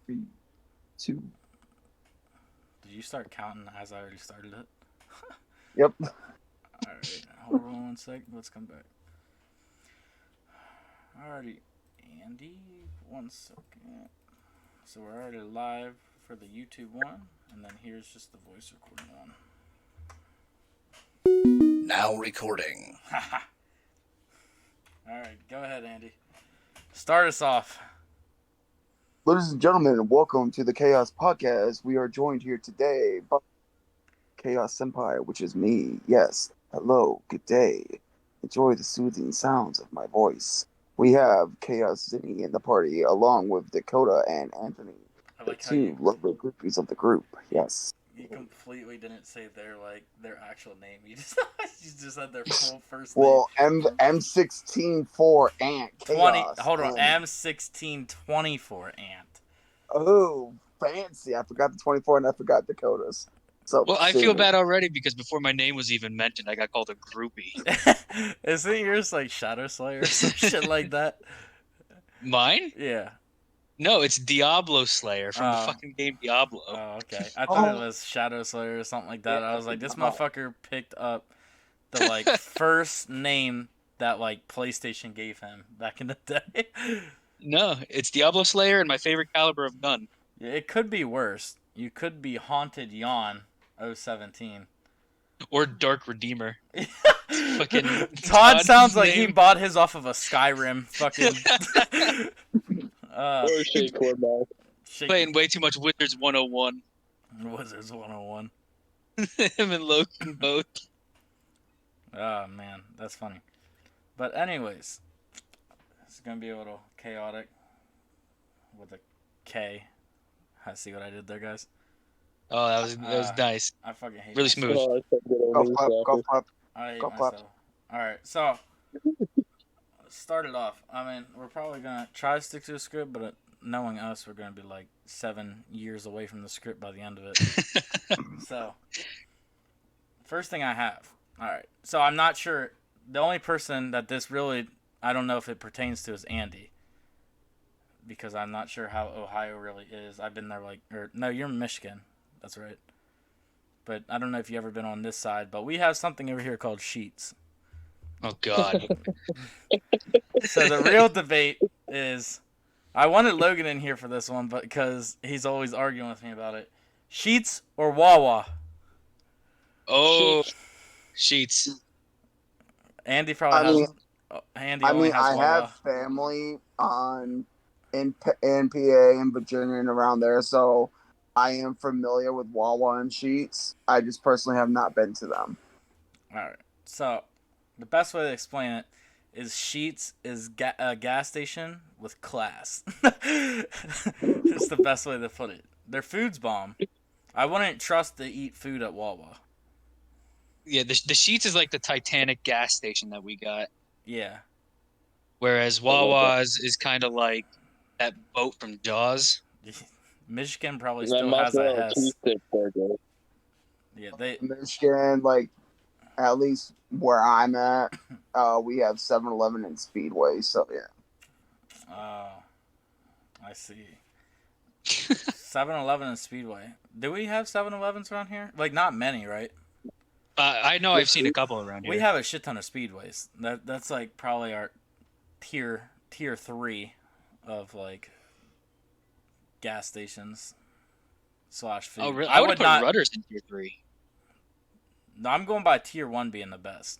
3, 2. Did you start counting as I already started it? Yep. Alright, hold on 1 sec. Let's come back. Alrighty, Andy, 1 second. So we're already live for the YouTube one, and then here's just the voice recording one. Now recording. Alright, go ahead, Andy. Start us off. Ladies and gentlemen, welcome to the Chaos Podcast. We are joined here today by Chaos Senpai, which is me. Yes. Hello. Good day. Enjoy the soothing sounds of my voice. We have Chaos Zinny in the party, along with Dakota and Anthony, I the like how two lovely groupies of the group. Yes. you completely didn't say their actual name. You just you just said their full first name. Well, M16 for Ant 20. Chaos. Hold on, and- M1624 Ant. Oh, fancy! I forgot the 24 and I forgot Dakota's. So Well, I feel bad already because before my name was even mentioned, I got called a groupie. Isn't yours like ShadowSlayer or some shit like that? Mine? Yeah. No, it's DiabloSlayer from the Oh. fucking game Diablo. Oh, okay. I thought it was ShadowSlayer or something like that. Yeah. I was like, this motherfucker picked up the like first name that like PlayStation gave him back in the day. No, it's DiabloSlayer and my favorite caliber of gun. Yeah, it could be worse. You could be Haunted Yawn 017. Or Dark Redeemer. Fucking Todd Todd's sounds like he name. bought his off of a Skyrim fucking Or Shake Cornball. Playing way too much Wizards 101. Wizards 101. Him and Logan both. Oh man, that's funny. But anyways, it's gonna be a little chaotic with a K. I see what I did there, guys. Oh, that was nice. I fucking hate Really myself. smooth. Oh, that's a good old Golf knee clap, slapper. golf clap. I hate Go clap. myself. Alright, so let's start it off. I mean, we're probably gonna try to stick to a script, but knowing us, we're gonna be like 7 years away from the script by the end of it. So, first thing I have. Alright, so I'm not sure. The only person that this really, I don't know if it pertains to, is Andy. Because I'm not sure how Ohio really is. I've been there no, you're in Michigan. That's right. But I don't know if you've ever been on this side, but we have something over here called sheets. Oh, God. So the real debate is, I wanted Logan in here for this one, but because he's always arguing with me about it. Sheets or Wawa? Oh, Sheets. Andy probably has. Andy only has I Wawa. have family in PA and Virginia and around there, so I am familiar with Wawa and Sheets. I just personally have not been to them. Alright, so the best way to explain it is Sheets is a gas station with class. It's the best way to put it. Their food's bomb. I wouldn't trust to eat food at Wawa. Yeah, the Sheets is like the Titanic gas station that we got. Yeah. Whereas Wawa's is kind of like that boat from Jaws. Michigan probably Is that still has a mozzarella Hess. cheese stick burger? Yeah, they. Michigan, like at least where I'm at, we have 7-Eleven and Speedway. So yeah. Oh, I see. 7-Eleven and Speedway. Do we have 7-Elevens around here? Like, not many, right? I know I've seen a couple around here. We have a shit ton of Speedways. That's like probably our tier 3 of like gas stations / food. Oh, really? I would would put not. Rudders in tier 3. No, I'm going by tier 1 being the best.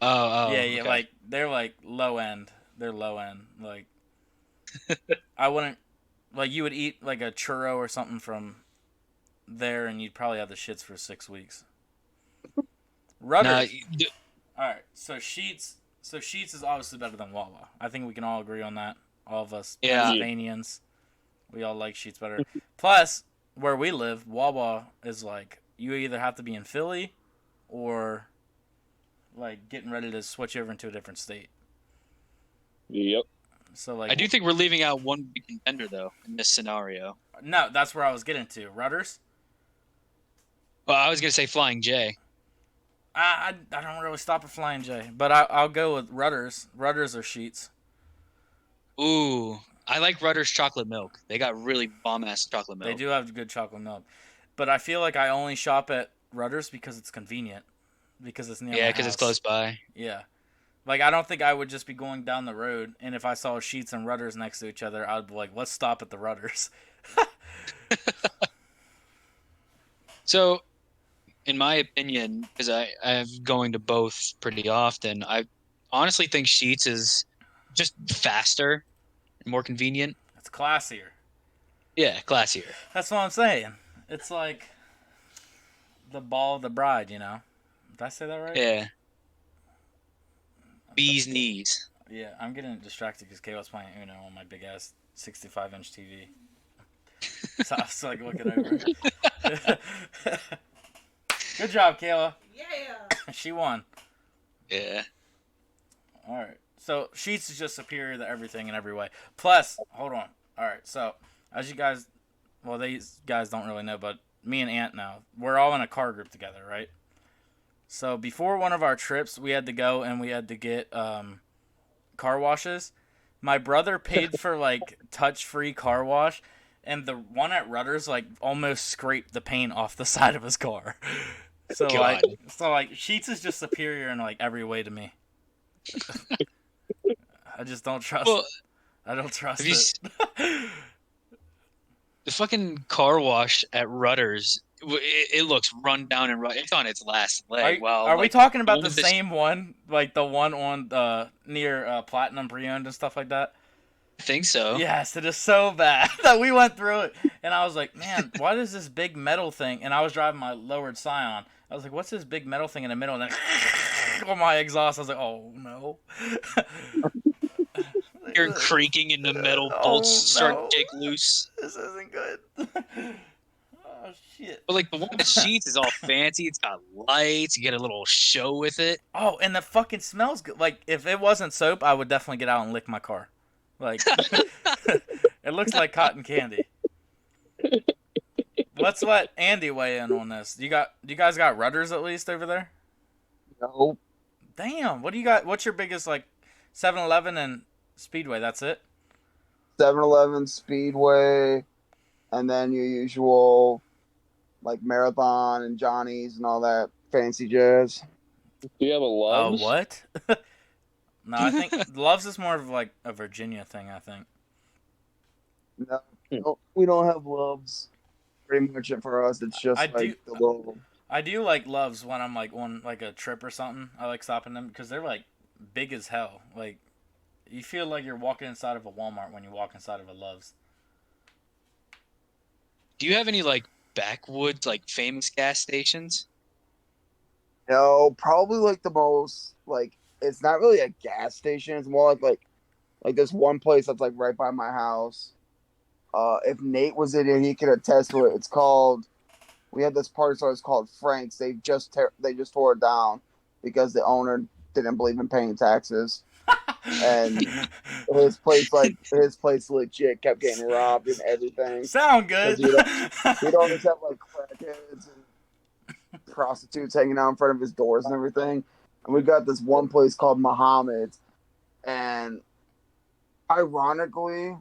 Oh, yeah, okay. like they're like low end. They're low end. Like I wouldn't like you would eat like a churro or something from there, and you'd probably have the shits for 6 weeks. Rudders. Nah, All right, so Sheets is obviously better than Wawa. I think we can all agree on that. All of us Yeah. Pennsylvanians, we all like Sheets better. Plus, where we live, Wawa is like you either have to be in Philly or like getting ready to switch over into a different state. Yep. So like I do think we're leaving out one big contender though in this scenario. no, that's where I was getting to. Rudders. Well, I was gonna say Flying J. I don't really stop at Flying J, but I'll go with Rudders. Rudders or Sheets. Ooh, I like Rutter's chocolate milk. They got really bomb ass chocolate milk. They do have good chocolate milk, but I feel like I only shop at Rutter's because it's convenient, because it's near my Yeah, house. because it's close by. Yeah. Like, I don't think I would just be going down the road, and if I saw Sheets and Rudders next to each other, I'd be like, let's stop at the Rudders. So, in my opinion, because I'm going to both pretty often, I honestly think Sheets is just faster and more convenient. It's classier. Yeah, classier. That's what I'm saying. It's like the ball of the bride, you know? Did I say that right? Yeah. Bee's knees. Yeah, I'm getting distracted because Kaos playing Uno on my big ass 65-inch TV. So I was like looking over. Good job, Kayla. Yeah. She won. Yeah. All right. So Sheets is just superior to everything in every way. Plus, hold on. All right. So as you guys, well, these guys don't really know, but me and Ant know. We're all in a car group together, right? So before one of our trips, we had to go and we had to get car washes. My brother paid for like touch-free car wash, and the one at Rutter's like almost scraped the paint off the side of his car. So God. like Sheets is just superior in like every way to me. I just don't trust. Well, I don't trust have you it. the fucking car wash at Rutter's, it looks run down and it's on its last leg. Are we talking about the this- same one, like the one on near Platinum Pre-owned and stuff like that? I think so. Yes, it is so bad that we went through it, and I was like, man, what is this big metal thing? And I was driving my lowered Scion. I was like, what's this big metal thing in the middle? And then on my exhaust, I was like, oh no. You're creaking and the metal Oh, bolts start no. to kick loose. This isn't good. Oh shit. But like the one with Sheets is all fancy. It's got lights. You get a little show with it. Oh, and the fucking smells good. Like, if it wasn't soap, I would definitely get out and lick my car. Like, it looks like cotton candy. Let's let Andy weigh in on this. Do you guys got Rudders at least over there? No. Damn. What do you got? What's your biggest, like, 7-Eleven and Speedway? That's it? 7-Eleven, Speedway, and then your usual, like, Marathon and Johnny's and all that fancy jazz. Do you have a Oh, Love's? what? No, I think Love's is more of, like, a Virginia thing, I think. No, we don't have Loves. Pretty much it for us. It's just I like do- the little. I do like Love's when I'm, like, on, like, a trip or something. I like stopping them because they're, like, big as hell. Like, you feel like you're walking inside of a Walmart when you walk inside of a Love's. Do you have any like backwoods, like famous gas stations? No, probably like the most like it's not really a gas station. It's more like this one place that's like right by my house. If Nate was in here, he could attest to it. It's called. We had this party store. It's called Frank's. They just tore it down because the owner didn't believe in paying taxes, and his place legit kept getting robbed and everything. Sound good. He'd always have like crackheads and prostitutes hanging out in front of his doors and everything. And we got this one place called Muhammad's, and ironically,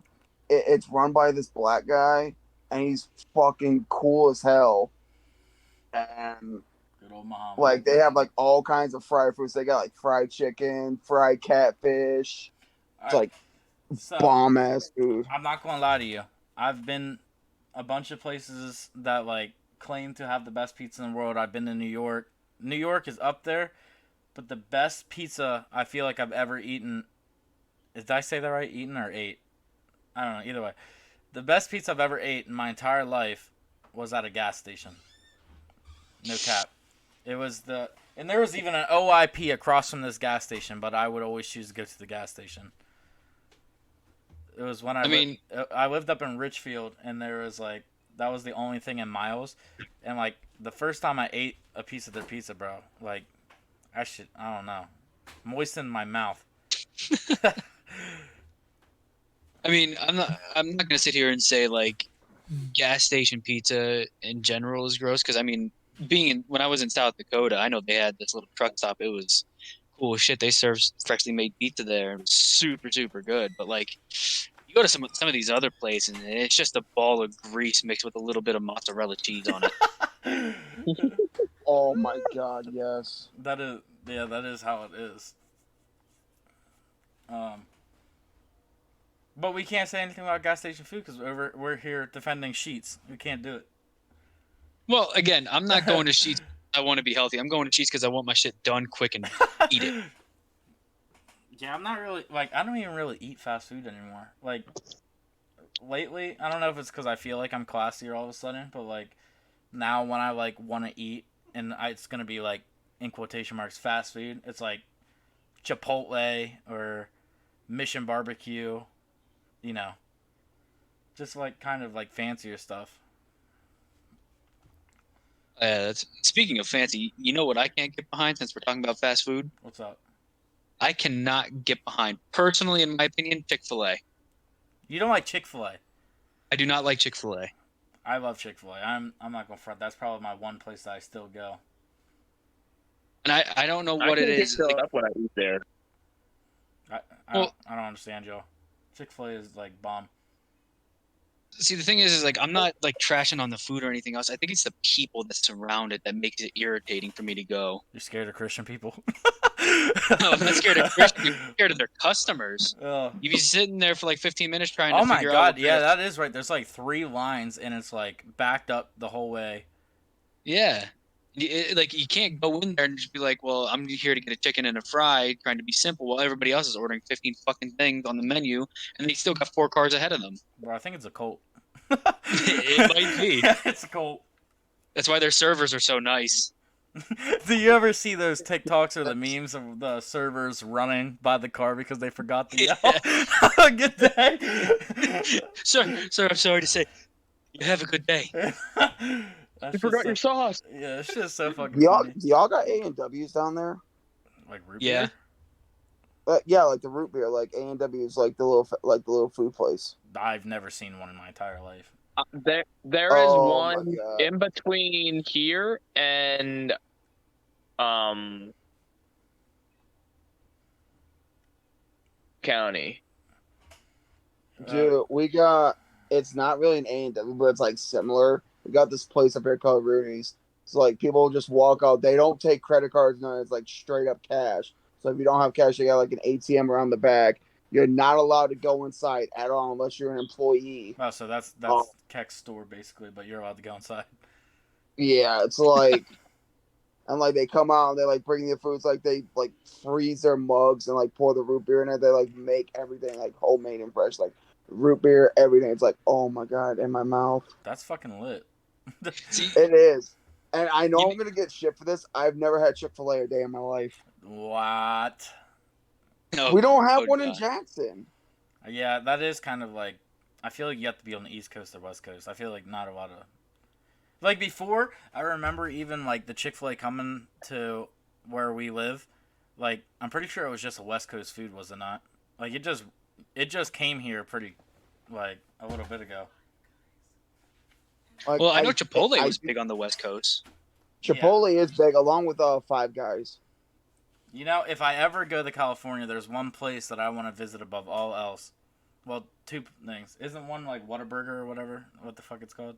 it's run by this black guy, and he's fucking cool as hell. And Good old Muhammad. like they have like all kinds of fried foods. They got like fried chicken, fried catfish. It's like So, bomb ass food. I'm not gonna lie to you. I've been a bunch of places that like claim to have the best pizza in the world. I've been to New York. New York is up there, but the best pizza I feel like I've ever eaten. Did I say that right? Eaten or ate? I don't know. Either way, the best pizza I've ever ate in my entire life was at a gas station. No cap. It was and there was even an OIP across from this gas station, but I would always choose to go to the gas station. It was when I lived up in Richfield, and there was like that was the only thing in Miles, and like the first time I ate a piece of their pizza, bro, like I don't know, moistened my mouth. I mean, I'm not gonna sit here and say like gas station pizza in general is gross because I mean, when I was in South Dakota, I know they had this little truck stop. It was cool as shit. They served freshly made pizza there. It was super super good. But like, you go to some of these other places, and it's just a ball of grease mixed with a little bit of mozzarella cheese on it. Oh my god, yes. That is how it is. But we can't say anything about gas station food because we're here defending Sheets. We can't do it. Well, again, I'm not going to Sheets. I want to be healthy. I'm going to Sheets because I want my shit done quick and eat it. Yeah, I'm not really I don't even really eat fast food anymore. Like lately, I don't know if it's because I feel like I'm classier all of a sudden, but like now when I like want to eat and it's gonna be like in quotation marks fast food, it's like Chipotle or Mission Barbecue, you know, just like kind of like fancier stuff. Speaking of fancy, you know what I can't get behind since we're talking about fast food? What's up? I cannot get behind, personally, in my opinion, Chick-fil-A. You don't like Chick-fil-A? I do not like Chick-fil-A. I love Chick-fil-A. I'm not gonna front. That's probably my one place that I still go. And I don't know I what it can't get is. filled Like, up when I eat there. I don't understand, Joe. Chick-fil-A is like bomb. see, the thing is like I'm not like trashing on the food or anything else. I think it's the people that surround it that makes it irritating for me to go. You're scared of Christian people? No, I'm not scared of Christians. I'm scared of their customers. Oh. You'd be sitting there for like 15 minutes trying Oh to my figure out. god, yeah, that is right. There's like 3 lines and it's like backed up the whole way. Yeah. Like you can't go in there and just be like, well, I'm here to get a chicken and a fry, trying to be simple, while everybody else is ordering 15 fucking things on the menu, and they still got 4 cars ahead of them. Bro, I think it's a cult. It might be. It's a cult. That's why their servers are so nice. Do you ever see those TikToks or the memes of the servers running by the car because they forgot to yell? Good day. Sir, I'm sorry to say, you have a good day. You forgot your sauce. Yeah, it's just so fucking Y'all, funny. y'all got A&W's down there? Like root Yeah. beer? Yeah, like the root beer. Like A&W is like the little food place. I've never seen one in my entire life. There is Oh, my one God. in between here and county. Dude, we got. It's not really an A&W, but it's like similar. We got this place up here called Rudy's. So like people just walk out. They don't take credit cards. No, it's like straight up cash. So if you don't have cash, you got like an ATM around the back. You're not allowed to go inside at all unless you're an employee. Oh, so that's Keck's store basically, but you're allowed to go inside. Yeah, it's like, and like they come out and they like bring the foods. Like they like freeze their mugs and like pour the root beer in it. They like make everything like homemade and fresh, like root beer, everything. It's like, oh my god, in my mouth. That's fucking lit. See, It is, and I know I'm gonna get shit for this. I've never had Chick-fil-A a day in my life. What? no, We don't have oh, one in God. Jackson. Yeah, that is kind of like. I feel like you have to be on the East Coast or West Coast. I feel like not a lot of. Like before, I remember even like the Chick-fil-A coming to where we live. Like I'm pretty sure it was just a West Coast food, was it not? Like it just came here pretty, like a little bit ago. Like, Well, I know Chipotle was big on the West Coast. Chipotle is big, along with Five Guys. You know, if I ever go to California, there's one place that I want to visit above all else. Well, 2 things. Isn't one like Whataburger or whatever? What the fuck it's called?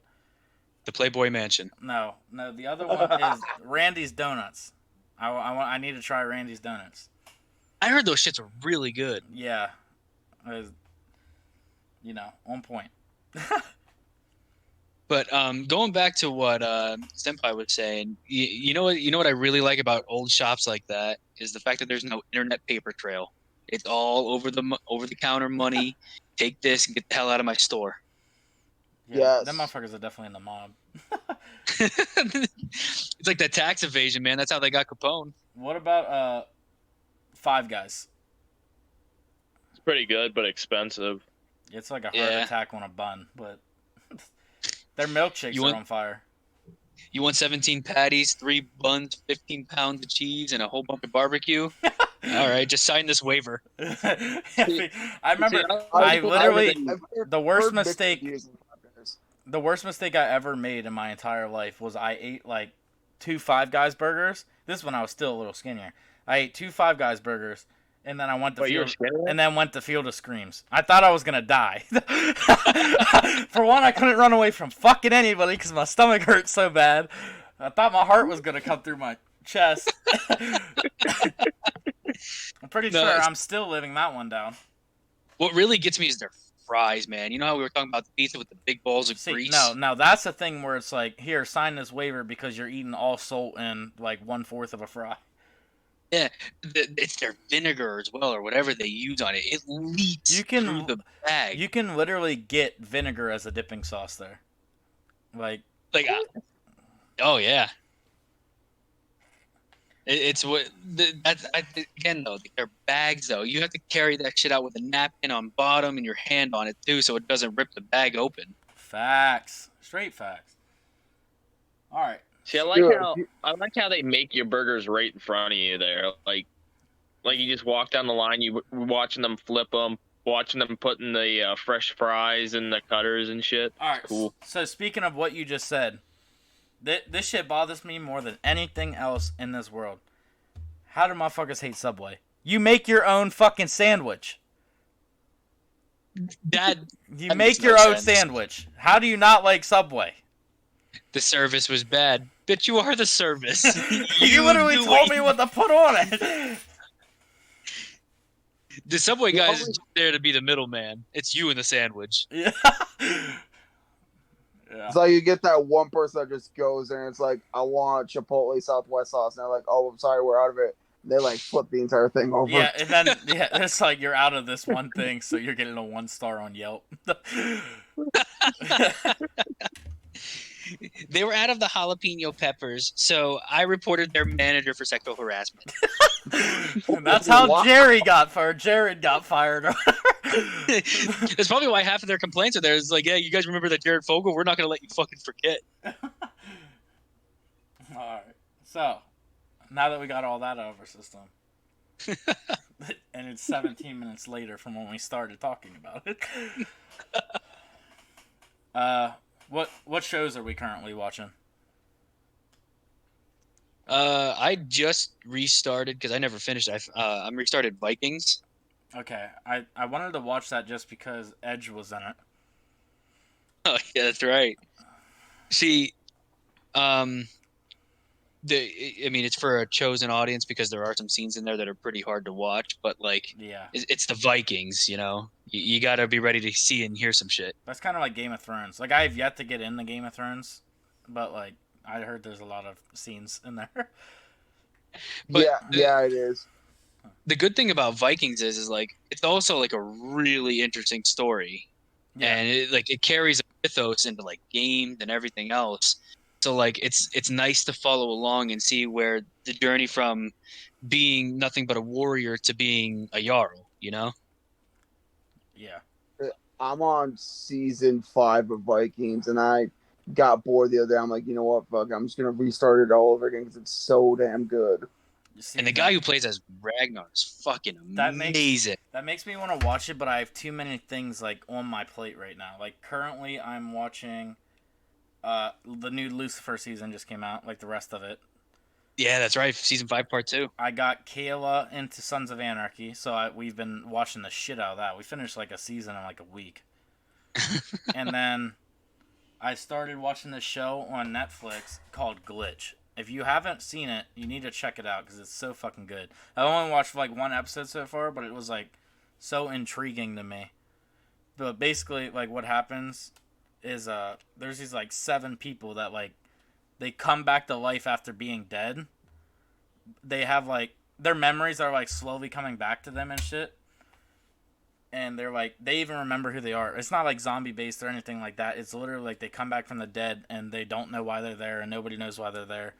The Playboy Mansion. No. The other one is Randy's Donuts. I need to try Randy's Donuts. I heard those shits are really good. Yeah. You know, on point. But going back to what Senpai was saying, you know what I really like about old shops like that is the fact that there's no internet paper trail. It's all over the counter money. Take this and get the hell out of my store. Yeah, Yes. them motherfuckers are definitely in the mob. It's like that tax evasion, man. That's how they got Capone. What about Five Guys? It's pretty good, but expensive. It's like a heart Yeah. attack on a bun, but their milkshakes You are want- on fire. You want 17 patties, 3 buns, 15 pounds of cheese, and a whole bunch of barbecue? All right, just sign this waiver. I remember I literally I've heard- the worst heard mixed mistake reviews of Five Guys. the worst mistake I ever made in my entire life was I ate like 2 Five Guys burgers. This is when I was still a little skinnier. I ate 2 Five Guys burgers And then I went to Wait, you were field, scared of that? and then went to Field of Screams. I thought I was gonna die. For one, I couldn't run away from fucking anybody because my stomach hurt so bad. I thought my heart was gonna come through my chest. I'm pretty No, sure I'm still living that one down. what really gets me is their fries, man. You know how we were talking about the pizza with the big balls of See, grease? no, that's the thing where it's like, here, sign this waiver because you're eating all salt and like 1/4 of a fry. Yeah, it's their vinegar as well, or whatever they use on it. It leaks You through can, the bag. you can literally get vinegar as a dipping sauce there. Like, Oh yeah. It's what that's again though. They're bags though. You have to carry that shit out with a napkin on bottom and your hand on it too, so it doesn't rip the bag open. facts, straight facts. All right. See, I like how they make your burgers right in front of you there. Like you just walk down the line, you watching them flip them, watching them putting the fresh fries in the cutters and shit. All right. It's cool. So speaking of what you just said, this shit bothers me more than anything else in this world. How do motherfuckers hate Subway? You make your own fucking sandwich. That You That make makes your no own sense. sandwich. How do you not like Subway? the service was bad. Bitch, you are the service. You literally do told me what to put on it. The Subway guy is just there to be the middleman. It's you in the sandwich. Yeah. Yeah. It's like you get that one person that just goes there and it's like, I want Chipotle Southwest sauce. And they're like, oh, I'm sorry, we're out of it. And they like flip the entire thing over. Yeah, and then it's like you're out of this one thing, so you're getting a 1-star on Yelp. They were out of the jalapeno peppers, so I reported their manager for sexual harassment. And that's how Jared got fired. That's probably why half of their complaints are there. It's like, yeah, you guys remember that Jared Fogle? We're not going to let you fucking forget. Alright. So, now that we got all that out of our system, and it's 17 minutes later from when we started talking about it, what shows are we currently watching? I just restarted because I never finished. I'm restarted Vikings. Okay, I wanted to watch that just because Edge was in it. Oh yeah, that's right. See, I mean, it's for a chosen audience because there are some scenes in there that are pretty hard to watch. But like, Yeah, it's the Vikings, you know. You got to be ready to see and hear some shit. that's kind of like Game of Thrones. Like, I have yet to get into Game of Thrones, but like, I heard there's a lot of scenes in there. But yeah, it is. The good thing about Vikings is like it's also like a really interesting story, Yeah. and it carries a mythos into like games and everything else. So like it's nice to follow along and see where the journey from being nothing but a warrior to being a jarl, you know? Yeah. I'm on season 5 of Vikings, and I got bored the other day. I'm like, you know what? Fuck, I'm just gonna restart it all over again because it's so damn good. See, And the guy who plays as Ragnar is fucking amazing. that makes me want to watch it, but I have too many things like on my plate right now. Like currently, I'm watching the new Lucifer season just came out, like the rest of it. Yeah, that's right. Season 5, part 2. I got Kayla into Sons of Anarchy, so we've been watching the shit out of that. We finished like a season in like a week. And then I started watching this show on Netflix called Glitch. If you haven't seen it, you need to check it out because it's so fucking good. I only watched like one episode so far, but it was like so intriguing to me. But basically, like what happens is there's these like 7 people that like they come back to life after being dead. They have like their memories are like slowly coming back to them and shit. And they're like, they even remember who they are. It's not like zombie based or anything like that. It's literally like they come back from the dead and they don't know why they're there and nobody knows why they're there.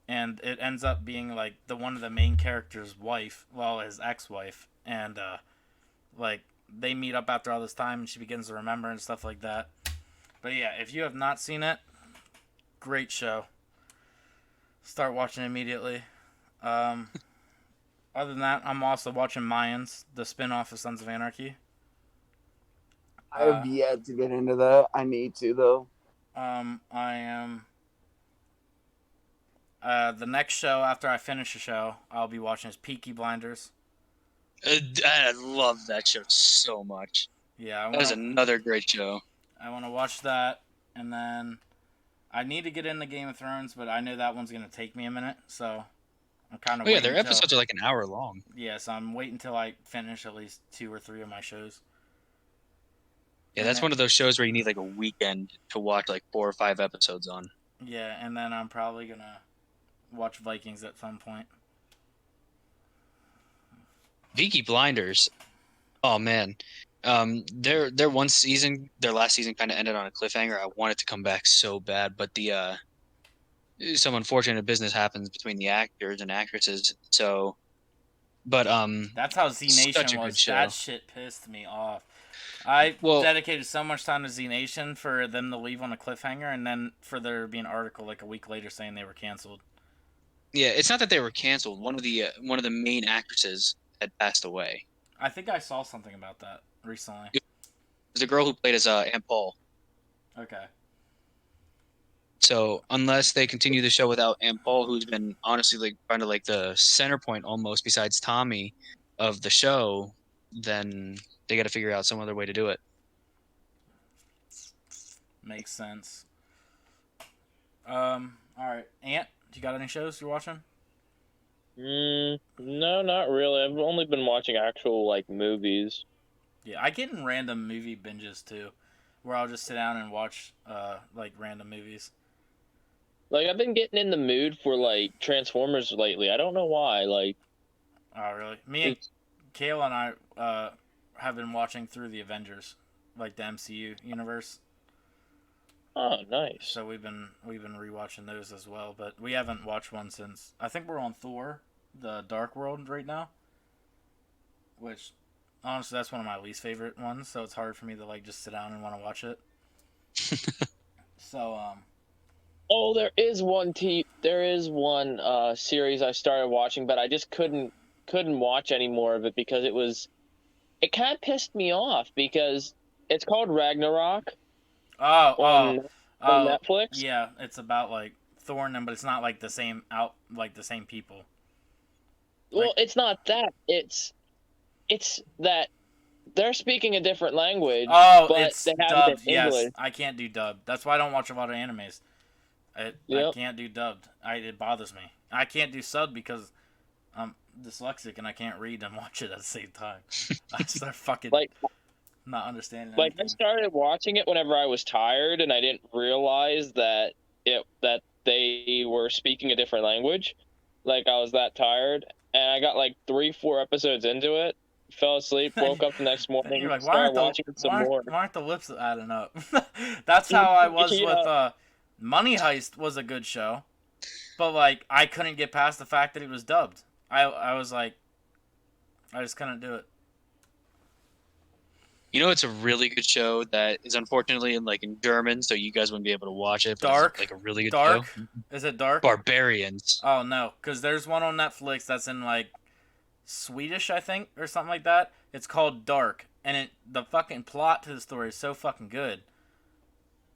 And it ends up being like one of the main character's wife, well, his ex-wife. And like they meet up after all this time and she begins to remember and stuff like that. But yeah, if you have not seen it, great show. Start watching immediately. Other than that, I'm also watching Mayans, the spin-off of Sons of Anarchy. I have yet to get into that. I need to though. I am. The next show after I finish the show, I'll be watching is Peaky Blinders. I love that show so much. Yeah, That was another great show. I want to watch that, and then I need to get into Game of Thrones, but I know that one's gonna take me a minute, so I'm kind of Oh yeah, waiting their until. episodes are like an hour long. Yeah, so I'm waiting until I finish at least 2 or 3 of my shows. Yeah, And that's then, one of those shows where you need like a weekend to watch like 4 or 5 episodes on. yeah, and then I'm probably gonna watch Vikings at some point. Peaky Blinders. Oh man. Their one season, their last season kind of ended on a cliffhanger. I wanted to come back so bad, but the some unfortunate business happens between the actors and actresses. So, but That's how Z such Nation a good was. show. That shit pissed me off. I Well, dedicated so much time to Z Nation for them to leave on a cliffhanger, and then for there to be an article like a week later saying they were canceled. yeah, it's not that they were canceled. One of the main actresses had passed away. I think I saw something about that recently. It was the girl who played as Aunt Paul. Okay. So unless they continue the show without Aunt Paul, who's been honestly like kind of like the center point almost besides Tommy of the show, then they got to figure out some other way to do it. Makes sense. All right, Ant, you got any shows you're watching? No, not really. I've only been watching actual like movies. Yeah, I get in random movie binges too, where I'll just sit down and watch like random movies. Like I've been getting in the mood for like Transformers lately. I don't know why. Like, Oh, really? Me and Kayla and I have been watching through the Avengers, like the MCU universe. oh, nice. So we've been rewatching those as well, but we haven't watched one since I think we're on Thor, the Dark World right now. Which honestly that's one of my least favorite ones, so it's hard for me to like just sit down and want to watch it. So Oh, there is one series I started watching, but I just couldn't watch any more of it because it kind of pissed me off because it's called Ragnarok on Netflix. Yeah, it's about like Thor and them, but it's not like the same people. Well, it's not that. It's that they're speaking a different language. Oh, but it's they have dubbed. it in English. Yes, I can't do dubbed. That's why I don't watch a lot of animes. I Yep. can't do dubbed. It bothers me. I can't do sub because I'm dyslexic and I can't read and watch it at the same time. I start fucking Like not understanding Like I anything. started watching it whenever I was tired, and I didn't realize that they were speaking a different language. Like I was that tired, and I got like 3-4 episodes into it, fell asleep, woke up the next morning, You're like, started watching it some more. why aren't the lips adding up? That's how I was Yeah. with Money Heist was a good show, but like I couldn't get past the fact that it was dubbed. I was like, I just couldn't do it. You know, it's a really good show that is unfortunately in German, so you guys wouldn't be able to watch it. But Dark? it's like a really good Dark? show. Is it Dark? Barbarians. Oh no, because there's one on Netflix that's in like Swedish, I think, or something like that. It's called Dark, and the fucking plot to the story is so fucking good.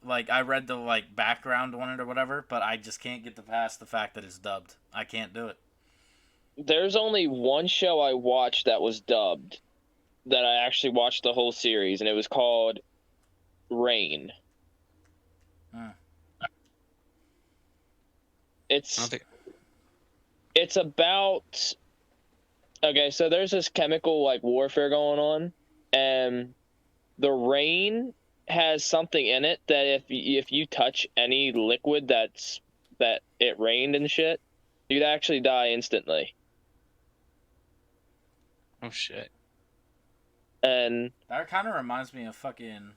Like I read the like background on it or whatever, but I just can't get past the fact that it's dubbed. I can't do it. There's only one show I watched that was dubbed, that I actually watched the whole series, and it was called Rain. It's about, okay, so there's this chemical like warfare going on, and the rain has something in it that if you touch any liquid that it rained and shit, you'd actually die instantly. Oh shit. And That kind of reminds me of fucking.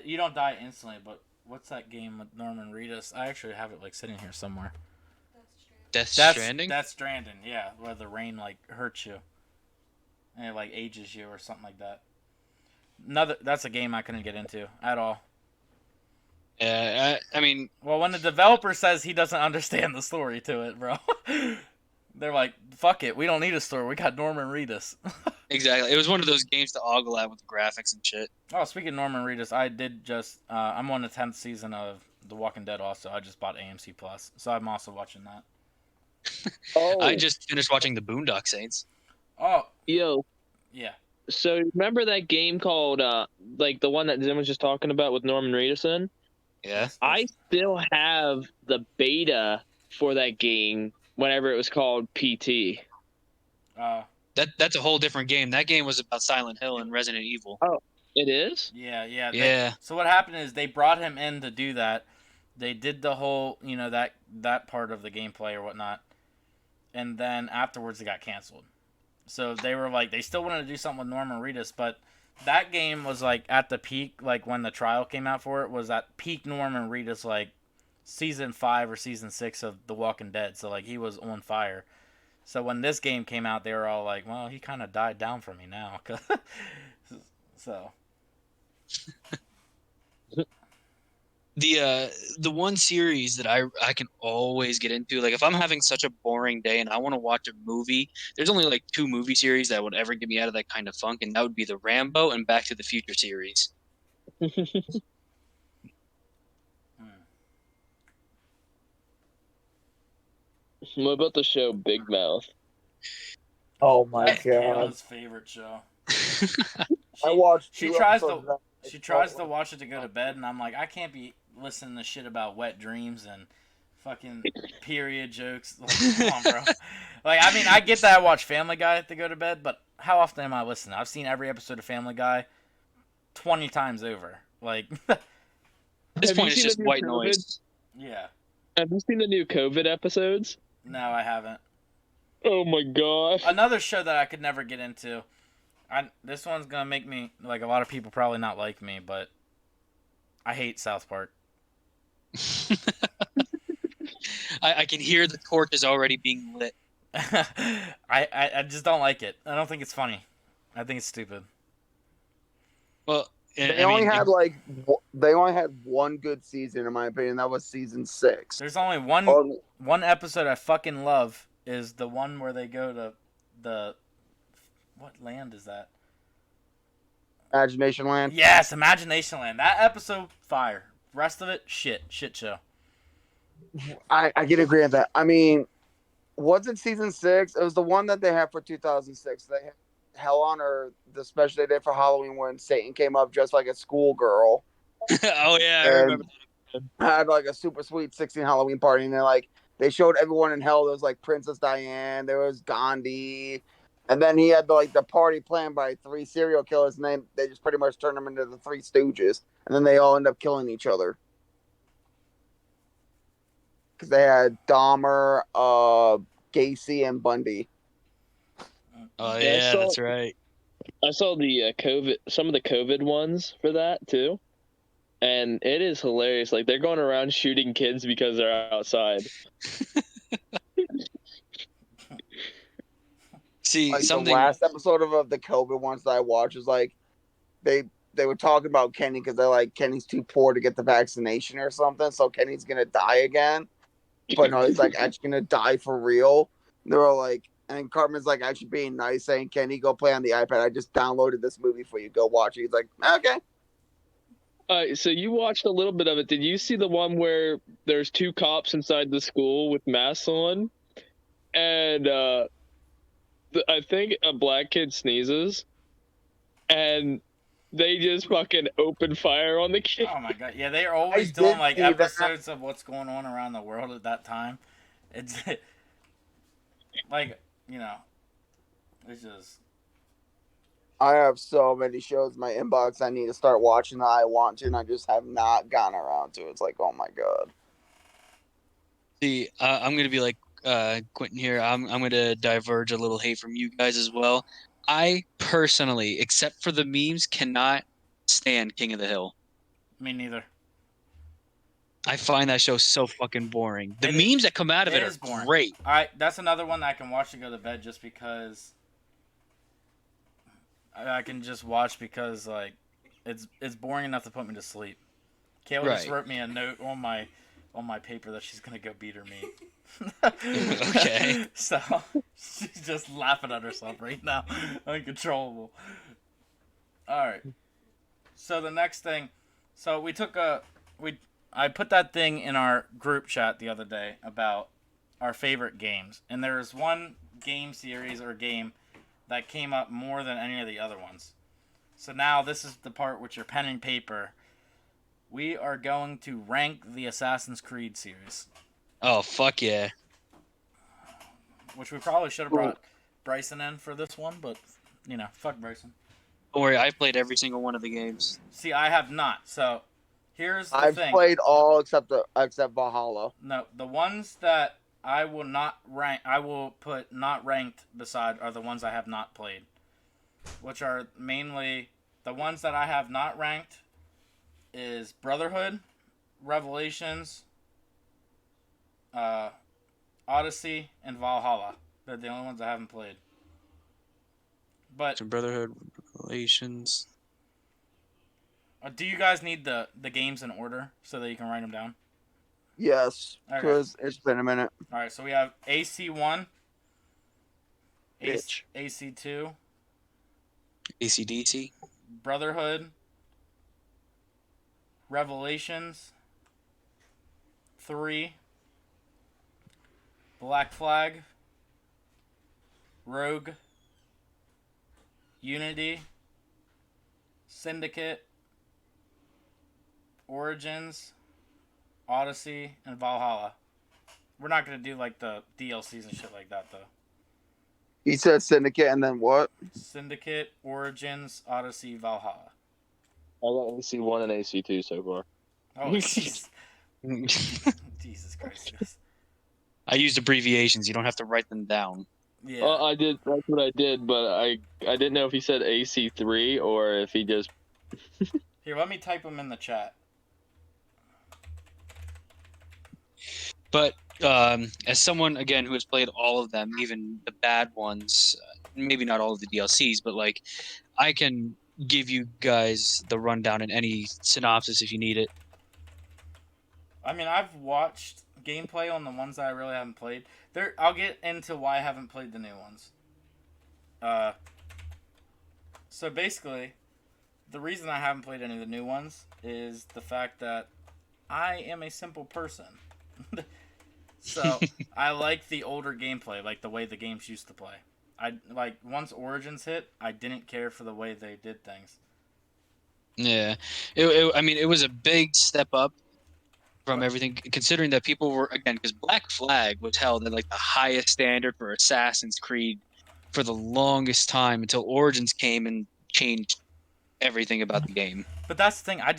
You don't die instantly, but what's that game with Norman Reedus? I actually have it like sitting here somewhere. Death Stranding? Death Stranding, yeah, where the rain like hurts you, and it like ages you or something like that. That's a game I couldn't get into at all. Yeah, I mean, Well, when the developer says he doesn't understand the story to it, bro, they're like, "Fuck it, we don't need a story. We got Norman Reedus." exactly. It was one of those games to ogle at with the graphics and shit. Oh, speaking of Norman Reedus, I did just. I'm on the 10th season of The Walking Dead. Also, I just bought AMC Plus, so I'm also watching that. oh, I just finished watching the Boondock Saints. Oh, Yo, yeah. so remember that game called like the one that Zim was just talking about with Norman Reedus? Yeah. Yes, I still have the beta for that game whenever it was called PT. That's a whole different game. That game was about Silent Hill and Resident Evil. Oh, it is? yeah. Yeah. So what happened is they brought him in to do that. They did the whole, that part of the gameplay or whatnot, and then afterwards it got canceled. So they were like, they still wanted to do something with Norman Reedus, but that game was like at the peak, like when the trial came out for it, was at peak Norman Reedus, like season 5 or season 6 of The Walking Dead. So like he was on fire. So when this game came out, they were all like, well, he kind of died down for me now. So The one series that I can always get into, like if I'm having such a boring day and I want to watch a movie, there's only like 2 movie series that would ever get me out of that kind of funk, and that would be the Rambo and Back to the Future series. What about the show Big Mouth? Oh my that's god! Kayla's favorite show. I watched. She two tries episodes of to. that. She tries to watch it to go to bed, and I'm like, I can't be listening to shit about wet dreams and fucking period jokes. Like, come on, bro. Like, I mean, I get that I watch Family Guy to go to bed, but how often am I listening? I've seen every episode of Family Guy 20 times over. Like, At this Have you point, it's seen just the new white COVID? noise. yeah. Have you seen the new COVID episodes? No, I haven't. Oh my gosh. Another show that I could never get into. This one's gonna make me, like, a lot of people probably not like me, but I hate South Park. I can hear the torch is already being lit. I just don't like it. I don't think it's funny. I think it's stupid. Well, They only had one good season, in my opinion. That was season 6. There's only one episode I fucking love, is the one where they go to the, what land is that? Imagination Land. Yes, Imagination Land. That episode, fire. Rest of it, shit show. I can agree with that. I mean, was it season 6? It was the one that they had for 2006. They had Hell on Earth, the special they did for Halloween when Satan came up just like a schoolgirl. Oh yeah, I And remember. had like a super sweet 16 Halloween party, and they showed everyone in hell. There was like Princess Diane, there was Gandhi, and then he had the party planned by 3 serial killers, and they just pretty much turned them into the 3 Stooges, and then they all end up killing each other because they had Dahmer, Gacy, and Bundy. Oh Yeah, yeah, that's right. I saw the some of the COVID ones for that too, and it is hilarious. Like they're going around shooting kids because they're outside. See, Like something. the last episode of the COVID ones that I watched was like they were talking about Kenny because they're like Kenny's too poor to get the vaccination or something, so Kenny's gonna die again. But no, he's like actually gonna die for real. They were like, and Cartman's like actually being nice, saying, "Kenny, go play on the iPad. I just downloaded this movie for you. Go watch it." He's like, "Okay." So you watched a little bit of it. Did you see the one where there's 2 cops inside the school with masks on, and I think a black kid sneezes, and they just fucking open fire on the kid. Oh my god, yeah, they're always I doing did like see that. episodes of what's going on around the world at that time. It's like, it's just. I have so many shows in my inbox I need to start watching that I want to, and I just have not gotten around to. It's like, oh my god. See, I'm gonna be like Quentin here. I'm gonna diverge a little hate from you guys as well. I personally, except for the memes, cannot stand King of the Hill. Me neither. I find that show so fucking boring. The It memes that come out of it is are boring. great. All right, that's another one that I can watch to go to bed just because I can just watch because like it's boring enough to put me to sleep. Kayla just Right. wrote me a note on my paper that she's gonna go beat her meat. Okay. So she's just laughing at herself right now, uncontrollable. All right. So the next thing, so I put that thing in our group chat the other day about our favorite games, and there's one game series or game that came up more than any of the other ones. So now this is the part with your pen and paper. We are going to rank the Assassin's Creed series. Oh, fuck yeah. Which we probably should have brought Bryson in for this one, but, fuck Bryson. Don't worry, I played every single one of the games. See, I have not. So, here's the I've thing. played all except Valhalla. No, the ones that I will not rank, I will put not ranked beside are the ones I have not played. Which are mainly, the ones that I have not ranked is Brotherhood, Revelations, Odyssey, and Valhalla. They're the only ones I haven't played. But Some Brotherhood, Revelations. do you guys need the games in order so that you can write them down? Yes, Okay. because it's been a minute. All right, so we have AC1, Bitch. AC2, AC/DC. Brotherhood, Revelations, 3, Black Flag, Rogue, Unity, Syndicate, Origins, Odyssey, and Valhalla. We're not going to do like the DLCs and shit like that though. He said Syndicate and then what? Syndicate, Origins, Odyssey, Valhalla. I got AC1 and AC2 so far. Oh, jeez. Jesus Christ. Yes. I used abbreviations. You don't have to write them down. Yeah. Well, I did. That's what I did, but I didn't know if he said AC3 or if he just. Here, let me type them in the chat. But as someone, again, who has played all of them, even the bad ones, maybe not all of the DLCs, but like, I can give you guys the rundown in any synopsis if you need it. I mean, I've watched gameplay on the ones that I really haven't played. I'll get into why I haven't played the new ones. So basically, the reason I haven't played any of the new ones is the fact that I am a simple person. So I like the older gameplay, like the way the games used to play. Once Origins hit, I didn't care for the way they did things. Yeah, I mean, it was a big step up from everything, considering that people were, again, because Black Flag was held at like the highest standard for Assassin's Creed for the longest time until Origins came and changed everything about the game. But that's the thing, I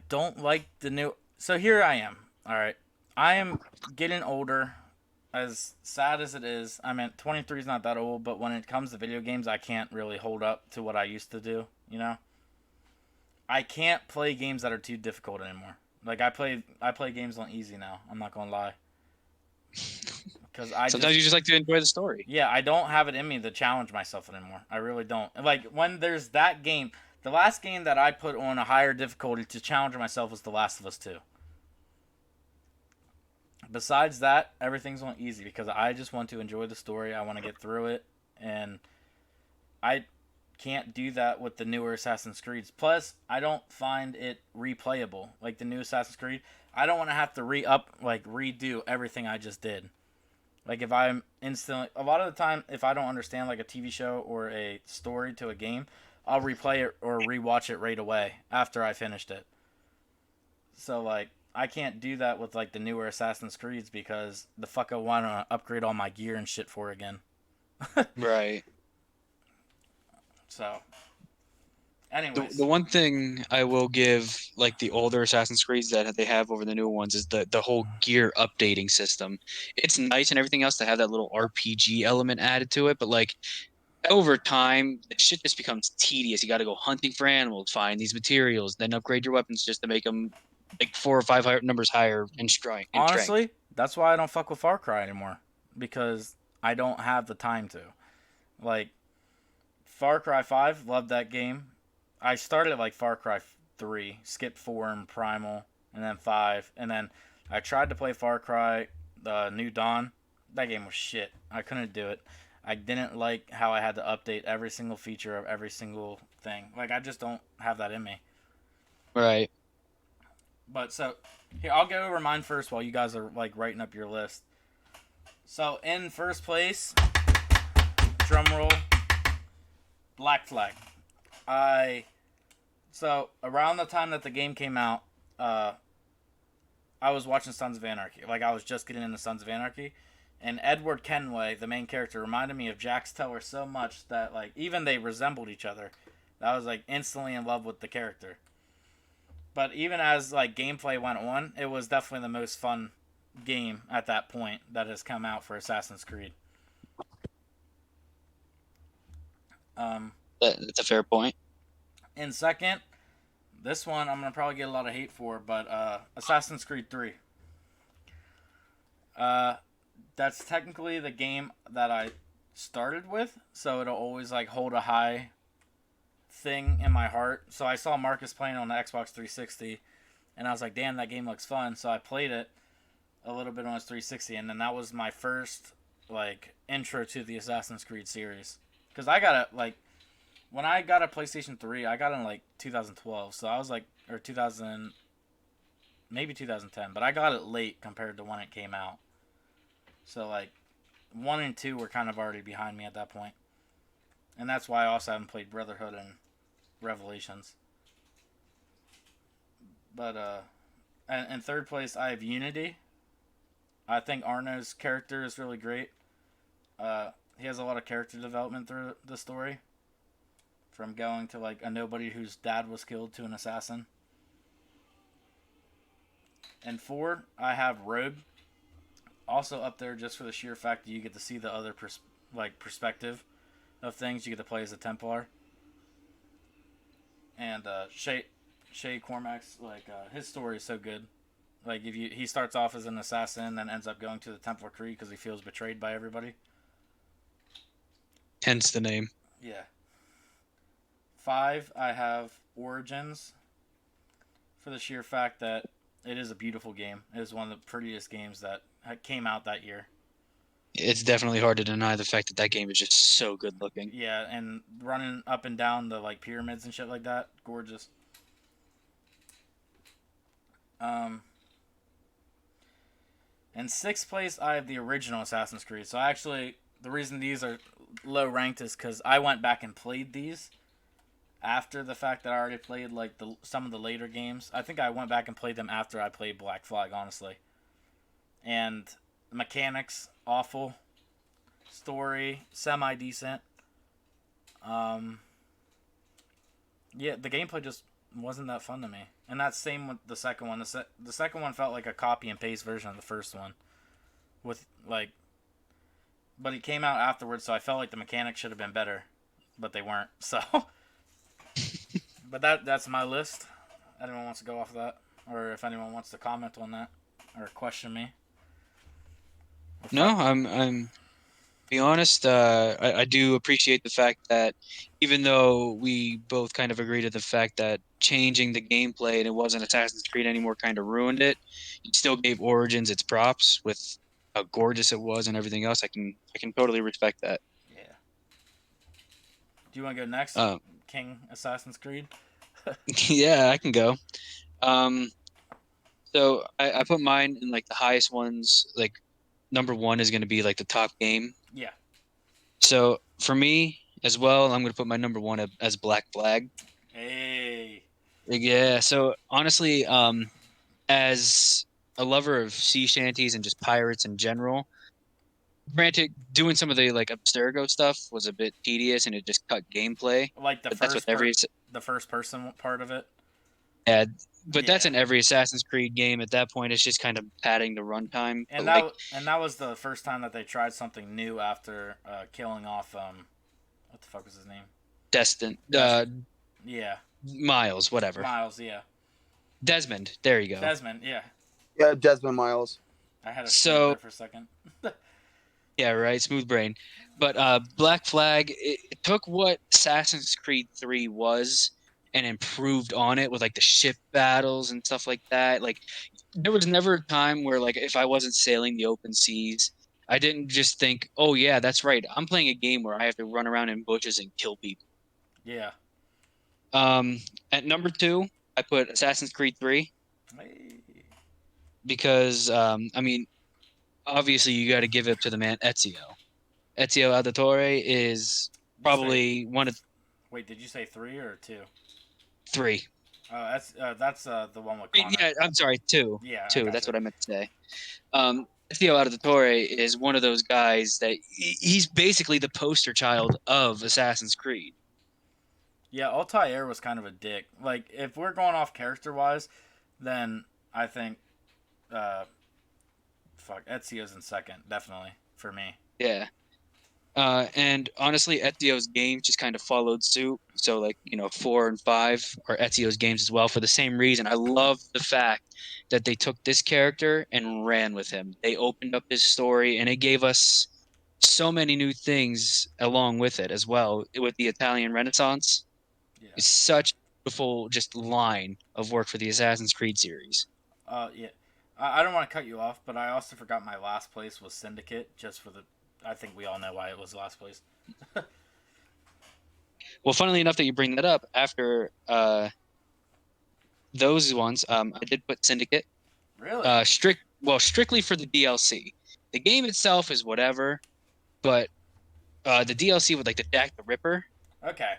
don't like the new. So here I am. All right, I am getting older. As sad as it is, I mean, 23 is not that old, but when it comes to video games, I can't really hold up to what I used to do, I can't play games that are too difficult anymore. Like, I play games on easy now, I'm not going to lie. Because Sometimes you just like to enjoy the story. Yeah, I don't have it in me to challenge myself anymore. I really don't. Like, when there's that game, the last game that I put on a higher difficulty to challenge myself was The Last of Us 2. Besides that, everything's on easy because I just want to enjoy the story. I want to get through it, and I can't do that with the newer Assassin's Creeds. Plus, I don't find it replayable. Like the new Assassin's Creed, I don't want to have to redo everything I just did. Like if I'm instantly, a lot of the time, if I don't understand like a TV show or a story to a game, I'll replay it or rewatch it right away after I finished it. So like, I can't do that with like the newer Assassin's Creeds because the fuck I want to upgrade all my gear and shit for again. Right. So, anyways. The one thing I will give like the older Assassin's Creeds that they have over the new ones is the whole gear updating system. It's nice and everything else to have that little RPG element added to it, but like over time, the shit just becomes tedious. You got to go hunting for animals, find these materials, then upgrade your weapons just to make them like 4 or 5 numbers higher in strength. Honestly, that's why I don't fuck with Far Cry anymore. Because I don't have the time to. Like, Far Cry 5, loved that game. I started at like Far Cry 3, skipped 4 and Primal, and then 5. And then I tried to play Far Cry New Dawn. That game was shit. I couldn't do it. I didn't like how I had to update every single feature of every single thing. Like, I just don't have that in me. Right. But so, here, I'll go over mine first while you guys are, like, writing up your list. So, in first place, drum roll. Black Flag. So around the time that the game came out, I was watching Sons of Anarchy. Like, I was just getting into Sons of Anarchy, and Edward Kenway, the main character, reminded me of Jax Teller so much that, like, even they resembled each other. I was, like, instantly in love with the character. But even as, like, gameplay went on, it was definitely the most fun game at that point that has come out for Assassin's Creed. That's a fair point. In second, this one I'm gonna probably get a lot of hate for, but Assassin's Creed 3. That's technically the game that I started with, so it'll always like hold a high thing in my heart. So I saw Marcus playing on the Xbox 360, and I was like, "Damn, that game looks fun." So I played it a little bit on his 360, and then that was my first like intro to the Assassin's Creed series. Because I got it like when I got a PlayStation 3, I got it in like 2012, so I was like, or 2000, maybe 2010, but I got it late compared to when it came out. So like 1 and 2 were kind of already behind me at that point. And that's why I also haven't played Brotherhood and Revelations. But in third place I have Unity. I think Arno's character is really great. He has a lot of character development through the story. From going to like a nobody whose dad was killed to an assassin. And 4, I have Rogue. Also up there just for the sheer fact that you get to see the other perspective of things. You get to play as a Templar. And Shay Cormac's his story is so good. Like he starts off as an assassin, then ends up going to the Templar Creed because he feels betrayed by everybody. Hence the name. Yeah. 5, I have Origins. For the sheer fact that it is a beautiful game. It is one of the prettiest games that came out that year. It's definitely hard to deny the fact that that game is just so good looking. Yeah, and running up and down the like pyramids and shit like that, gorgeous. In 6th place, I have the original Assassin's Creed. So actually, the reason these are low ranked is because I went back and played these after the fact that I already played like some of the later games. I think I went back and played them after I played Black Flag, honestly. And the mechanics, awful. Story, semi-decent. Yeah, the gameplay just wasn't that fun to me. And that's same with the second one. The second one felt like a copy and paste version of the first one. But it came out afterwards, so I felt like the mechanics should have been better. But they weren't, so... But that's my list. Anyone wants to go off of that? Or if anyone wants to comment on that or question me. No, I'm be honest, I do appreciate the fact that even though we both kind of agree to the fact that changing the gameplay and it wasn't Assassin's Creed anymore kind of ruined it, you still gave Origins its props with how gorgeous it was and everything else. I can totally respect that. Yeah. Do you want to go next? King Assassin's Creed? Yeah, I can go. So I put mine in like the highest ones. Like number 1 is going to be like the top game. Yeah. So for me as well, I'm going to put my number 1 as Black Flag. Hey. Yeah. So honestly, as a lover of sea shanties and just pirates in general, granted, doing some of the like Abstergo stuff was a bit tedious and it just cut gameplay. Like the first person part of it. Yeah, but that's in every Assassin's Creed game. At that point, it's just kind of padding the runtime. And that was the first time that they tried something new after killing off what the fuck was his name? Destin. Yeah. Miles, whatever. Miles, yeah. Desmond. There you go. Desmond, yeah. Yeah, Desmond Miles. I had a there for a second. Yeah, right. Smooth brain. But Black Flag, it took what Assassin's Creed 3 was and improved on it with like the ship battles and stuff like that. Like there was never a time where like if I wasn't sailing the open seas, I didn't just think, "Oh yeah, that's right. I'm playing a game where I have to run around in bushes and kill people." Yeah. At number 2, I put Assassin's Creed 3. Hey. Because I mean, obviously you got to give it to the man Ezio. Ezio Auditore is probably one of Wait, did you say 3 or 2? 3. That's the one with I mean, Connor. yeah, I'm sorry, 2. Yeah, I 2. That's gotcha. what I meant to say. Ezio Auditore is one of those guys that he's basically the poster child of Assassin's Creed. Yeah, Altair was kind of a dick. Like, if we're going off character wise, then I think, Ezio's in second, definitely for me. Yeah. And honestly, Ezio's games just kind of followed suit. So, like, 4 and 5 are Ezio's games as well for the same reason. I love the fact that they took this character and ran with him. They opened up his story, and it gave us so many new things along with it as well. With the Italian Renaissance, Yeah. it's such a beautiful just line of work for the Assassin's Creed series. Yeah. I don't want to cut you off, but I also forgot my last place was Syndicate, just for the. I think we all know why it was last place. Well, funnily enough that you bring that up, after those ones, I did put Syndicate. Really? Strictly for the DLC. The game itself is whatever, but the DLC with like the Jack the Ripper, Okay.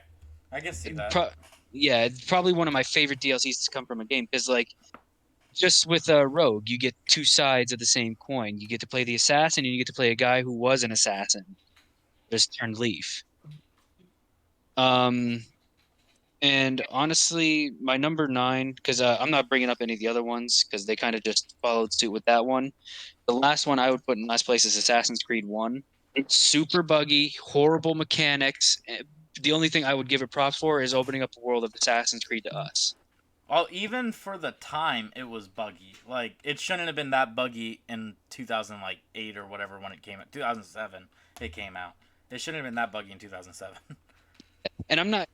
I can see that. yeah, it's probably one of my favorite DLCs to come from a game because like just with Rogue, you get two sides of the same coin. You get to play the assassin, and you get to play a guy who was an assassin, just turned leaf. And honestly, my number 9, because I'm not bringing up any of the other ones because they kind of just followed suit with that one. The last one I would put in last place is Assassin's Creed 1. Super buggy, horrible mechanics. The only thing I would give it props for is opening up the world of Assassin's Creed to us. Well, even for the time, it was buggy. Like, it shouldn't have been that buggy in 2008 or whatever when it came out. 2007, it came out. It shouldn't have been that buggy in 2007. And I'm not,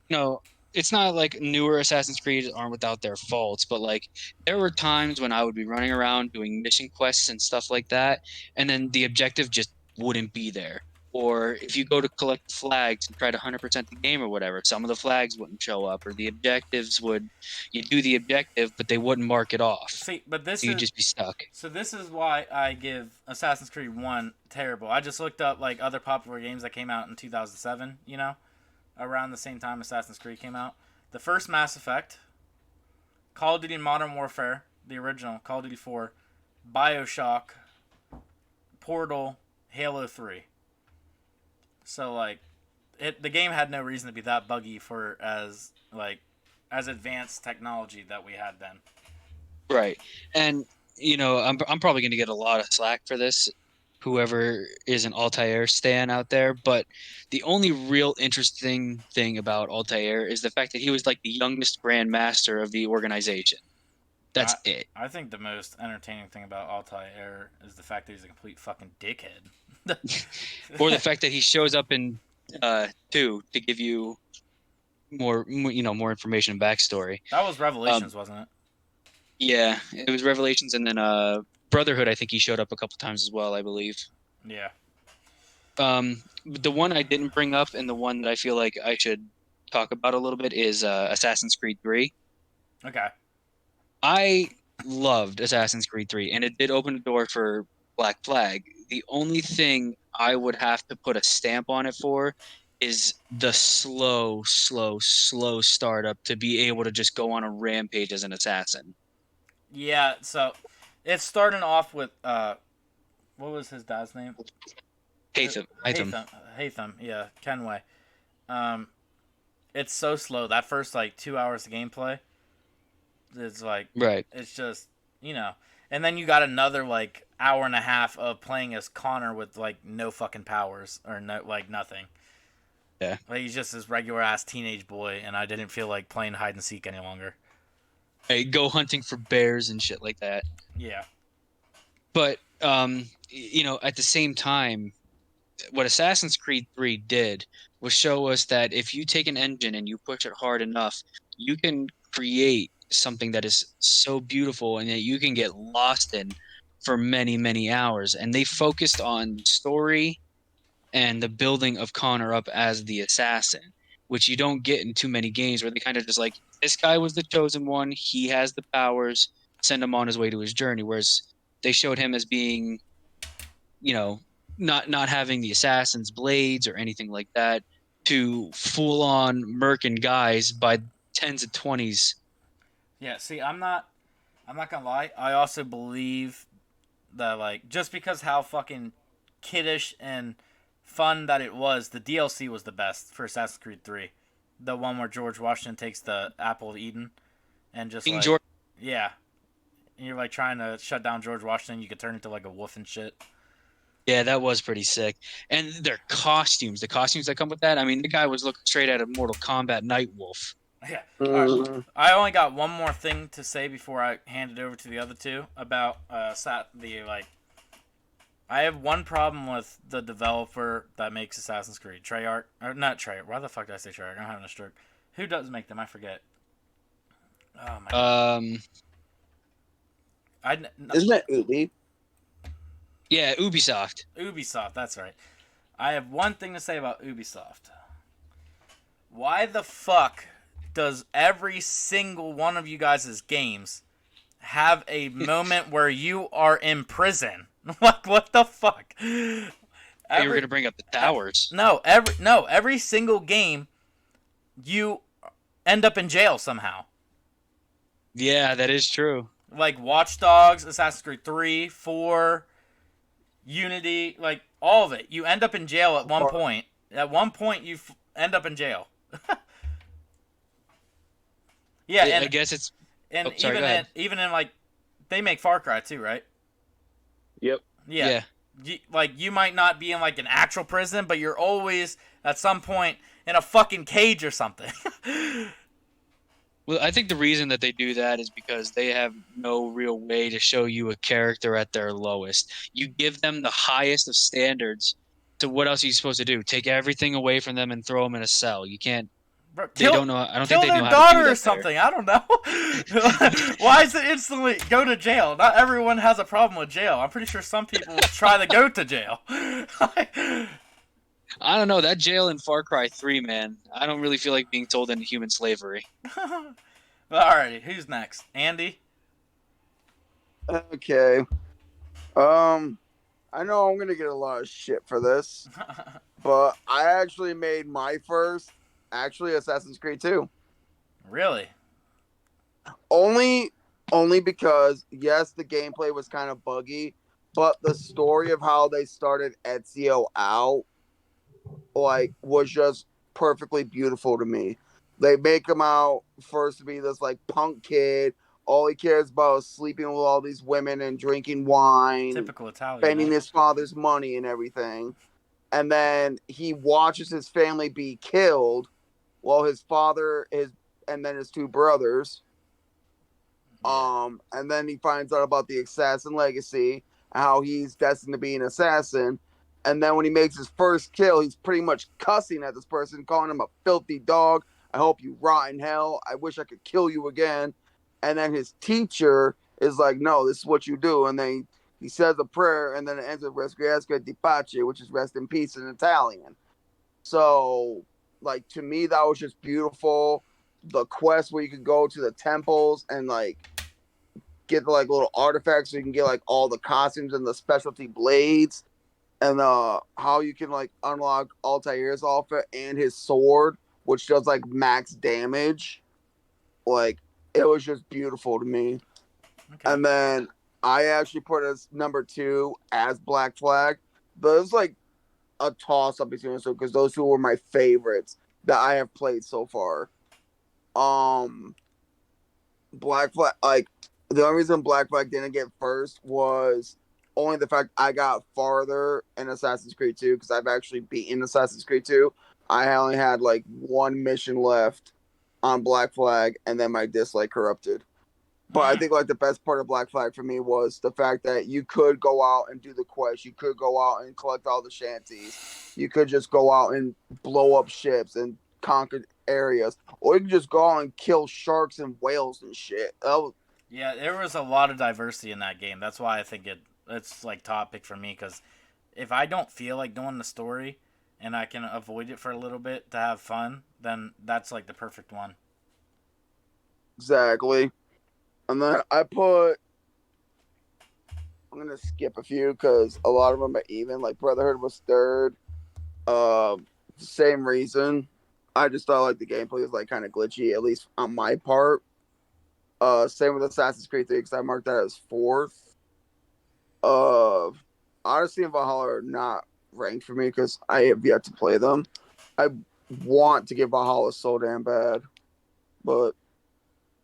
it's not like newer Assassin's Creed aren't without their faults, but like there were times when I would be running around doing mission quests and stuff like that, and then the objective just wouldn't be there. Or if you go to collect flags and try to 100% the game or whatever, some of the flags wouldn't show up, or the objectives would, you do the objective, but they wouldn't mark it off. See, but this So you'd is just be stuck. so this is why I give Assassin's Creed 1 terrible. I just looked up like other popular games that came out in 2007, around the same time Assassin's Creed came out. The first Mass Effect, Call of Duty Modern Warfare, the original, Call of Duty 4, BioShock, Portal, Halo 3. So like the game had no reason to be that buggy for as advanced technology that we had then. Right. And I'm probably going to get a lot of slack for this, whoever is an Altair stan out there, but the only real interesting thing about Altair is the fact that he was like the youngest Grand Master of the organization. That's it. I think the most entertaining thing about Altair is the fact that he's a complete fucking dickhead. Or the fact that he shows up in 2 to give you more information and backstory. That was Revelations, wasn't it? Yeah, it was Revelations, and then Brotherhood. I think he showed up a couple times as well, I believe. Yeah. The one I didn't bring up, and the one that I feel like I should talk about a little bit is Assassin's Creed 3. Okay. I loved Assassin's Creed 3, and it did open the door for Black Flag. The only thing I would have to put a stamp on it for is the slow startup to be able to just go on a rampage as an assassin. Yeah, so it's starting off with what was his dad's name? Haytham, yeah, Kenway. It's so slow. That first 2 hours of gameplay, it's like right. It's just and then you got another hour and a half of playing as Connor with no fucking powers or nothing. Yeah, he's just this regular ass teenage boy, and I didn't feel like playing hide and seek any longer. Hey, go hunting for bears and shit like that. Yeah. But at the same time, what Assassin's Creed 3 did was show us that if you take an engine and you push it hard enough, you can create something that is so beautiful and that you can get lost in for many, many hours. And they focused on story and the building of Connor up as the assassin, which you don't get in too many games, where they kind of just like, this guy was the chosen one, he has the powers, send him on his way to his journey. Whereas they showed him as being, not having the assassin's blades or anything like that to full on murking guys by tens and twenties. Yeah, see, I'm not gonna lie. I also believe that like just because how fucking kiddish and fun that it was, the DLC was the best for Assassin's Creed 3. The one where George Washington takes the apple of Eden and just King like George. yeah, and you're like trying to shut down George Washington. You could turn into like a wolf and shit. Yeah, that was pretty sick. And their costumes, the costumes that come with that. I mean, the guy was looking straight out of Mortal Kombat Nightwolf. Yeah. All right. I only got one more thing to say before I hand it over to the other two about I have one problem with the developer that makes Assassin's Creed. Treyarch. Or not Treyarch. Why the fuck did I say Treyarch? I'm having a stroke. Who does make them? I forget. Oh my god. Isn't that Ubi? Yeah, Ubisoft. Ubisoft, that's right. I have one thing to say about Ubisoft. Why the fuck does every single one of you guys' games have a moment where you are in prison? Like, what the fuck? You were going to bring up the towers. No, every single game, you end up in jail somehow. Yeah, that is true. Like Watch Dogs, Assassin's Creed 3, 4, Unity, like all of it. You end up in jail at one point. At one point, you end up in jail. Yeah, and I guess it's. And sorry, even in like, they make Far Cry too, right? Yep. Yeah. You might not be in like an actual prison, but you're always at some point in a fucking cage or something. Well, I think the reason that they do that is because they have no real way to show you a character at their lowest. You give them the highest of standards. So what else are you supposed to do? Take everything away from them and throw them in a cell. You can't. Bro, They don't know. I don't think they know how to do kill their daughter that or something. I don't know. Why is it instantly go to jail? Not everyone has a problem with jail. I'm pretty sure some people try to go to jail. I don't know. That jail in Far Cry 3, man. I don't really feel like being told into human slavery. Alrighty, who's next? Andy? Okay. I know I'm gonna get a lot of shit for this, but I actually made my first Assassin's Creed 2. Really? Only because yes, the gameplay was kind of buggy, but the story of how they started Ezio out like was just perfectly beautiful to me. They make him out first to be this like punk kid. All he cares about is sleeping with all these women and drinking wine, Typical Italian. spending his father's money and everything. And then he watches his family be killed while his father and then his two brothers. And then he finds out about the assassin legacy, how he's destined to be an assassin. And then when he makes his first kill, he's pretty much cussing at this person, calling him a filthy dog. I hope you rot in hell. I wish I could kill you again. And then his teacher is like, no, this is what you do. And then he says a prayer, and then it ends with Requiescat di Pace, which is rest in peace in Italian. So, like, to me, that was just beautiful. The quest where you could go to the temples and, like, get, like, little artifacts so you can get, like, all the costumes and the specialty blades. And how you can, like, unlock Altair's outfit and his sword, which does, like, max damage. Like, it was just beautiful to me. Okay. And then I actually put as number 2 as Black Flag. But it was, like, a toss-up between those two because those two were my favorites that I have played so far. Black Flag, like, the only reason Black Flag didn't get first was only the fact I got farther in Assassin's Creed 2 because I've actually beaten Assassin's Creed 2. I only had, like, one mission left on Black Flag, and then my dislike corrupted. But I think, like, the best part of Black Flag for me was the fact that you could go out and do the quest. You could go out and collect all the shanties. You could just go out and blow up ships and conquer areas. Or you could just go out and kill sharks and whales and shit. Yeah, there was a lot of diversity in that game. That's why I think it's like top pick for me, because if I don't feel like doing the story and I can avoid it for a little bit to have fun, then that's like the perfect one. Exactly. And then I'm gonna gonna skip a few because a lot of them are even. Like Brotherhood was third. Same reason. I just thought like the gameplay was like kind of glitchy, at least on my part. Same with Assassin's Creed 3 because I marked that as fourth. Uh, Odyssey and Valhalla are not ranked for me because I have yet to play them. I want to get Valhalla so damn bad, but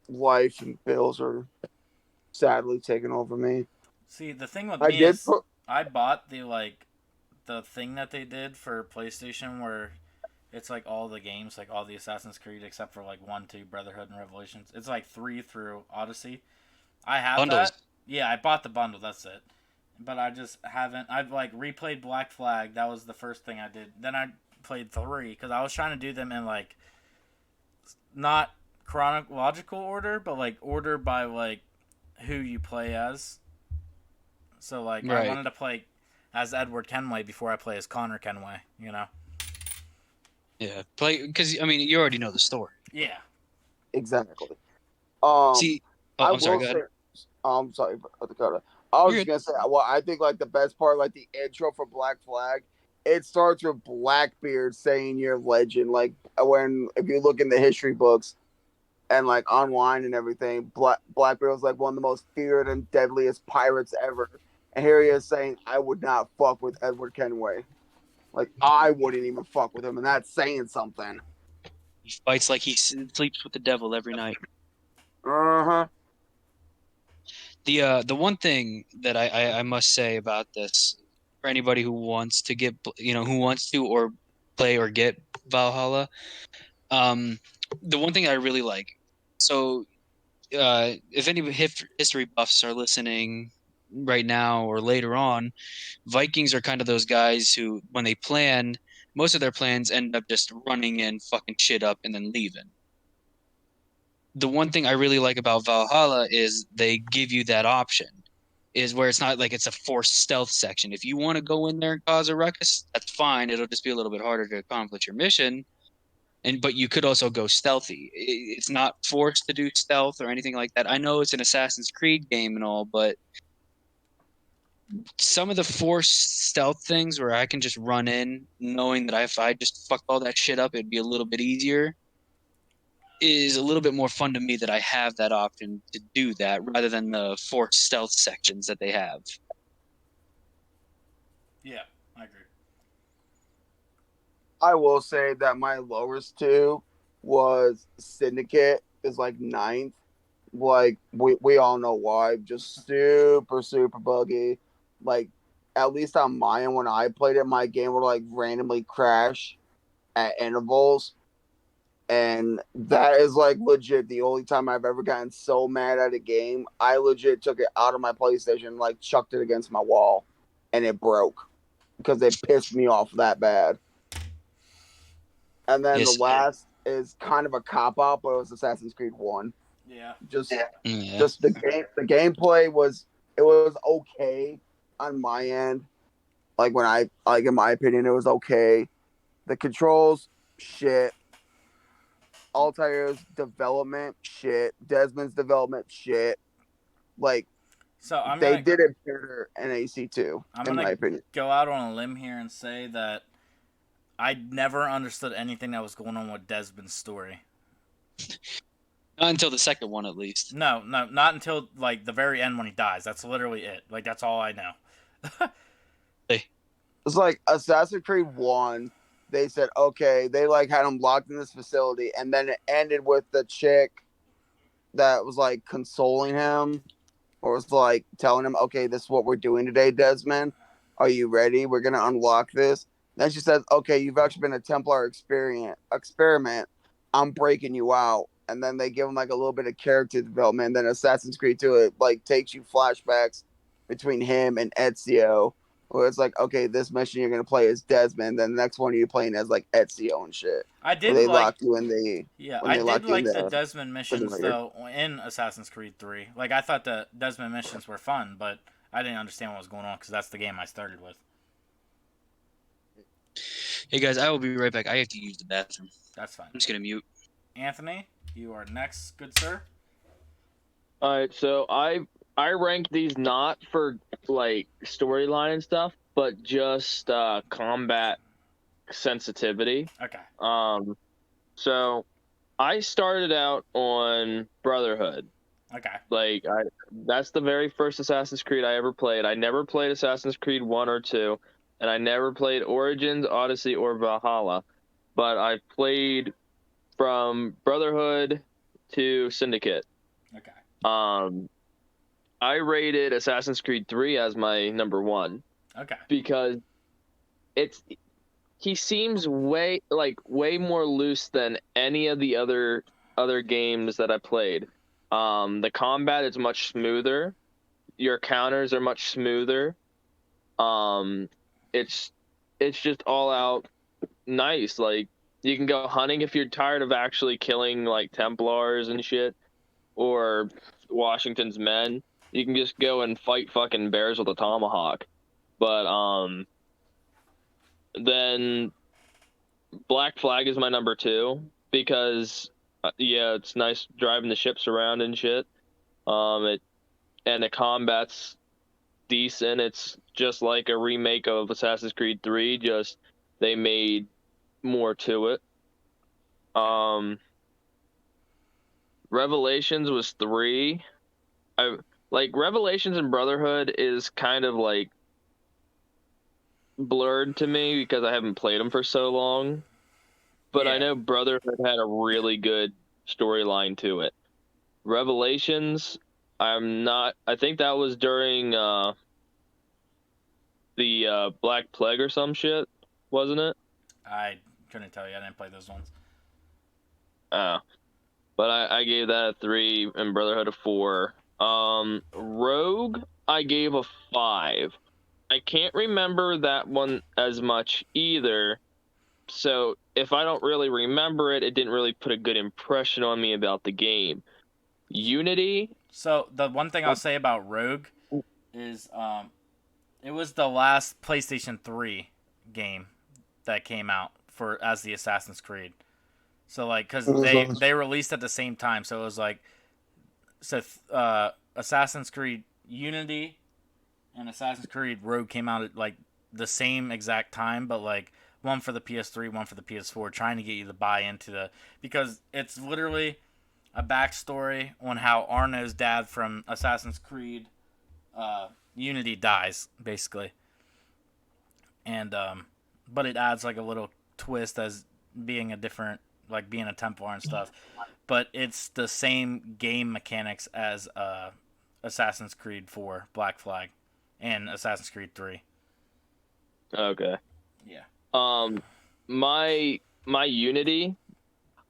life and bills are sadly taking over me. See, the thing with I me did is put. I bought the thing that they did for PlayStation where it's like all the games, like all the Assassin's Creed except for like 1, 2, Brotherhood and Revelations. It's like 3 through Odyssey. I have Bundles. that. Yeah, I bought the bundle, that's it. But I just haven't. I've like replayed Black Flag. That was the first thing I did. Then I played 3 because I was trying to do them in like not chronological order, but like order by like who you play as. So like I Right. wanted to play as Edward Kenway before I play as Connor Kenway. You know? Yeah. Play because I mean you already know the story. Yeah. Exactly. See. Oh, I I'm sorry. will Go say. ahead. I'm sorry, Dakota. I was You're just good. gonna say, well, I think like the best part, like the intro for Black Flag, it starts with Blackbeard saying you're legend. Like when if you look in the history books and like online and everything, Blackbeard was like one of the most feared and deadliest pirates ever. And here he is saying, "I would not fuck with Edward Kenway. Like I wouldn't even fuck with him," and that's saying something. He fights like he sleeps with the devil every night. Uh huh. The one thing that I must say about this for anybody who wants to get who wants to or play or get Valhalla, the one thing I really like. So if any history buffs are listening right now or later on, Vikings are kind of those guys who, when they plan, most of their plans end up just running in, fucking shit up, and then leaving. The one thing I really like about Valhalla is they give you that option, is where it's not like it's a forced stealth section. If you want to go in there and cause a ruckus, that's fine. It'll just be a little bit harder to accomplish your mission. But you could also go stealthy. It's not forced to do stealth or anything like that. I know it's an Assassin's Creed game and all, but some of the forced stealth things where I can just run in knowing that if I just fucked all that shit up, it'd be a little bit easier is a little bit more fun to me that I have that option to do that rather than the forced stealth sections that they have. Yeah, I agree. I will say that my lowest two was Syndicate is like ninth. Like we all know why. Just super buggy. Like at least on my end when I played it, my game would like randomly crash at intervals. And that is like legit the only time I've ever gotten so mad at a game. I legit took it out of my PlayStation, like chucked it against my wall, and it broke because it pissed me off that bad. And then the Yes. last is kind of a cop out, but it was Assassin's Creed One. Yeah. Just Yeah. just the gameplay was it was okay on my end. Like when I like in my opinion, it was okay. The controls, shit. Altair's development, shit. Desmond's development, shit. Like So they did it better in AC2, I'm in my gonna opinion. go out on a limb here and say that I never understood anything that was going on with Desmond's story. Not until the second one, at least. No, not until like the very end when he dies. That's literally it. Like that's all I know. It's like Assassin's Creed 1, they said, okay, they like had him locked in this facility, and then it ended with the chick that was like consoling him or was like telling him, okay, this is what we're doing today, Desmond. Are you ready? We're gonna unlock this. Then she says, okay, you've actually been a Templar experiment. I'm breaking you out. And then they give him like a little bit of character development. And then Assassin's Creed 2, it like takes you flashbacks between him and Ezio. Where it's like, okay, this mission you're gonna play as Desmond, then the next one you're playing as like Ezio and shit. I Where did they like lock you in the when I they lock did you in like the the Desmond missions simulator. though in Assassin's Creed 3. Like I thought the Desmond missions were fun, but I didn't understand what was going on because that's the game I started with. Hey guys, I will be right back. I have to use the bathroom. That's fine. I'm just gonna mute. Anthony, you are next, good sir. All right, so I I rank these not for like storyline and stuff, but just combat sensitivity. Okay. So I started out on Brotherhood. Okay. Like that's the very first Assassin's Creed I ever played. I never played Assassin's Creed 1 or 2, and I never played Origins, Odyssey, or Valhalla. But I played from Brotherhood to Syndicate. Okay. I rated Assassin's Creed 3 as my number 1 Okay. because he seems way more loose than any of the other games that I played. The combat is much smoother. Your counters are much smoother. It's just all out nice. Like you can go hunting if you're tired of actually killing like Templars and shit or Washington's men. You can just go and fight fucking bears with a tomahawk. But then Black Flag is my number 2 because yeah, it's nice driving the ships around and shit. And the combat's decent. It's just like a remake of Assassin's Creed 3, just they made more to it. Revelations was 3. I like Revelations and Brotherhood is kind of like blurred to me because I haven't played them for so long. But Yeah. I know Brotherhood had a really good storyline to it. Revelations, I think that was during the Black Plague or some shit, wasn't it? I couldn't tell you. I didn't play those ones. But I gave that a 3 and Brotherhood a 4. Rogue, I gave a 5. I can't remember that one as much either. So if I don't really remember it, it didn't really put a good impression on me about the game. Unity. So the one thing I'll say about Rogue is it was the last PlayStation 3 game that came out for as the Assassin's Creed. So like cuz they released at the same time, so it was like Assassin's Creed Unity and Assassin's Creed Rogue came out at like the same exact time, but like one for the PS3, one for the PS4, trying to get you to buy into because it's literally a backstory on how Arno's dad from Assassin's Creed Unity dies, basically. And but it adds like a little twist as being a different, like being a Templar and stuff. But it's the same game mechanics as Assassin's Creed 4 Black Flag and Assassin's Creed 3. Okay. Yeah. My Unity,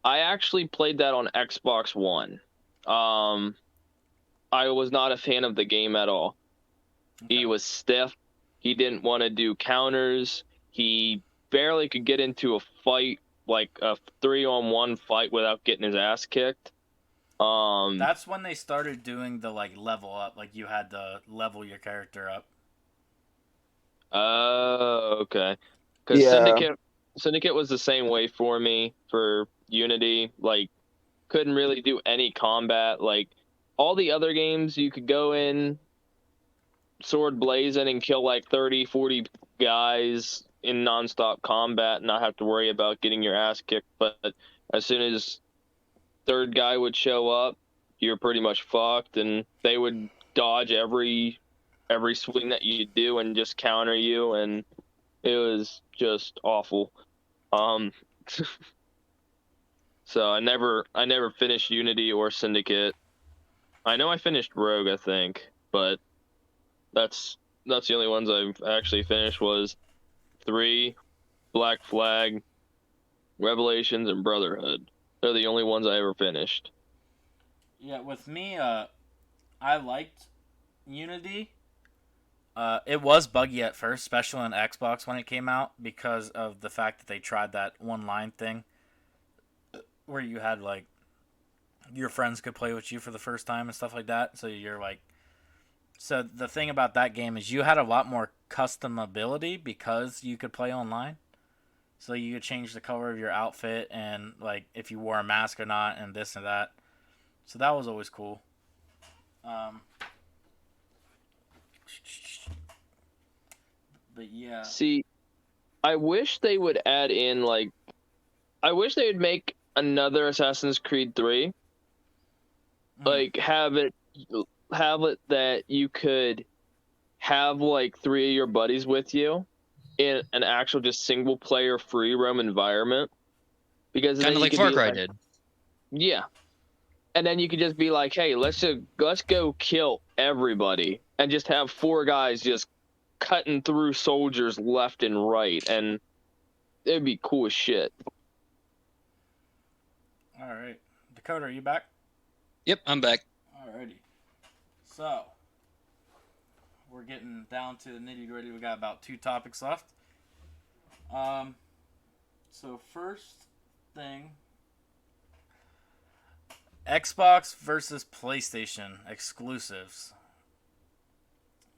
I actually played that on Xbox One. I was not a fan of the game at all. Okay. He was stiff. He didn't want to do counters. He barely could get into a fight, like a 3-on-1 fight, without getting his ass kicked. That's when they started doing the like level up, like you had to level your character up. Oh, okay. Because Syndicate was the same way for me for Unity. Like, couldn't really do any combat. Like, all the other games, you could go in, sword blazing, and kill like 30, 40 guys in nonstop combat and not have to worry about getting your ass kicked. But as soon as third guy would show up, you're pretty much fucked, and they would dodge every swing that you do and just counter you, and it was just awful. So I never finished Unity or Syndicate. I know I finished Rogue, I think, but that's the only ones I've actually finished was 3, Black Flag, Revelations, and Brotherhood. They're the only ones I ever finished. Yeah, with me, I liked Unity. It was buggy at first, especially on Xbox when it came out, because of the fact that they tried that one line thing where you had like your friends could play with you for the first time and stuff like that. So the thing about that game is you had a lot more customability because you could play online. So you could change the color of your outfit and like if you wore a mask or not and this and that. So that was always cool. But yeah. See, I wish they would add in like, I wish they would make another Assassin's Creed 3. Like have it that you could have like 3 of your buddies with you in an actual just single player free roam environment, because Kind then of you like could Far be Cry like, did. yeah, and then you could just be like, hey, let's go kill everybody and just have 4 guys just cutting through soldiers left and right, and it'd be cool as shit. All right, Dakota, are you back? Yep, I'm back. Alrighty. So we're getting down to the nitty gritty. We got about 2 topics left. So first thing, Xbox versus PlayStation exclusives.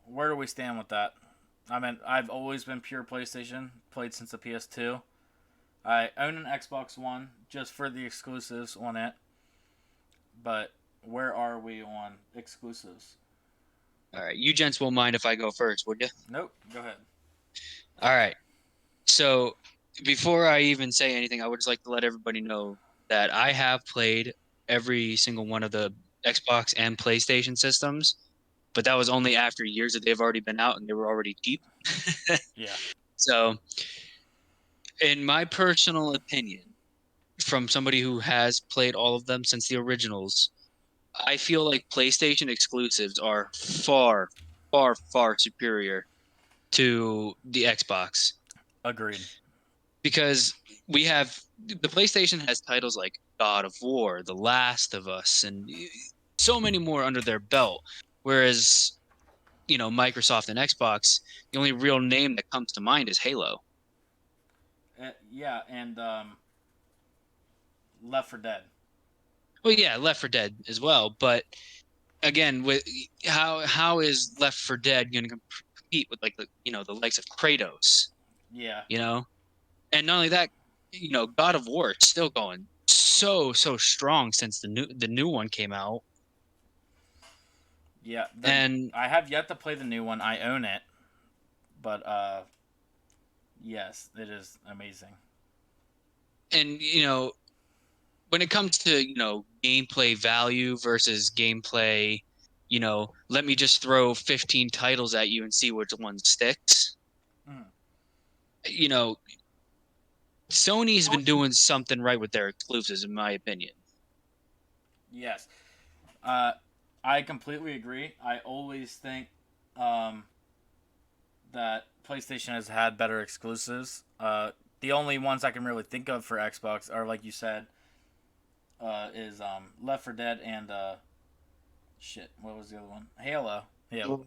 Where do we stand with that? I mean, I've always been pure PlayStation, played since the PS2. I own an Xbox One just for the exclusives on it. But where are we on exclusives? All right, you gents won't mind if I go first, would you? Nope, go ahead. All right. So before I even say anything, I would just like to let everybody know that I have played every single one of the Xbox and PlayStation systems, but that was only after years that they've already been out and they were already cheap. Yeah. So, in my personal opinion, from somebody who has played all of them since the originals, I feel like PlayStation exclusives are far, far, far superior to the Xbox. Agreed. Because we have the PlayStation has titles like God of War, The Last of Us, and so many more under their belt. Whereas, Microsoft and Xbox, the only real name that comes to mind is Halo. Yeah, and Left 4 Dead. Well, yeah, Left 4 Dead as well. But again, with how is Left 4 Dead going to compete with like the likes of Kratos? Yeah. And not only that, God of War is still going so strong since the new one came out. Yeah. And I have yet to play the new one. I own it. But yes, it is amazing. And when it comes to gameplay value versus gameplay, let me just throw 15 titles at you and see which one sticks. Mm. Sony's been doing something right with their exclusives, in my opinion. Yes. I completely agree. I always think that PlayStation has had better exclusives. The only ones I can really think of for Xbox are, like you said, is Left 4 Dead and what was the other one? Halo. Yeah.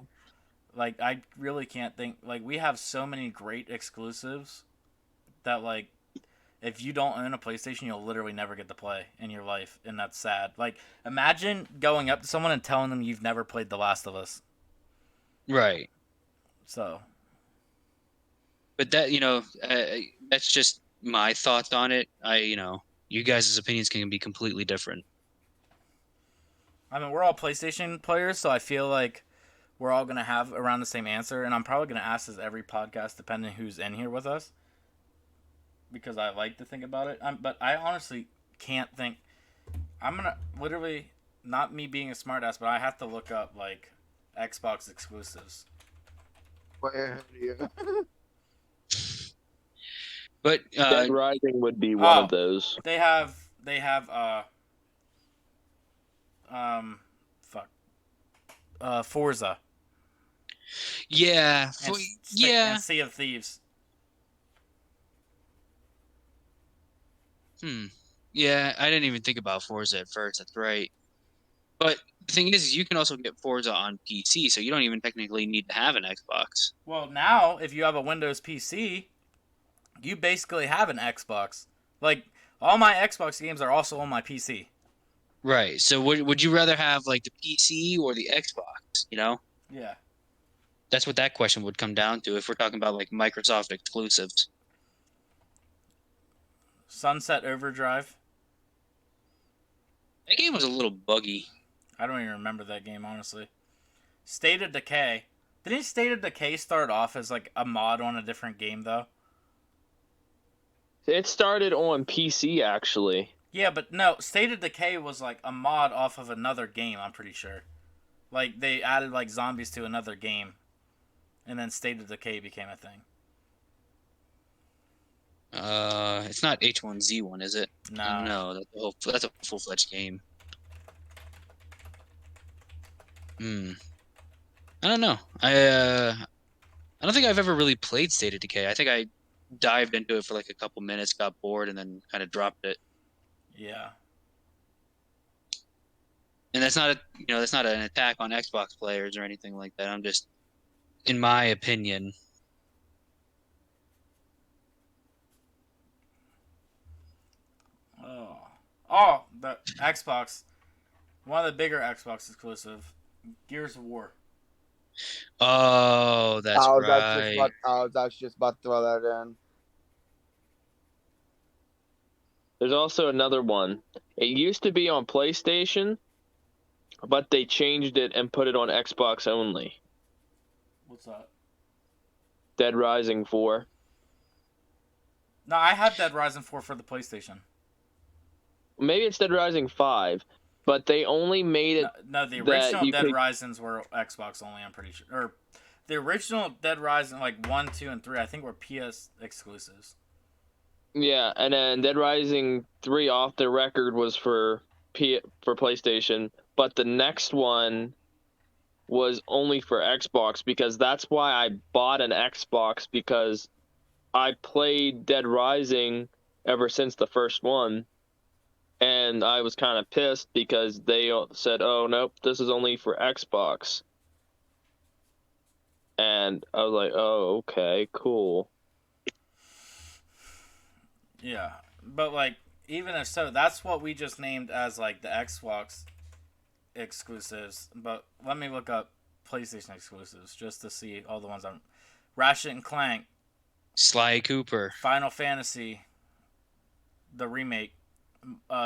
Like, I really can't think. Like, we have so many great exclusives that, like, if you don't own a PlayStation, you'll literally never get to play in your life, and that's sad. Like, imagine going up to someone and telling them you've never played The Last of Us. Right. So. But that, that's just my thoughts on it. You guys' opinions can be completely different. I mean, we're all PlayStation players, so I feel like we're all going to have around the same answer, and I'm probably going to ask this every podcast, depending who's in here with us, because I like to think about it. But I honestly can't think. I'm going to literally, not me being a smartass, but I have to look up, like, Xbox exclusives. But Dead Rising would be one of those. They have Forza. Yeah. And Sea of Thieves. Yeah, I didn't even think about Forza at first. That's right. But the thing is, you can also get Forza on PC, so you don't even technically need to have an Xbox. Well, now, if you have a Windows PC, you basically have an Xbox. Like, all my Xbox games are also on my PC. Right. So would you rather have, like, the PC or the Xbox, Yeah. That's what that question would come down to if we're talking about, like, Microsoft exclusives. Sunset Overdrive. That game was a little buggy. I don't even remember that game, honestly. State of Decay. Didn't State of Decay start off as like a mod on a different game though? It started on PC actually. Yeah, but no, State of Decay was like a mod off of another game, I'm pretty sure. Like they added like zombies to another game, and then State of Decay became a thing. It's not H1Z1, is it? No. No, that's a full-fledged game. I don't know. I don't think I've ever really played State of Decay. I think I dived into it for like a couple minutes, got bored, and then kind of dropped it. Yeah. And that's not that's not an attack on Xbox players or anything like that. I'm just, in my opinion. Oh, the Xbox. One of the bigger Xbox exclusive, Gears of War. Oh, that's right. I was actually just about to throw that in. There's also another one. It used to be on PlayStation, but they changed it and put it on Xbox only. What's that? Dead Rising 4. No, I have Dead Rising 4 for the PlayStation. Maybe it's Dead Rising 5, but they only made it. No, the original Dead Risings were Xbox only, I'm pretty sure. Or the original Dead Rising, like 1, 2, and 3, I think were PS exclusives. Yeah, and then Dead Rising 3 off the record was for PlayStation, but the next one was only for Xbox, because that's why I bought an Xbox, because I played Dead Rising ever since the first one, and I was kind of pissed because they said, oh, nope, this is only for Xbox. And I was like, oh, okay, cool. Yeah, but like, even if so, that's what we just named as like the Xbox exclusives. But let me look up PlayStation exclusives just to see all the ones I'm. Ratchet and Clank, Sly Cooper, Final Fantasy, the remake,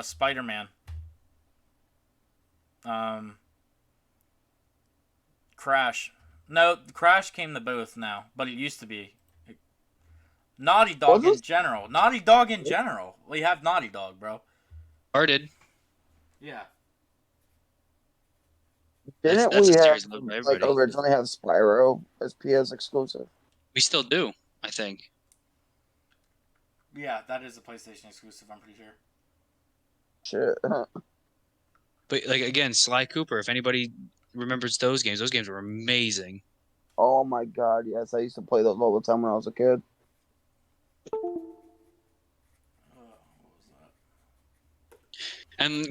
Spider-Man, Crash. No, Crash came to both now, but it used to be. Naughty Dog in general. Naughty Dog in general. We have Naughty Dog, bro. Started. Yeah. Didn't That's we a have series loved by like everybody. originally have Spyro as PS exclusive? We still do, I think. Yeah, that is a PlayStation exclusive, I'm pretty sure. Shit. But like again, Sly Cooper. If anybody remembers those games were amazing. Oh my god, yes, I used to play those all the time when I was a kid. What was that? And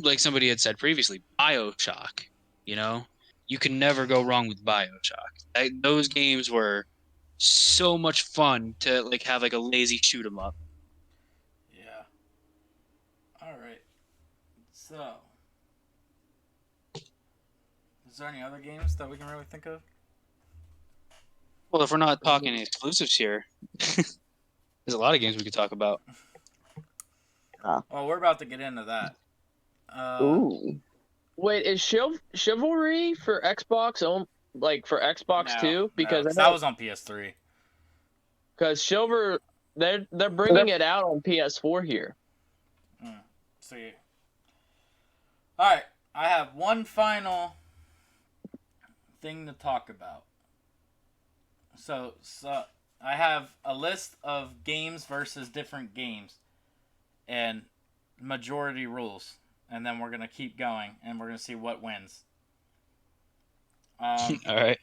like somebody had said previously, BioShock. You can never go wrong with BioShock. Those games were so much fun to like have like a lazy shoot 'em up. Yeah. Alright. So. Is there any other games that we can really think of? Well, if we're not talking exclusives here, there's a lot of games we could talk about. Oh, we're about to get into that. Ooh. Wait, is Chivalry for Xbox for Xbox too? Because that was on PS3. Because Silver, they're bringing it out on PS4 here. See. All right, I have one final thing to talk about. So I have a list of games versus different games, and majority rules, and then we're gonna keep going, and we're gonna see what wins. All right.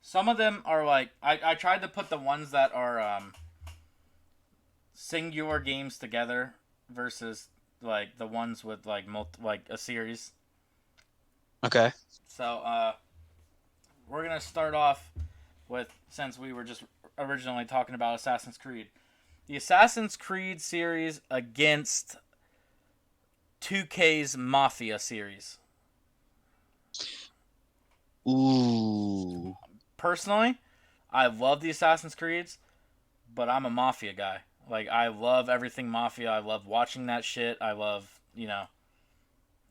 Some of them are like I tried to put the ones that are singular games together versus like the ones with like a series. Okay. So we're gonna start off with, since we were just originally talking about Assassin's Creed, the Assassin's Creed series against 2K's Mafia series. Ooh. Personally, I love the Assassin's Creeds, but I'm a Mafia guy. Like, I love everything Mafia. I love watching that shit. I love,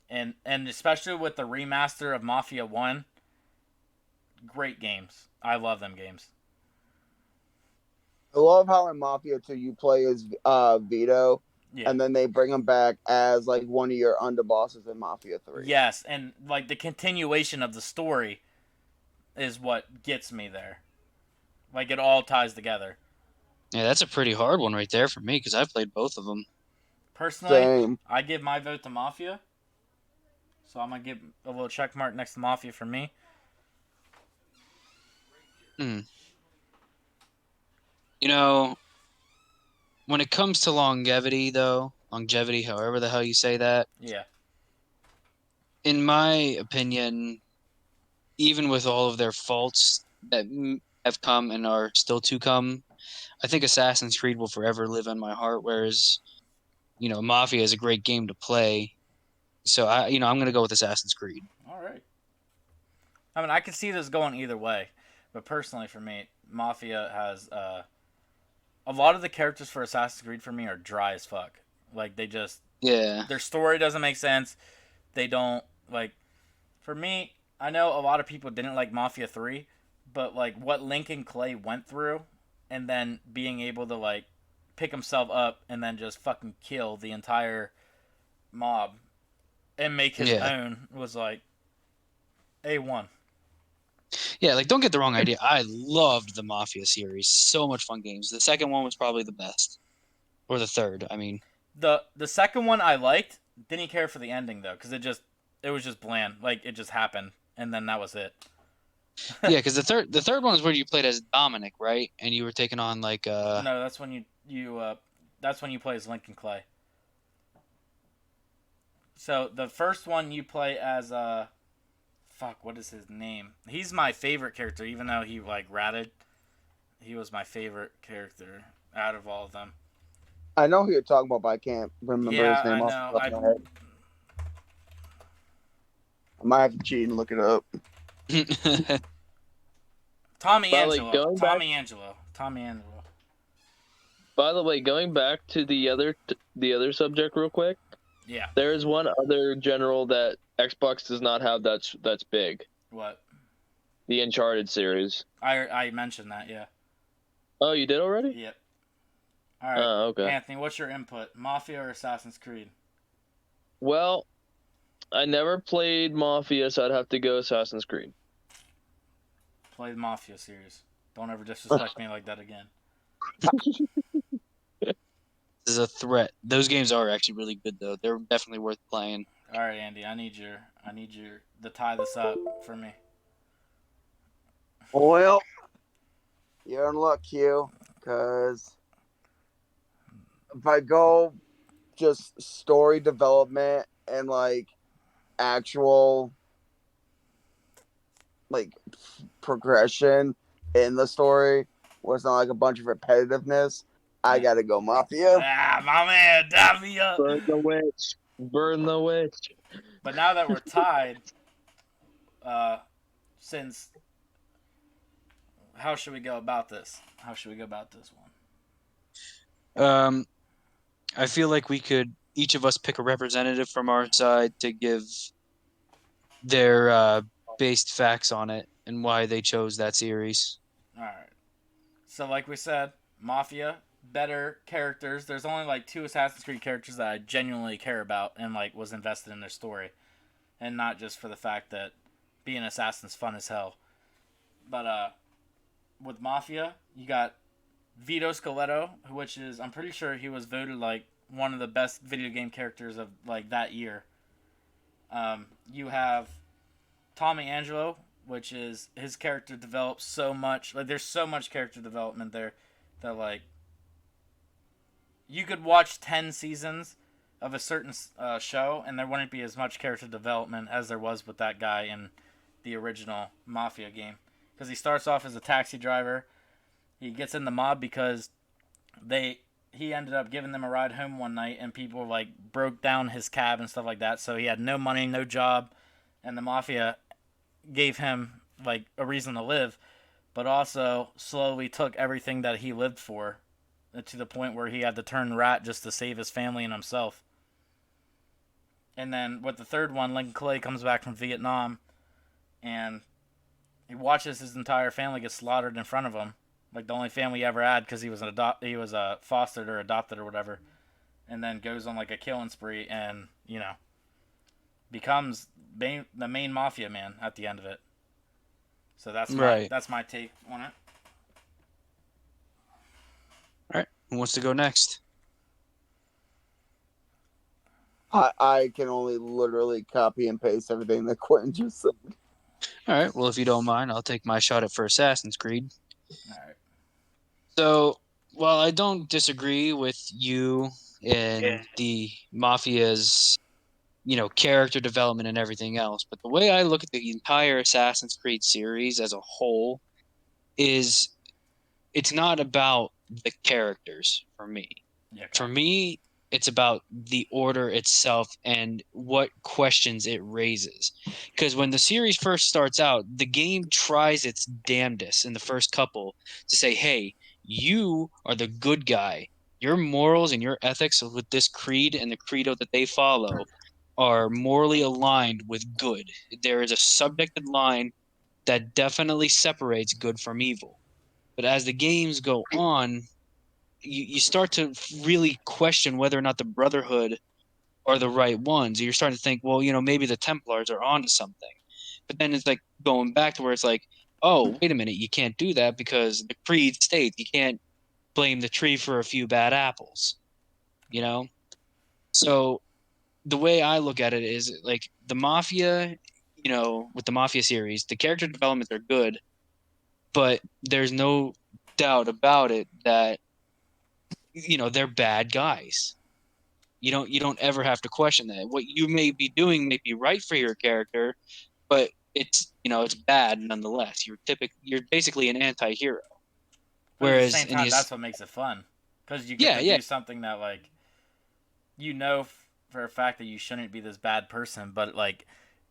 and especially with the remaster of Mafia 1, great games. I love them games. I love how in Mafia 2 you play as Vito, Yeah. and then they bring him back as like one of your underbosses in Mafia 3. Yes, and like the continuation of the story is what gets me there. Like it all ties together. Yeah, that's a pretty hard one right there for me because I've played both of them. Personally, Same. I give my vote to Mafia. So I'm gonna give a little check mark next to Mafia for me. Hmm. You know, when it comes to longevity, however the hell you say that, Yeah. in my opinion, even with all of their faults that have come and are still to come, I think Assassin's Creed will forever live in my heart. Whereas, Mafia is a great game to play. So I'm gonna go with Assassin's Creed. All right. I mean, I could see this going either way, but personally for me, Mafia has a lot of the characters for Assassin's Creed for me are dry as fuck. Like they just Yeah, their story doesn't make sense. They don't like. For me, I know a lot of people didn't like Mafia 3, but like what Lincoln Clay went through, and then being able to like pick himself up and then just fucking kill the entire mob and make his yeah, own was like A1. yeah. Like, don't get the wrong idea. I loved the Mafia series. So much fun games. The second one was probably the best, or the third. I mean, The second one I liked. Didn't care for the ending though, because it was just bland. Like it just happened, and then that was it. yeah, because the third one is where you played as Dominic, right? And you were taking on like No, that's when that's when you play as Lincoln Clay. So the first one you play as fuck, what is his name? He's my favorite character, even though he like ratted. He was my favorite character out of all of them. I know who you're talking about, but I can't remember Yeah, his name I off know. the top of my head. I might have to cheat and look it up. Tommy By the way, Angelo. Tommy Angelo. Tommy Angelo. By the way, going back to the other subject real quick, Yeah. there is one other general that Xbox does not have that's big. What? The Uncharted series. I mentioned that. Yeah. Oh, you did already? Yep. All right. Oh, okay. Anthony, what's your input? Mafia or Assassin's Creed? Well, I never played Mafia, so I'd have to go Assassin's Creed. Play the Mafia series. Don't ever disrespect me like that again. This is a threat. Those games are actually really good though. They're definitely worth playing. All right, Andy. I need your to tie this up for me. Well, you're in luck, Q, because if I go just story development and like actual like progression in the story, where it's not like a bunch of repetitiveness, I gotta go Mafia. Ah, my man, tie me up. Burn the witch. Burn the witch. But now that we're tied, since how should we go about this? How should we go about this one? I feel like we could each of us pick a representative from our side to give their based facts on it and why they chose that series. All right. So, like we said, Mafia, better characters. There's only like 2 Assassin's Creed characters that I genuinely care about and like was invested in their story, and not just for the fact that being an assassin's fun as hell. But with Mafia, you got Vito Scoletto, which is I'm pretty sure he was voted like one of the best video game characters of like that year. You have Tommy Angelo, which is his character develops so much. Like there's so much character development there that like you could watch 10 seasons of a certain show and there wouldn't be as much character development as there was with that guy in the original Mafia game, because he starts off as a taxi driver. He gets in the mob because he ended up giving them a ride home one night and people like broke down his cab and stuff like that, so he had no money, no job, and the Mafia gave him like a reason to live, but also slowly took everything that he lived for to the point where he had to turn rat just to save his family and himself. And then with the third one, Lincoln Clay comes back from Vietnam, and he watches his entire family get slaughtered in front of him, like the only family he ever had because he was fostered or adopted or whatever, and then goes on like a killing spree and becomes the main mafia man at the end of it. So Right. that's my take on it. All right. Who wants to go next? I can only literally copy and paste everything that Quentin just said. All right. Well, if you don't mind, I'll take my shot at for Assassin's Creed. All right. So, while I don't disagree with you in the Mafia's, character development and everything else, but the way I look at the entire Assassin's Creed series as a whole is it's not about the characters for me. Yeah, For me, it's about the order itself and what questions it raises. Because when the series first starts out, the game tries its damnedest in the first couple to say, hey, you are the good guy. Your morals and your ethics with this creed and the credo that they follow are morally aligned with good. There is a subjected line that definitely separates good from evil. But as the games go on, you start to really question whether or not the Brotherhood are the right ones. You're starting to think, well, maybe the Templars are onto something. But then it's like going back to where it's like, oh, wait a minute, you can't do that because the creed states you can't blame the tree for a few bad apples. So the way I look at it is like the Mafia, with the Mafia series, the character developments are good, but there's no doubt about it that they're bad guys. You don't ever have to question that. What you may be doing may be right for your character, but it's bad nonetheless. You're basically an anti-hero. but at the Whereas same in time, the that's what makes it fun, because you get yeah, to yeah, do something that like for a fact that you shouldn't be this bad person, but like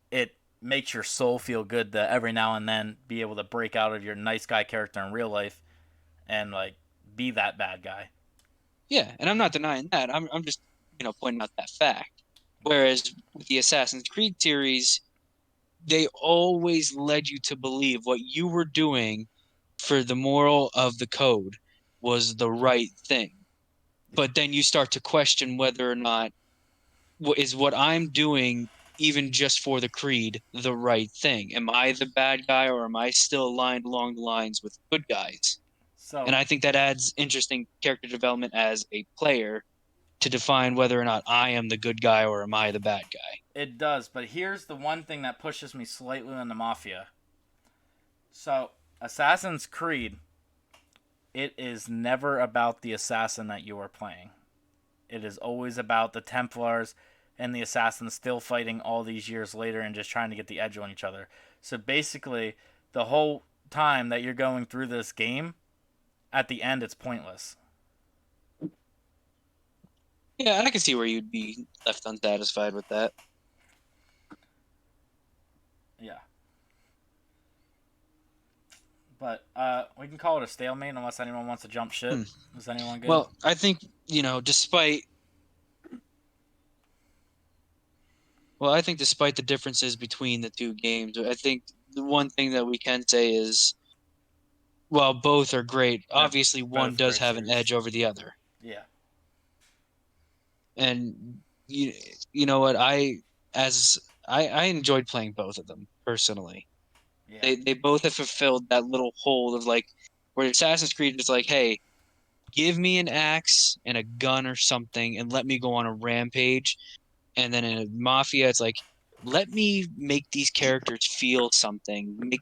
it makes your soul feel good to every now and then be able to break out of your nice guy character in real life and like be that bad guy. yeah, and I'm not denying that. I'm just pointing out that fact. Whereas with the Assassin's Creed series, they always led you to believe what you were doing for the moral of the code was the right thing. But then you start to question whether or not is what I'm doing, even just for the creed, the right thing. Am I the bad guy, or am I still aligned along the lines with good guys? So And I think that adds interesting character development as a player to define whether or not I am the good guy or am I the bad guy. it does, but here's the one thing that pushes me slightly in the Mafia. So Assassin's Creed, it is never about the assassin that you are playing. It is always about the Templars and the assassins still fighting all these years later and just trying to get the edge on each other. So basically, the whole time that you're going through this game, at the end, it's pointless. Yeah, I can see where you'd be left unsatisfied with that. Yeah. But we can call it a stalemate unless anyone wants to jump ship. Is anyone good? Well, I think, despite the differences between the two games, I think the one thing that we can say is, while both are great, obviously one does have an edge over the other. Yeah. And you know what? I enjoyed playing both of them personally. Yeah. They both have fulfilled that little hole of like where Assassin's Creed is like, hey, give me an axe and a gun or something and let me go on a rampage. And then in Mafia, it's like, let me make these characters feel something.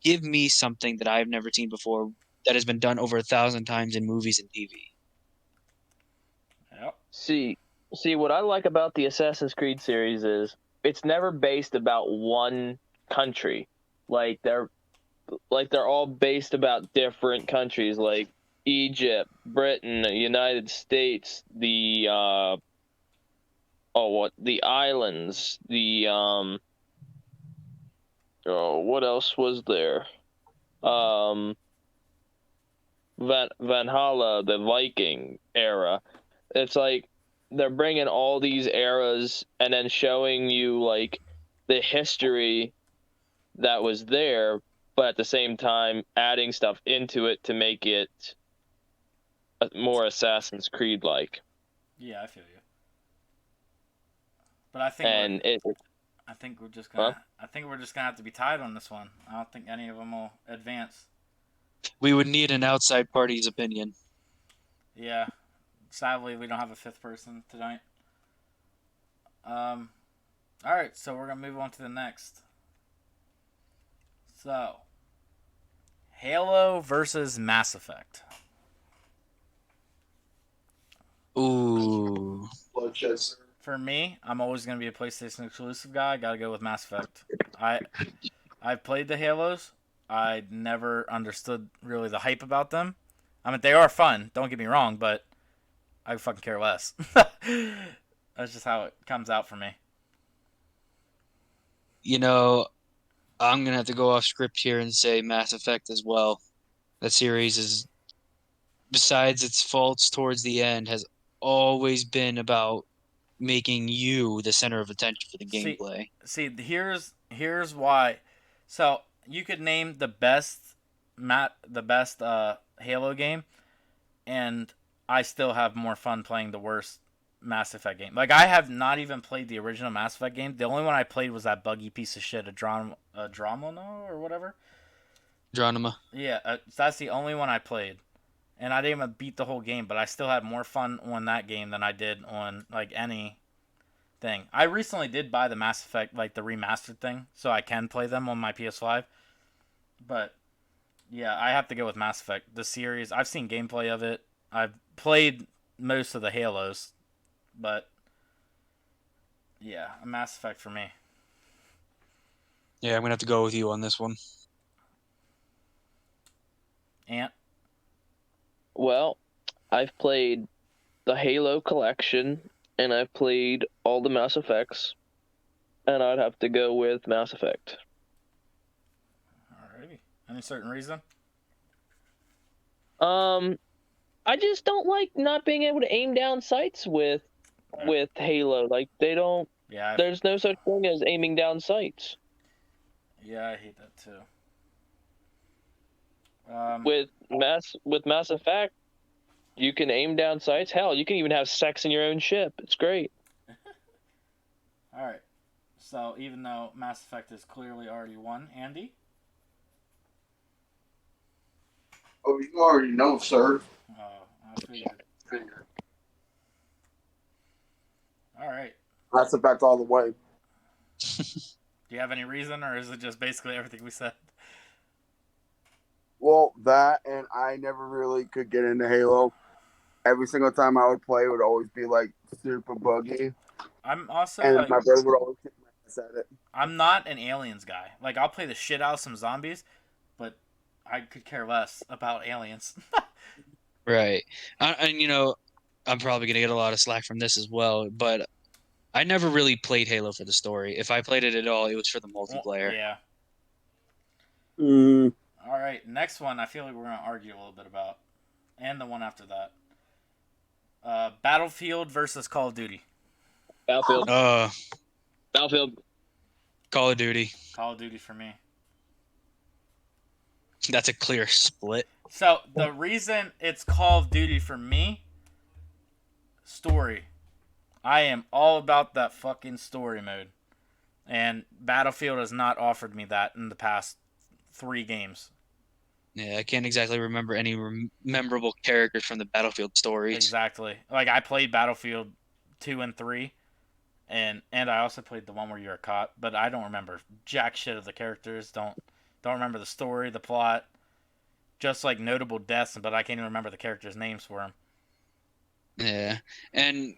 Give me something that I've never seen before that has been done over 1,000 times in movies and TV. Yep. See, what I like about the Assassin's Creed series is it's never based about one country. Like they're all based about different countries, like Egypt, Britain, the United States, the the islands, the what else was there? Valhalla, the Viking era. It's like they're bringing all these eras and then showing you like the history that was there, but at the same time adding stuff into it to make it more Assassin's Creed like. Yeah, I feel you. But I think And I think we're just gonna have to be tied on this one. I don't think any of them will advance. We would need an outside party's opinion. Yeah, sadly we don't have a fifth person tonight. All right, so we're gonna move on to the next. So, Halo versus Mass Effect. Ooh. Bloodshed, sir. For me, I'm always gonna be a PlayStation exclusive guy. Gotta go with Mass Effect. I've played the Halos. I never understood really the hype about them. I mean, they are fun. Don't get me wrong, but I fucking care less. That's just how it comes out for me. You know, I'm gonna have to go off script here and say Mass Effect as well. That series is, besides its faults towards the end, has always been about making you the center of attention for the gameplay. See, here's why. So you could name the best Halo game, and I still have more fun playing the worst Mass Effect game. Like I have not even played the original Mass Effect game. The only one I played was that buggy piece of shit, Andromeda or whatever. Dronema. Yeah, that's the only one I played, and I didn't even beat the whole game. But I still had more fun on that game than I did on like any thing. I recently did buy the Mass Effect, like the remastered thing, so I can play them on my PS5. But yeah, I have to go with Mass Effect. The series, I've seen gameplay of it. I've played most of the Halos, but yeah, a Mass Effect for me. Yeah, I'm gonna have to go with you on this one. Ant? well, I've played the Halo collection and I've played all the Mass Effects, and I'd have to go with Mass Effect. Alrighty. Any certain reason? I just don't like not being able to aim down sights with Halo. Like they don't. Yeah, There's no such thing as aiming down sights. yeah, I hate that too. With Mass Effect, you can aim down sights. Hell, you can even have sex in your own ship. It's great. Alright. So, even though Mass Effect is clearly already won, Andy? Oh, you already know, sir. Oh, I figured. Alright. That's a fact all the way. Do you have any reason, or is it just basically everything we said? Well, that, and I never really could get into Halo. Every single time I would play, it would always be like super buggy, I'm also and like, my brother would always kick my ass at it. I'm not an aliens guy. Like, I'll play the shit out of some zombies, but I could care less about aliens. Right. And I'm probably gonna get a lot of slack from this as well, but I never really played Halo for the story. If I played it at all, it was for the multiplayer. Yeah. Mm. All right, next one. I feel like we're gonna argue a little bit about, and the one after that. Battlefield versus Call of Duty. Battlefield. Battlefield. Call of Duty. Call of Duty for me. That's a clear split. So the reason it's Call of Duty for me, story. I am all about that fucking story mode, and Battlefield has not offered me that in the past 3 games. Yeah, I can't exactly remember any memorable characters from the Battlefield stories. Exactly. Like I played Battlefield 2 and 3, and I also played the one where you're a cop, but I don't remember jack shit of the characters. Don't remember the story, the plot. Just like notable deaths, but I can't even remember the characters' names for them. Yeah, and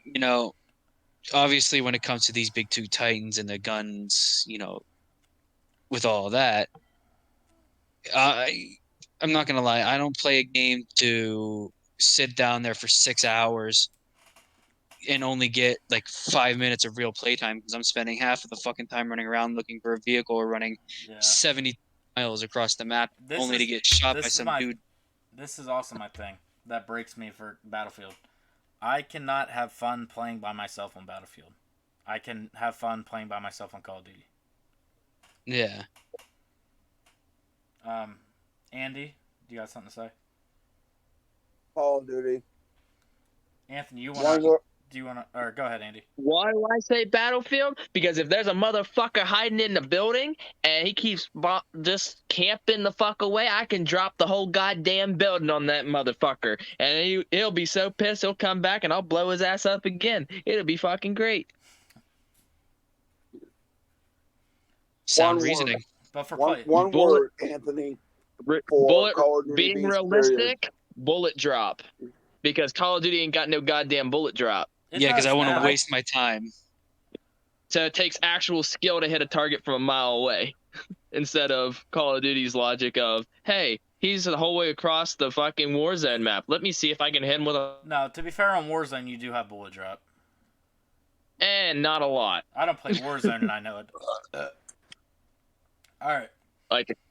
obviously when it comes to these big two titans and the guns, with all that, I'm not gonna lie, I don't play a game to sit down there for 6 hours and only get like 5 minutes of real playtime because I'm spending half of the fucking time running around looking for a vehicle or running 70 miles across the map to get shot by some dude. This is also my thing that breaks me for Battlefield. I cannot have fun playing by myself on Battlefield. I can have fun playing by myself on Call of Duty. Yeah. Andy, do you got something to say? Call of Duty. Anthony, do you wanna, or go ahead, Andy. Why do I say Battlefield? Because if there's a motherfucker hiding in the building and he keeps just camping the fuck away, I can drop the whole goddamn building on that motherfucker. And he'll be so pissed, he'll come back and I'll blow his ass up again. It'll be fucking great. Sound reasoning. But for one word, Anthony. Bullet, Call of Duty being realistic, bullet drop. Because Call of Duty ain't got no goddamn bullet drop. Yeah, because I want to waste my time. So it takes actual skill to hit a target from a mile away. Instead of Call of Duty's logic of, hey, he's the whole way across the fucking Warzone map. Let me see if I can hit him with a... No, to be fair, on Warzone, you do have bullet drop. And not a lot. I don't play Warzone, and I know it. All right.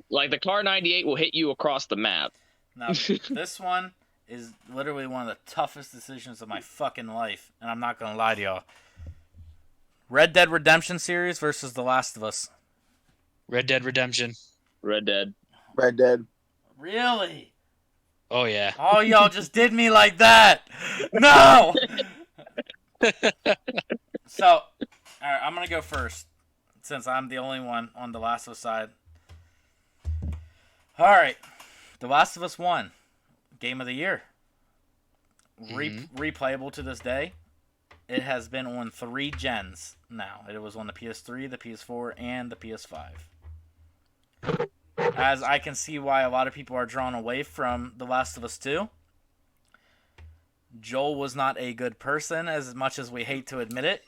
Like the Car 98 will hit you across the map. Now, this one is literally one of the toughest decisions of my fucking life, and I'm not gonna lie to y'all. Red Dead Redemption series versus The Last of Us. Red Dead Redemption. Red Dead. Red Dead. Really? Oh, yeah. Oh, y'all just did me like that. No! So, all right, I'm going to go first, since I'm the only one on The Last of Us side. All right. The Last of Us 1. Game of the year. Replayable to this day. It has been on 3 gens now. It was on the PS3, the PS4, and the PS5. As I can see why a lot of people are drawn away from The Last of Us 2. Joel was not a good person, as much as we hate to admit it.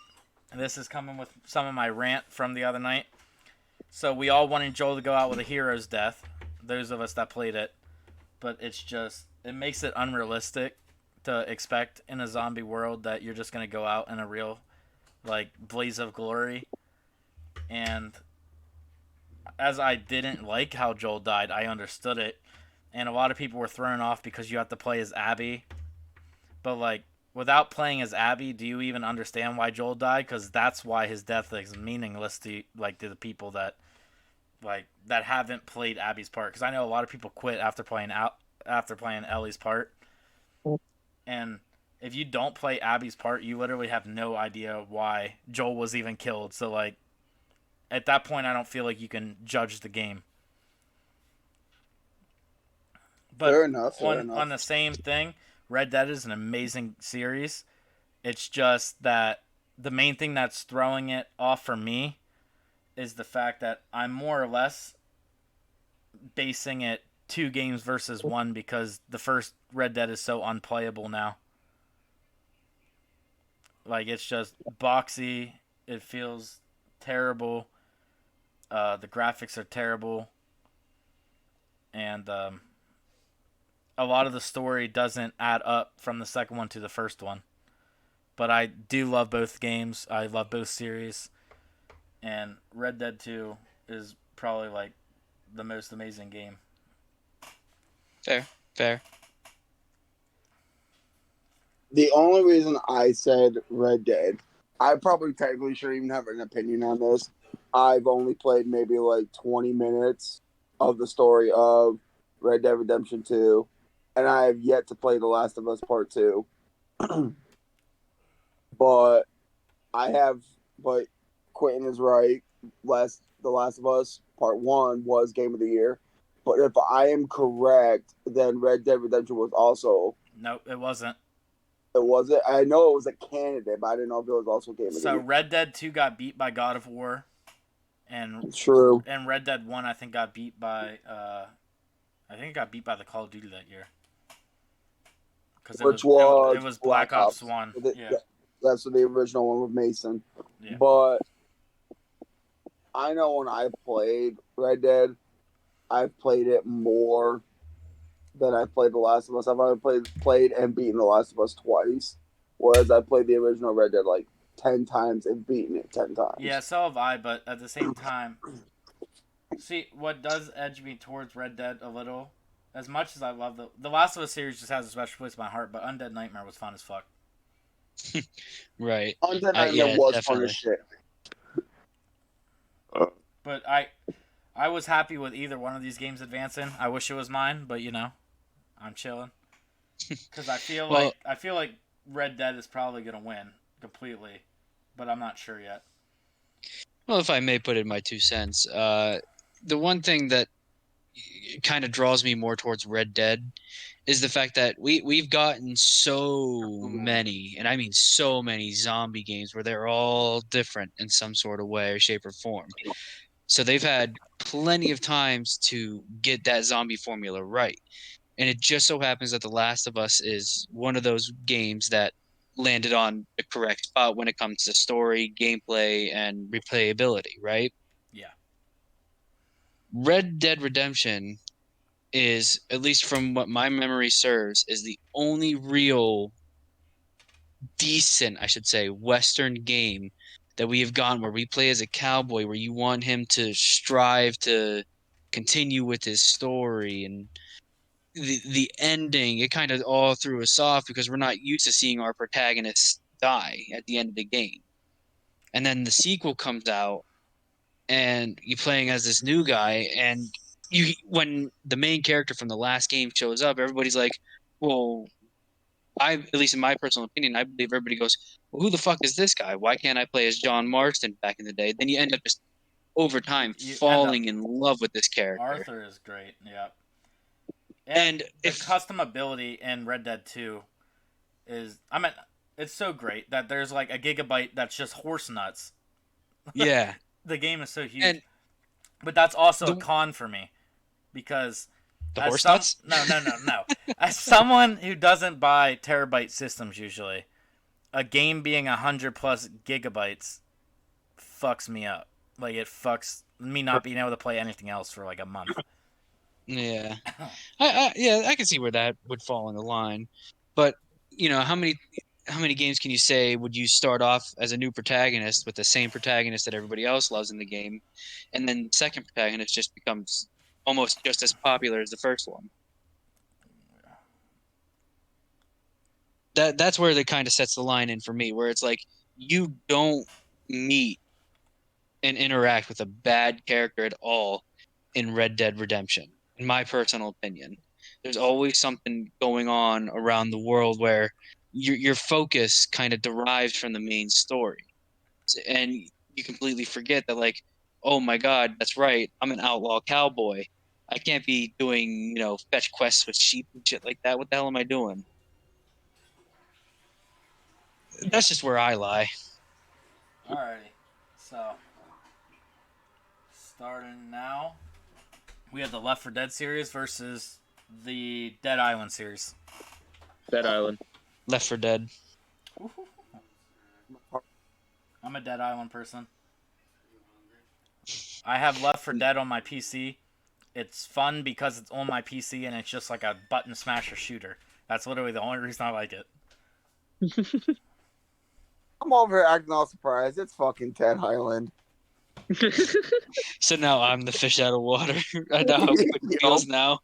And this is coming with some of my rant from the other night. So we all wanted Joel to go out with a hero's death. Those of us that played it. But it's just, it makes it unrealistic to expect in a zombie world that you're just going to go out in a real, like, blaze of glory. And as I didn't like how Joel died, I understood it. And a lot of people were thrown off because you have to play as Abby. But, like, without playing as Abby, do you even understand why Joel died? Because that's why his death is meaningless to, like, to the people that, like, that haven't played Abby's part. Because I know a lot of people quit after playing Ellie's part. And if you don't play Abby's part, you literally have no idea why Joel was even killed. So, like, at that point, I don't feel like you can judge the game. But fair enough. On the same thing, Red Dead is an amazing series. It's just that the main thing that's throwing it off for me is the fact that I'm more or less basing it 2 games versus 1 because the first Red Dead is so unplayable now. Like, it's just boxy. It feels terrible. The graphics are terrible. And a lot of the story doesn't add up from the second one to the first one. But I do love both games. I love both series. And Red Dead 2 is probably, like, the most amazing game. Fair. The only reason I said Red Dead, I probably technically shouldn't even have an opinion on this. I've only played maybe like 20 minutes of the story of Red Dead Redemption 2, and I have yet to play The Last of Us Part 2. But Quentin is right. The Last of Us Part 1 was Game of the Year. But if I am correct, then Red Dead Redemption was also... Nope, it wasn't. It wasn't? I know it was a candidate, but I didn't know if it was also Game of the Year. So Red Dead 2 got beat by God of War. And True. And Red Dead 1, I think, got beat by... I think it got beat by the Call of Duty that year. Which it was Black Ops 1. Yeah. That's the original one with Mason. Yeah. But I know when I played Red Dead, I've played it more than I played The Last of Us. I've only played and beaten The Last of Us twice, whereas I played the original Red Dead like 10 times and beaten it 10 times. Yeah, so have I, but at the same time, see, what does edge me towards Red Dead a little, as much as I love the Last of Us series just has a special place in my heart, but Undead Nightmare was fun as fuck. Right. Undead Island Yeah, was fun as definitely. shit. But I was happy with either one of these games advancing. I wish it was mine, but I'm chilling because Well, I feel like Red Dead is probably gonna win completely, but I'm not sure yet. well, if I may put in my 2 cents, the one thing that kind of draws me more towards Red Dead is the fact that we've gotten so many, and I mean so many zombie games where they're all different in some sort of way or shape or form. So they've had plenty of times to get that zombie formula right. And it just so happens that The Last of Us is one of those games that landed on the correct spot when it comes to story, gameplay, and replayability, right? Yeah. Red Dead Redemption is, at least from what my memory serves, is the only real decent, I should say, Western game that we have gone where we play as a cowboy, where you want him to strive to continue with his story and the ending. It kind of all threw us off because we're not used to seeing our protagonists die at the end of the game. And then the sequel comes out and you're playing as this new guy, and you when the main character from the last game shows up, everybody's like, well, I, at least in my personal opinion, I believe everybody goes, well, who the fuck is this guy? Why can't I play as John Marston back in the day? Then you end up just over time You end up falling in love with this character. Arthur is great. Yeah. And And the if custom ability in Red Dead 2 is, I mean, it's so great that there's like a gigabyte that's just horse nuts. yeah, The game is so huge. and But that's also a the con for me because the as horse nuts. no. As someone who doesn't buy terabyte systems usually, a game being 100 plus gigabytes fucks me up. Like it fucks me not being able to play anything else for like a month. Yeah, yeah, I can see where that would fall in the line, but how many games can you say would you start off as a new protagonist with the same protagonist that everybody else loves in the game, and then the second protagonist just becomes almost just as popular as the first one? That's where it kind of sets the line in for me, where it's like you don't meet and interact with a bad character at all in Red Dead Redemption, in my personal opinion. There's always something going on around the world where your focus kind of derives from the main story. And you completely forget that, like, oh my God, that's right, I'm an outlaw cowboy. I can't be doing, fetch quests with sheep and shit like that. What the hell am I doing? That's just where I lie. Alrighty. So, starting now, we have the Left 4 Dead series versus the Dead Island series. Dead Island. Left 4 Dead. I'm a Dead Island person. I have Left 4 Dead on my PC. It's fun because it's on my PC and it's just like a button smasher shooter. That's literally the only reason I like it. I'm over here acting all surprised. It's fucking Dead Island. So now I'm the fish out of water. I know how it feels now.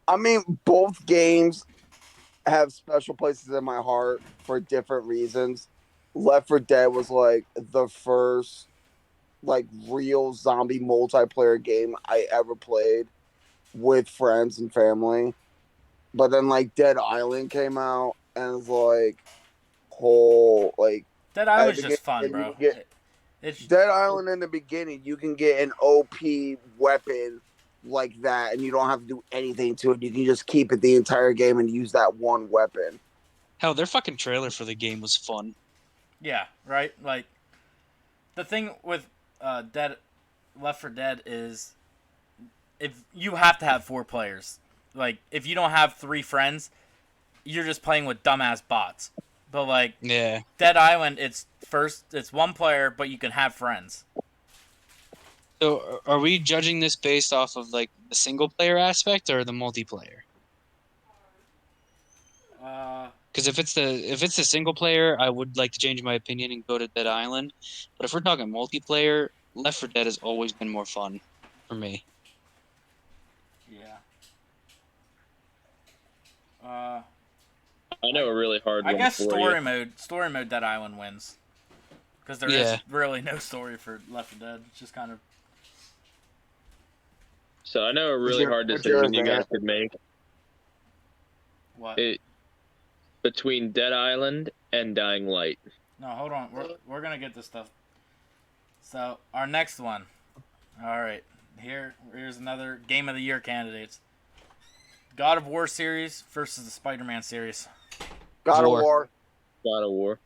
I mean, both games have special places in my heart for different reasons. Left 4 Dead was like the first like real zombie multiplayer game I ever played with friends and family. But then like Dead Island came out and it's like whole like Dead Island's just fun, bro. It's Dead Island in the beginning, you can get an OP weapon like that, and you don't have to do anything to it. You can just keep it the entire game and use that one weapon. Hell, their fucking trailer for the game was fun. yeah, right. Like the thing with Left 4 Dead is if you have to have 4 players. Like if you don't have 3 friends, you're just playing with dumbass bots. But like Yeah. Dead Island, it's 1 player, but you can have friends. So are we judging this based off of like the single player aspect or the multiplayer? Because if it's the single player, I would like to change my opinion and go to Dead Island. But if we're talking multiplayer, Left 4 Dead has always been more fun for me. Yeah. I know a really hard I one guess for story you. mode, Dead Island wins. Because there is Yeah. really no story for Left 4 Dead. It's just kind of... So I know a really Sure, hard sure, decision you man. guys could make What? it between Dead Island and Dying Light. No, hold on. We're going to get this stuff. So, our next one. Alright. Here's another Game of the Year candidates. God of War series versus the Spider-Man series. God of War. War. God of War.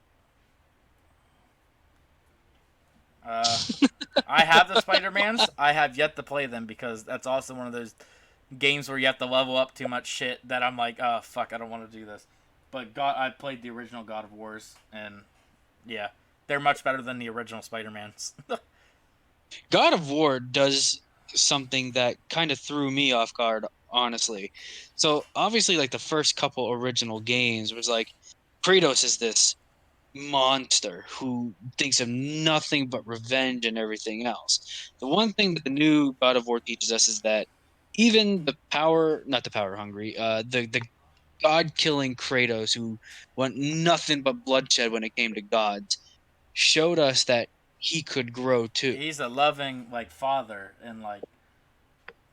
I have the Spider-Mans. I have yet to play them because that's also one of those games where you have to level up too much shit that I'm like, oh, fuck, I don't want to do this. But I played the original God of Wars, and yeah, they're much better than the original Spider-Mans. God of War does something that kind of threw me off guard, honestly. So obviously, like the first couple original games was like Kratos is this monster who thinks of nothing but revenge and everything else. The one thing that the new God of War teaches us is that even not the power hungry, the god killing Kratos who want nothing but bloodshed when it came to gods, showed us that he could grow too. He's a loving like father, and like,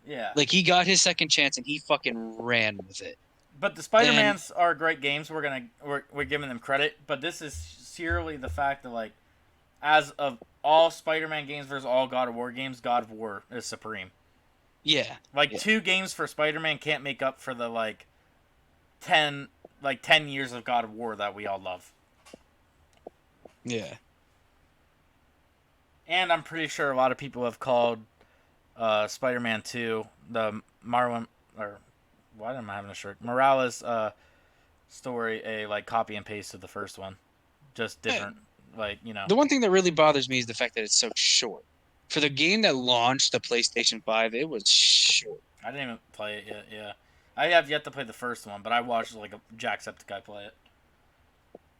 yeah. Like he got his second chance and he fucking ran with it. But the And Spider-Mans are great games. We're giving them credit, but this is sheerly the fact that like, as of all Spider-Man games versus all God of War games, God of War is supreme. yeah, Like yeah. 2 games for Spider-Man can't make up for the like 10 years of God of War that we all love. Yeah. And I'm pretty sure a lot of people have called Spider-Man 2 the Marlon or why am I having a shirt? Morales story a like copy and paste of the first one. Just different like, you know. The one thing that really bothers me is the fact that it's so short. For the game that launched the PlayStation 5, it was short. I didn't even play it yet, yeah. I have yet to play the first one, but I watched like a Jacksepticeye play it.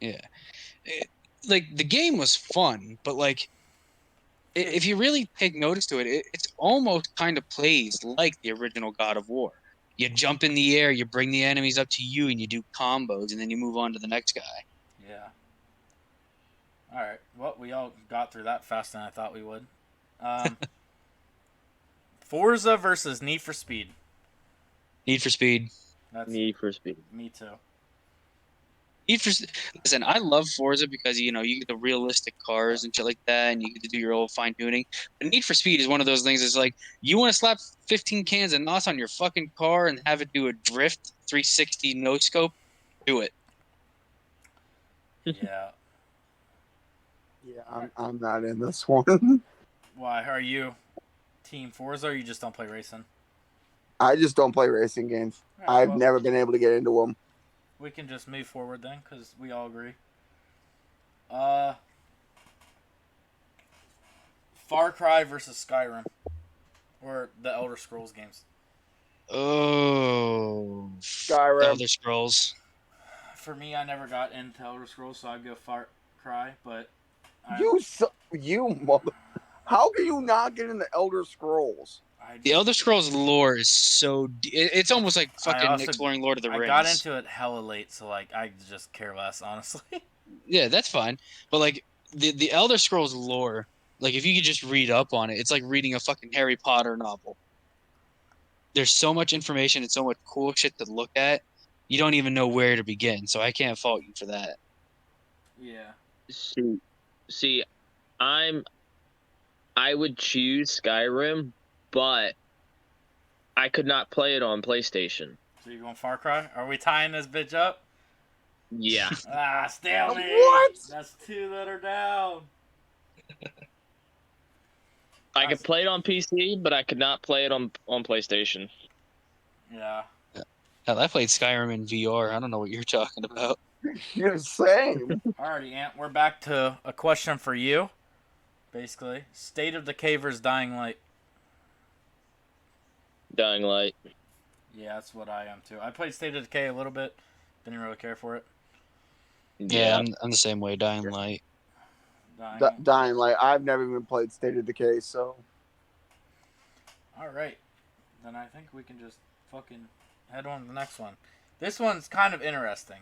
Yeah. Like the game was fun, but like if you really take notice to it, it's almost kind of plays like the original God of War. You jump in the air, you bring the enemies up to you, and you do combos, and then you move on to the next guy. Yeah. Alright. Well, we all got through that faster than I thought we would. Forza versus Need for Speed. Need for Speed. That's Need for Speed. me too. Listen, I love Forza because you get the realistic cars and shit like that, and you get to do your old fine tuning. But Need for Speed is one of those things. It's like you want to slap 15 cans of NOS on your fucking car and have it do a drift 360 no scope. Do it. Yeah. Yeah, I'm not in this one. Why are you Team Forza or you just don't play racing? I just don't play racing games. Alright, I've well, never been able to get into them. we can just move forward then because we all agree. Far Cry versus Skyrim, or the Elder Scrolls games. Oh, Skyrim. Elder Scrolls. For me, I never got into Elder Scrolls, so I'd go Far Cry. But You mother. How can you not get into Elder Scrolls? The Elder Scrolls lore is so it's almost like fucking also- exploring Lord of the Rings. I got into it hella late, so like I just care less, honestly. Yeah, that's fine. But like the Elder Scrolls lore, like if you could just read up on it, it's like reading a fucking Harry Potter novel. There's so much information and so much cool shit to look at. You don't even know where to begin. So I can't fault you for that. Yeah. See, I would choose Skyrim, but I could not play it on PlayStation. So you going Far Cry? Are we tying this bitch up? Yeah. Stalemate. What? That's 2 that are down. I could play it on PC, but I could not play it on PlayStation. Yeah. Hell, I played Skyrim in VR. I don't know what you're talking about. You're same. Alrighty, Ant. We're back to a question for you. Basically, State of Decay versus Dying Light. Dying Light. Yeah, that's what I am too. I played State of Decay a little bit. Didn't really care for it. Yeah, I'm the same way. Dying Light. Dying Light. I've never even played State of Decay, so. Alright. Then I think we can just fucking head on to the next one. This one's kind of interesting.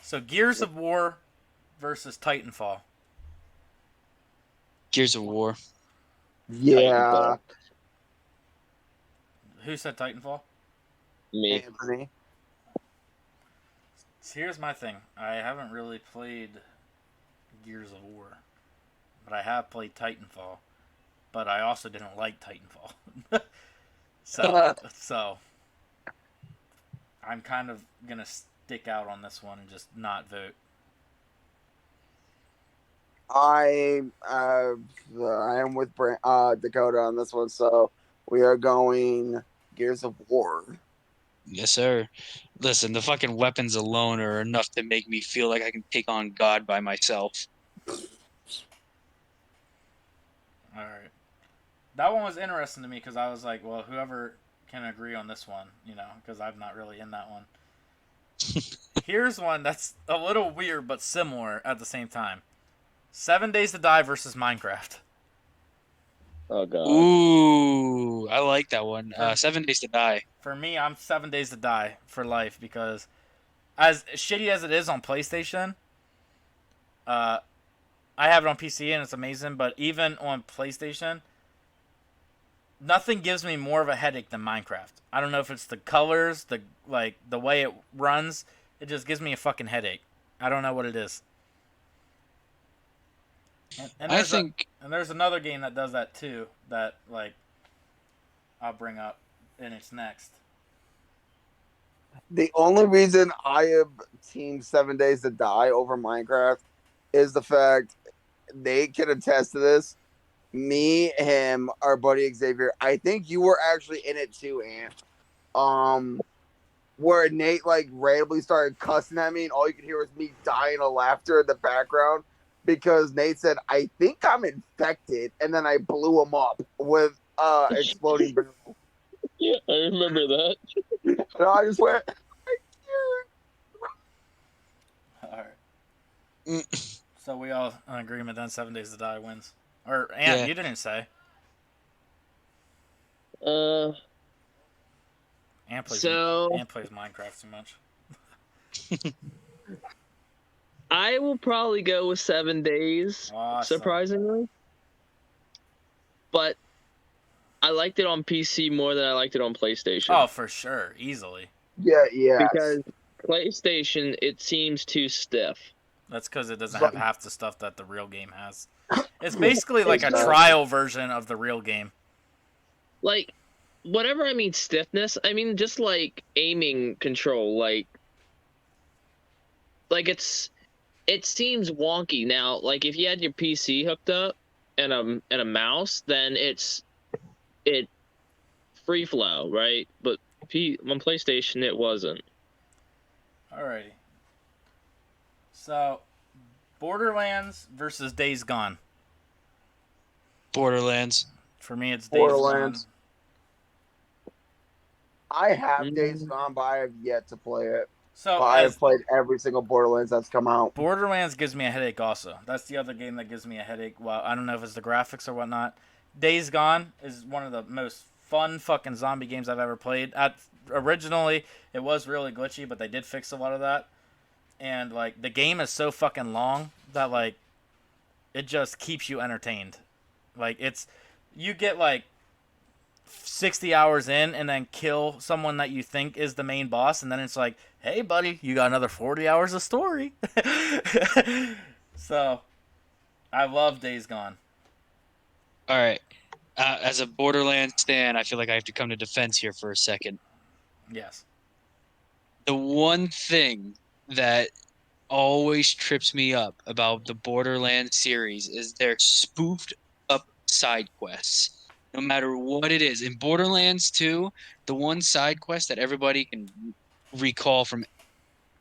So Gears of War versus Titanfall. Gears of War. Yeah, Who said Titanfall? Me. Anthony. So here's my thing. I haven't really played Gears of War, but I have played Titanfall. But I also didn't like Titanfall. so I'm kind of gonna stick out on this one and just not vote. I am with Dakota on this one, so we are going Gears of War. Yes, sir. Listen, the fucking weapons alone are enough to make me feel like I can take on God by myself. All right, that one was interesting to me because I was like, well, whoever can agree on this one, because I'm not really in that one. Here's one that's a little weird but similar at the same time. 7 Days to Die versus Minecraft. Oh god. Ooh, I like that one. 7 Days to Die. For me, I'm 7 Days to Die for life because as shitty as it is on PlayStation, I have it on PC and it's amazing, but even on PlayStation, nothing gives me more of a headache than Minecraft. I don't know if it's the colors, the way it runs, it just gives me a fucking headache. I don't know what it is. And there's another game that does that too that I'll bring up and it's next. The only reason I have Team 7 Days to Die over Minecraft is the fact they can attest to this. Me, him, our buddy Xavier. I think you were actually in it too, Ant. Where Nate randomly started cussing at me, and all you could hear was me dying of laughter in the background because Nate said, "I think I'm infected," and then I blew him up with exploding barrel. Yeah, I remember that. And I just went, All right. So we all in agreement then 7 Days to Die wins. Or Ant, Yeah. you didn't say. Ant plays Minecraft too much. I will probably go with 7 Days, Awesome. surprisingly. But I liked it on PC more than I liked it on PlayStation. Oh, for sure, easily. yeah. Because PlayStation, it seems too stiff. That's because it doesn't have half the stuff that the real game has. It's basically like a trial version of the real game. Whatever I mean stiffness, I mean just aiming control, it seems wonky now. If you had your PC hooked up and a mouse, then it free flow, right? But on PlayStation it wasn't. Alrighty. So, Borderlands versus Days Gone. Borderlands. For me, it's Borderlands. Days I have Days Gone, but I have yet to play it. Gone. So I have played every single Borderlands that's come out. Borderlands gives me a headache also. That's the other game that gives me a headache. Well, I don't know if it's the graphics or whatnot. Days Gone is one of the most fun fucking zombie games I've ever played. Originally, it was really glitchy, but they did fix a lot of that. And the game is so fucking long that it just keeps you entertained. You get 60 hours in and then kill someone that you think is the main boss, and then it's like, hey buddy, you got another 40 hours of story. So I love Days Gone. All right. As a Borderlands stan, I feel like I have to come to defense here for a second. Yes. The one thing that always trips me up about the Borderlands series is their spoofed up side quests. No matter what it is. In Borderlands 2, the one side quest that everybody can recall from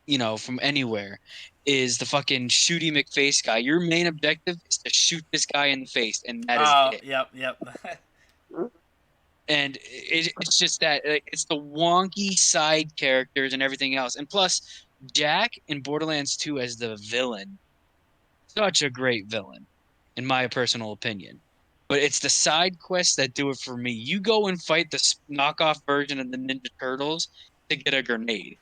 anywhere is the fucking Shooty McFace guy. Your main objective is to shoot this guy in the face, and that is it. Yep. And it's just that it's the wonky side characters and everything else. And plus, Jack in Borderlands 2 as the villain, such a great villain, in my personal opinion. But it's the side quests that do it for me. You go and fight the knockoff version of the Ninja Turtles to get a grenade.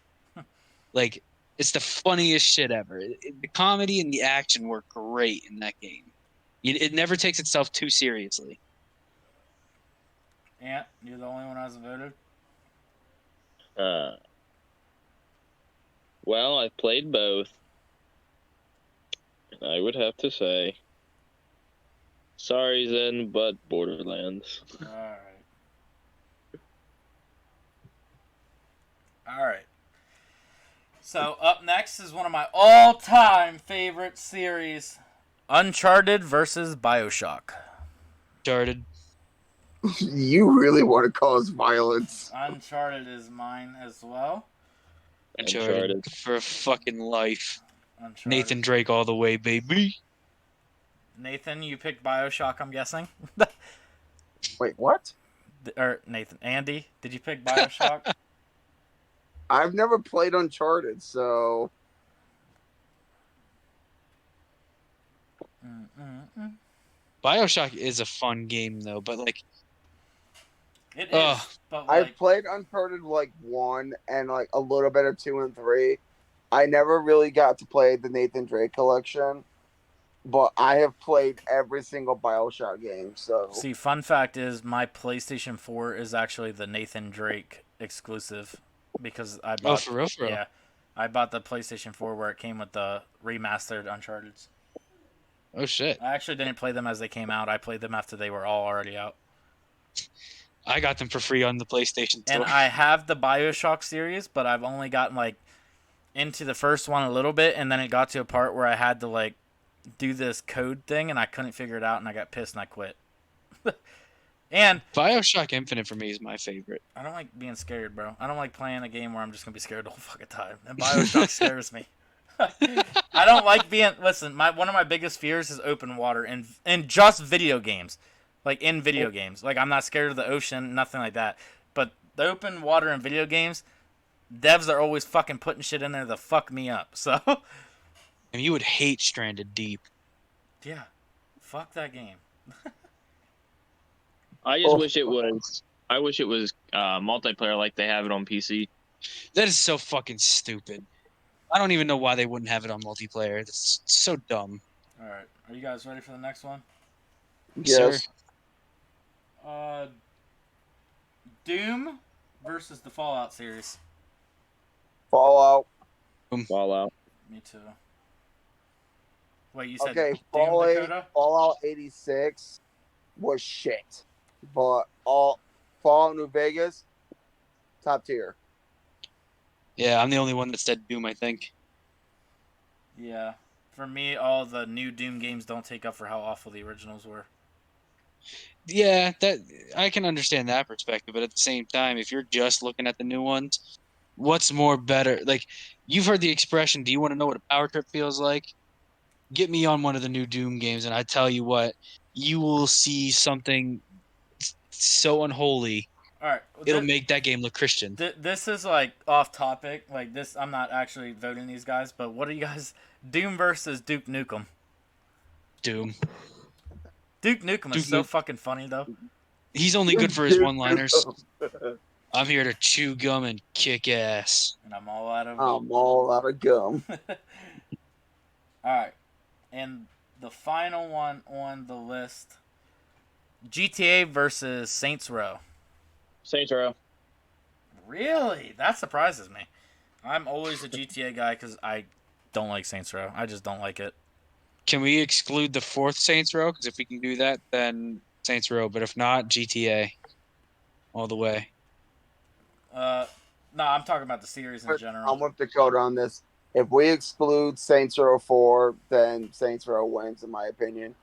It's the funniest shit ever. The comedy and the action work great in that game. It never takes itself too seriously. Ant, you're the only one who hasn't voted. Well, I've played both. And I would have to say, sorry, Zen, but Borderlands. Alright. Alright. So, up next is one of my all-time favorite series. Uncharted versus Bioshock. Uncharted. You really want to cause violence. Uncharted is mine as well. Uncharted for fucking life. Uncharted. Nathan Drake all the way, baby. Nathan, you picked Bioshock, I'm guessing? Wait, what? Or Nathan. Andy, did you pick Bioshock? I've never played Uncharted, so Bioshock is a fun game though, but like It is, Ugh. but I've like, played Uncharted like 1 and like a little bit of 2 and 3. I never really got to play the Nathan Drake collection, but I have played every single Bioshock game. So see, fun fact is my PlayStation 4 is actually the Nathan Drake exclusive because I bought. for real? Yeah, I bought the PlayStation 4 where it came with the remastered Uncharted's. Oh shit. I actually didn't play them as they came out. I played them after they were all already out. I got them for free on the PlayStation And Store. I have the Bioshock series, but I've only gotten like into the first one a little bit, and then it got to a part where I had to like do this code thing, and I couldn't figure it out, and I got pissed and I quit. And Bioshock Infinite for me is my favorite. I don't like being scared, bro. I don't like playing a game where I'm just gonna be scared the whole fucking time. And Bioshock scares me. I don't like being. Listen, one of my biggest fears is open water and just video games, like in video games. Like I'm not scared of the ocean, nothing like that. But the open water in video games, devs are always fucking putting shit in there to fuck me up. So And you would hate Stranded Deep. yeah, fuck that game. I just wish it was. I wish it was multiplayer like they have it on PC. That is so fucking stupid. I don't even know why they wouldn't have it on multiplayer. That's so dumb. All right, are you guys ready for the next one? yes, Doom versus the Fallout series. Fallout. Fallout. Me too. Wait, you said Okay, Doom, Dakota? Fallout 86 was shit, but all Fallout New Vegas, top tier. Yeah, I'm the only one that said Doom, I think. Yeah. For me, all the new Doom games don't take up for how awful the originals were. Yeah, that I can understand that perspective, but at the same time, if you're just looking at the new ones, what's more better? Like, you've heard the expression, do you want to know what a power trip feels like? Get me on one of the new Doom games, and I tell you what, you will see something so unholy. All right. It'll make that game look Christian. This is like off topic. Like this, I'm not actually voting these guys, but what are you guys? Doom versus Duke Nukem. Doom. Duke Nukem is so fucking funny though. He's only good for his one-liners. I'm here to chew gum and kick ass. And I'm all out of. I'm all out of gum. All right, and the final one on the list: GTA versus Saints Row. Saints Row. Really? That surprises me. I'm always a GTA guy because I don't like Saints Row. I just don't like it. Can we exclude the fourth Saints Row? Because if we can do that, then Saints Row. But if not, GTA. All the way. No, I'm talking about the series in general. I'm with Dakota on this. If we exclude Saints Row 4, then Saints Row wins, in my opinion.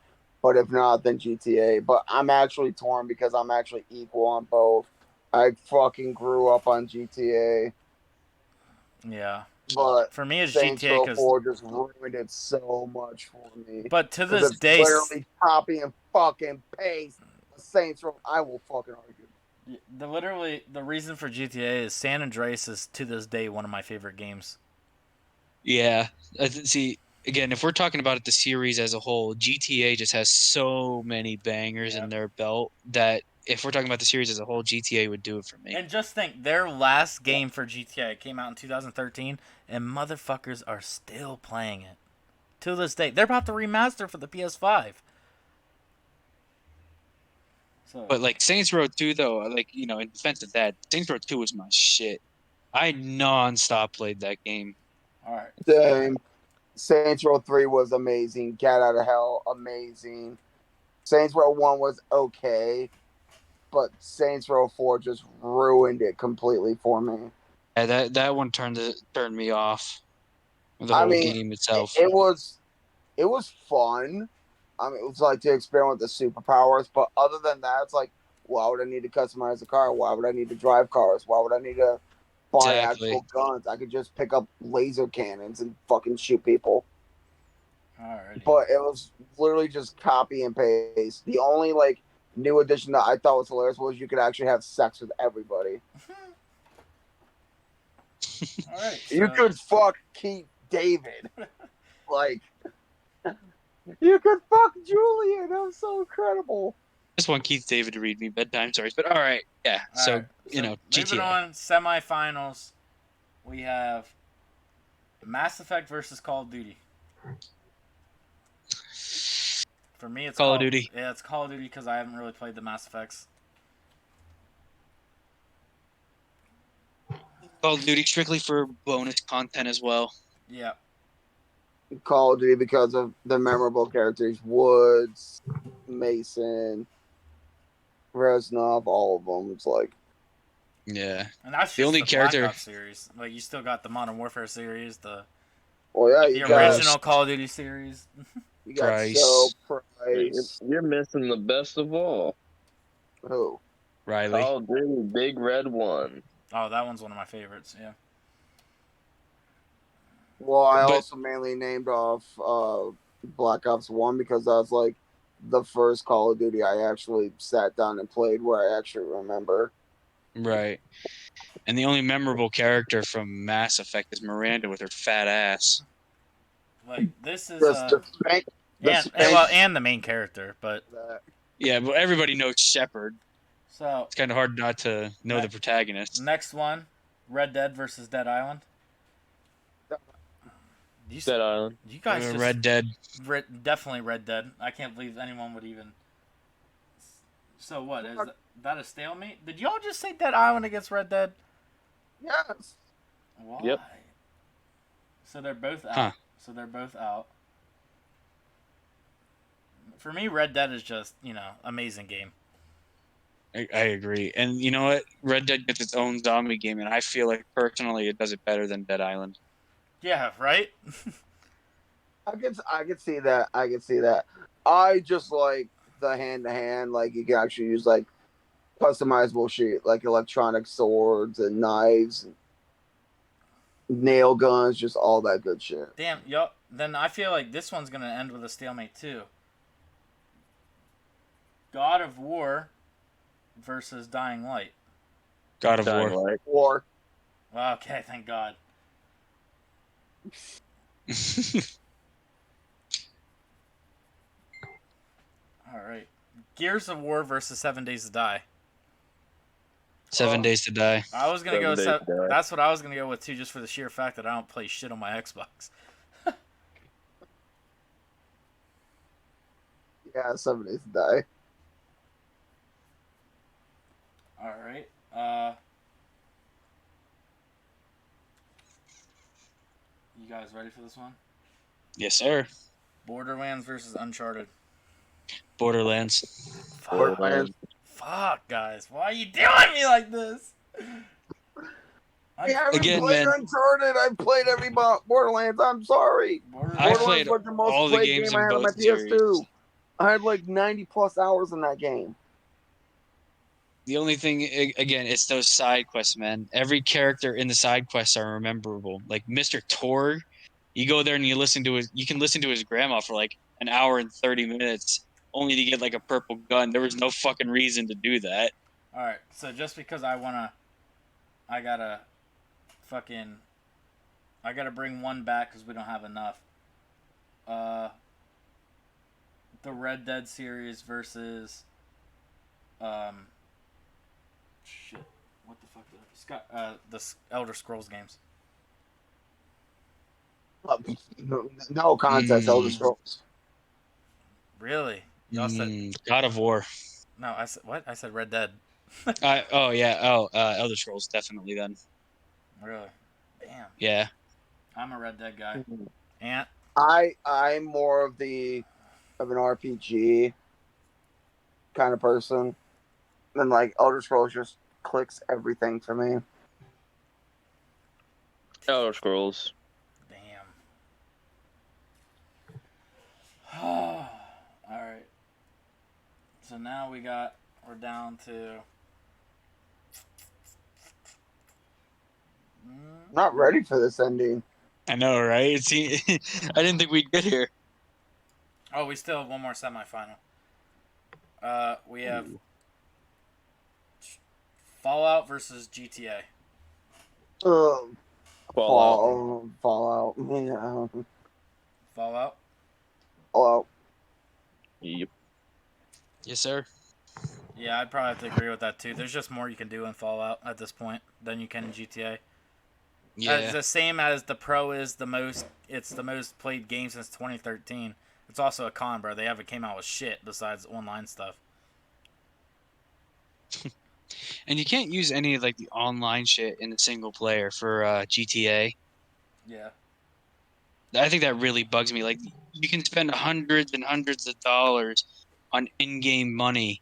But if not, then GTA. But I'm actually torn because I'm actually equal on both. I fucking grew up on GTA. Yeah. But for me, it's Saints GTA Row because. 4 just ruined it so much for me. But to 'Cause this it's day, literally copy and fucking paste Saints Row. I will fucking argue. the reason for GTA is San Andreas is to this day one of my favorite games. Yeah. See, again, if we're talking about it, the series as a whole, GTA just has so many bangers in Yep. their belt that if we're talking about the series as a whole, GTA would do it for me. And just think, their last game for GTA came out in 2013, and motherfuckers are still playing it to this day. They're about to remaster for the PS5. So, But like Saints Row 2, though, like, you know, in defense of that, Saints Row 2 was my shit. I non-stop played that game. all right. Same. Saints Row 3 was amazing. Cat Out of Hell, amazing. Saints Row 1 was okay, but Saints Row 4 just ruined it completely for me. Yeah, that one turned me off. The I whole mean, game itself. it was fun. I mean, it was like to experiment with the superpowers, but other than that, it's like, why would I need to customize a car? Why would I need to drive cars? Why would I need to buy Exactly. actual guns? I could just pick up laser cannons and fucking shoot people. Alrighty. But it was literally just copy and paste. The only like new addition that I thought was hilarious was you could actually have sex with everybody. All right. You could fuck Keith David. Like, you could fuck Julian. That was so incredible. Just want Keith David to read me bedtime stories, but all right, yeah. So, Alright, you know, moving GTA. on, semifinals. We have Mass Effect versus Call of Duty. For me, it's Call of Duty. Yeah, it's Call of Duty because I haven't really played the Mass Effects. Call of Duty strictly for bonus content as well. Yeah. Call of Duty because of the memorable characters: Woods, Mason, Reznov, all of them. It's like, Yeah. And that's just The only the character- Black Ops series. Like, you still got the Modern Warfare series, the well, yeah, the you got original Call of Duty series. you got Price. So You're, Price. you're missing the best of all. Who? Riley. Call of Duty, Big Red One. Oh, that one's one of my favorites. Yeah. Well, I But- also mainly named off Black Ops 1 because that was like the first Call of Duty I actually sat down and played where I actually remember. Right. And the only memorable character from Mass Effect is Miranda with her fat ass. Like, this is Just the spank. the and spank- and the main character, but Yeah, but everybody knows Shepard. so It's kind of hard not to know the protagonist. next one, Red Dead versus Dead Island. You, Dead Island. you guys just Red Dead. definitely Red Dead. I can't believe anyone would even. So what is that a stalemate? Did y'all just say Dead Island against Red Dead? Yes. Why? Yep. So they're both out. Huh. So they're both out. For me, Red Dead is just, amazing game. I agree. And you know what? Red Dead gets its own zombie game, and I feel like personally it does it better than Dead Island. Yeah, right? I could see that. I could see that. I just like the hand to hand. Like you can actually use like customizable shit, like electronic swords and knives, and nail guns, just all that good shit. Damn, y'all. Then I feel like this one's going to end with a stalemate, too. God of War versus Dying Light. God of Dying War. Light. Or Well, okay, thank God. All right. Gears of War versus 7 Days to Die. 7 Days to Die. I was gonna 7 go. Days to Die. That's what I was gonna go with too, just for the sheer fact that I don't play shit on my Xbox. yeah, 7 Days to Die. All right. You guys ready for this one? Yes, sir. Borderlands versus Uncharted. Borderlands. Fuck, fuck, guys, why are you doing me like this? I haven't Again, played man. Uncharted. I've played every Borderlands. I'm sorry. I Borderlands. played was the most all the played games game I in had on my both series. PS2. I had like 90 plus hours in that game. The only thing, again, it's those side quests, man. Every character in the side quests are memorable. Like Mr. Torg, you go there and you can listen to his grandma for like an hour and 30 minutes, only to get like a purple gun. There was no fucking reason to do that. All right, so just because I gotta bring one back because we don't have enough. uh, the Red Dead series versus shit. What the fuck? The Elder Scrolls games. No contest, Elder Mm, Scrolls. Really? Y'all said God of War. no. I said what? I said Red Dead. Oh yeah. Oh, Elder Scrolls definitely then. Really? Damn. Yeah. I'm a Red Dead guy. Ant. I'm more of an RPG kind of person. And like Elder Scrolls just clicks everything for me. Elder Scrolls. Damn. All right. So now we're down to. I'm not ready for this ending. I know, right? See, I didn't think we'd get here. Oh, we still have one more semifinal. We have Ooh. Fallout versus GTA. Fallout. Fallout. Yeah. Fallout. Fallout. Yep. Yes, sir. Yeah, I'd probably have to agree with that too. There's just more you can do in Fallout at this point than you can in GTA. Yeah. The same as the Pro is the most. It's the most played game since 2013. It's also a con, bro. They haven't came out with shit besides online stuff. And you can't use any of like the online shit in the single player for GTA. Yeah. I think that really bugs me. Like you can spend hundreds and hundreds of dollars on in-game money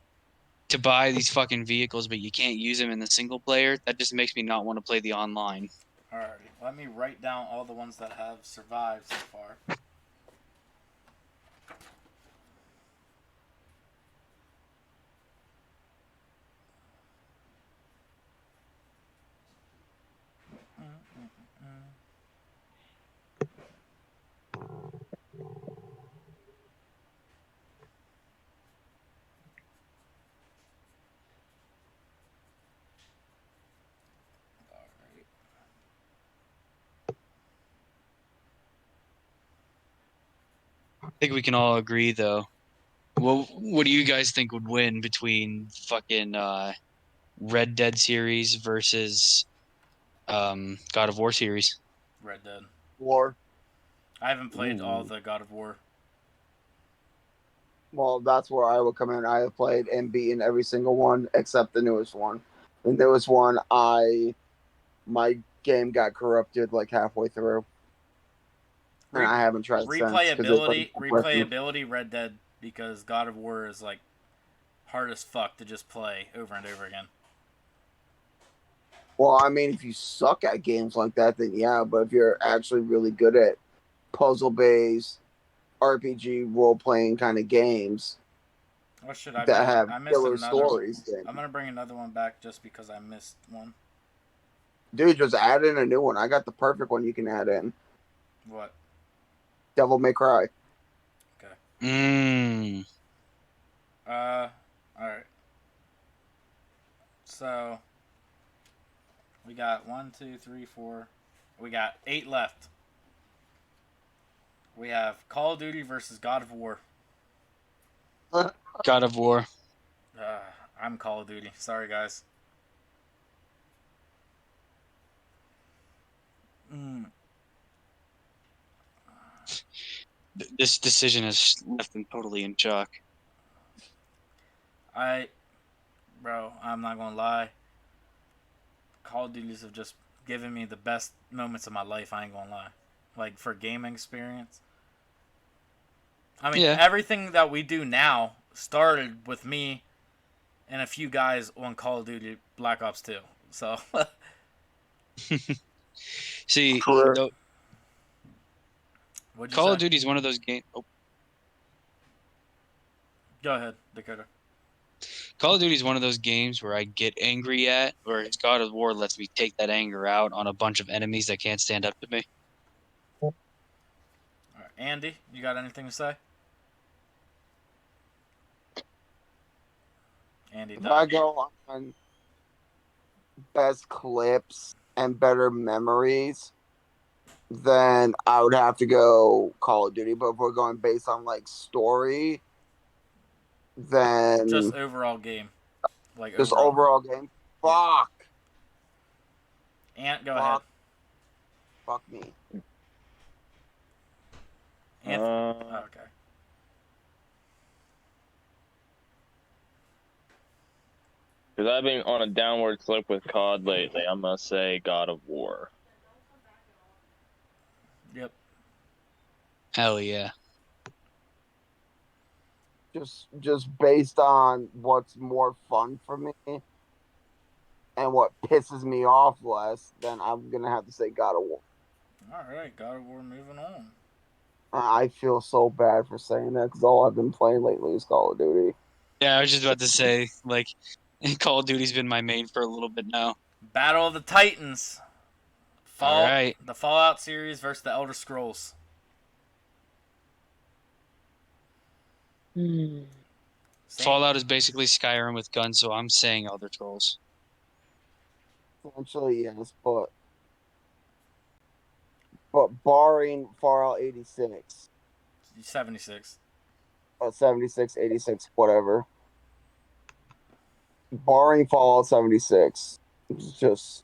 to buy these fucking vehicles, but you can't use them in the single player. That just makes me not want to play the online. Alrighty. Let me write down all the ones that have survived so far. I think we can all agree though. What do you guys think would win between fucking Red Dead series versus God of War series? Red Dead. War. I haven't played all Ooh. the God of War. Well, that's where I would come in. I have played and beaten every single one except the newest one. The newest one, my game got corrupted like halfway through, and I haven't tried since because it's like Replayability, Red Dead, because God of War is like hard as fuck to just play over and over again. Well, I mean, if you suck at games like that, then yeah. But if you're actually really good at puzzle-based RPG role-playing kind of games What should I that bring? have I missed killer another. stories, then I'm gonna bring another one back just because I missed one. dude, just add in a new one. I got the perfect one you can add in. What? Devil May Cry. Okay. Mm. All right. So we got 1, 2, 3, 4. We got 8 left. We have Call of Duty versus God of War. God of War. Uh, I'm Call of Duty. Sorry, guys. This decision has left them totally in shock. Bro, I'm not gonna lie. Call of Duties have just given me the best moments of my life. I ain't gonna lie. Like for gaming experience. I mean, Yeah. everything that we do now started with me and a few guys on Call of Duty Black Ops 2. So. See, Correct. What'd you Call say? of Duty is one of those games. Oh, Go ahead, Dakota. Call of Duty is one of those games where I get angry at, whereas God of War lets me take that anger out on a bunch of enemies that can't stand up to me. All right, Andy, you got anything to say? Andy If I died. go on best clips and better memories, then I would have to go Call of Duty. But if we're going based on like story, Just then overall game, like just overall. overall game. Yeah. Fuck. Ant, go Fuck. ahead. Fuck me. Ant. Oh, okay. Because I've been on a downward slope with COD lately. I'm gonna say God of War. Yep. Hell yeah. Just based on what's more fun for me and what pisses me off less, then I'm gonna have to say God of War. All right, God of War. Moving on. I feel so bad for saying that because all I've been playing lately is Call of Duty. Yeah, I was just about to say, like, Call of Duty's been my main for a little bit now. Battle of the Titans. All right. The Fallout series versus the Elder Scrolls. Same. Fallout is basically Skyrim with guns, so I'm saying Elder Scrolls. Essentially, yes, but barring Fallout 86, 76. 76, 86, whatever. Barring Fallout 76, it's just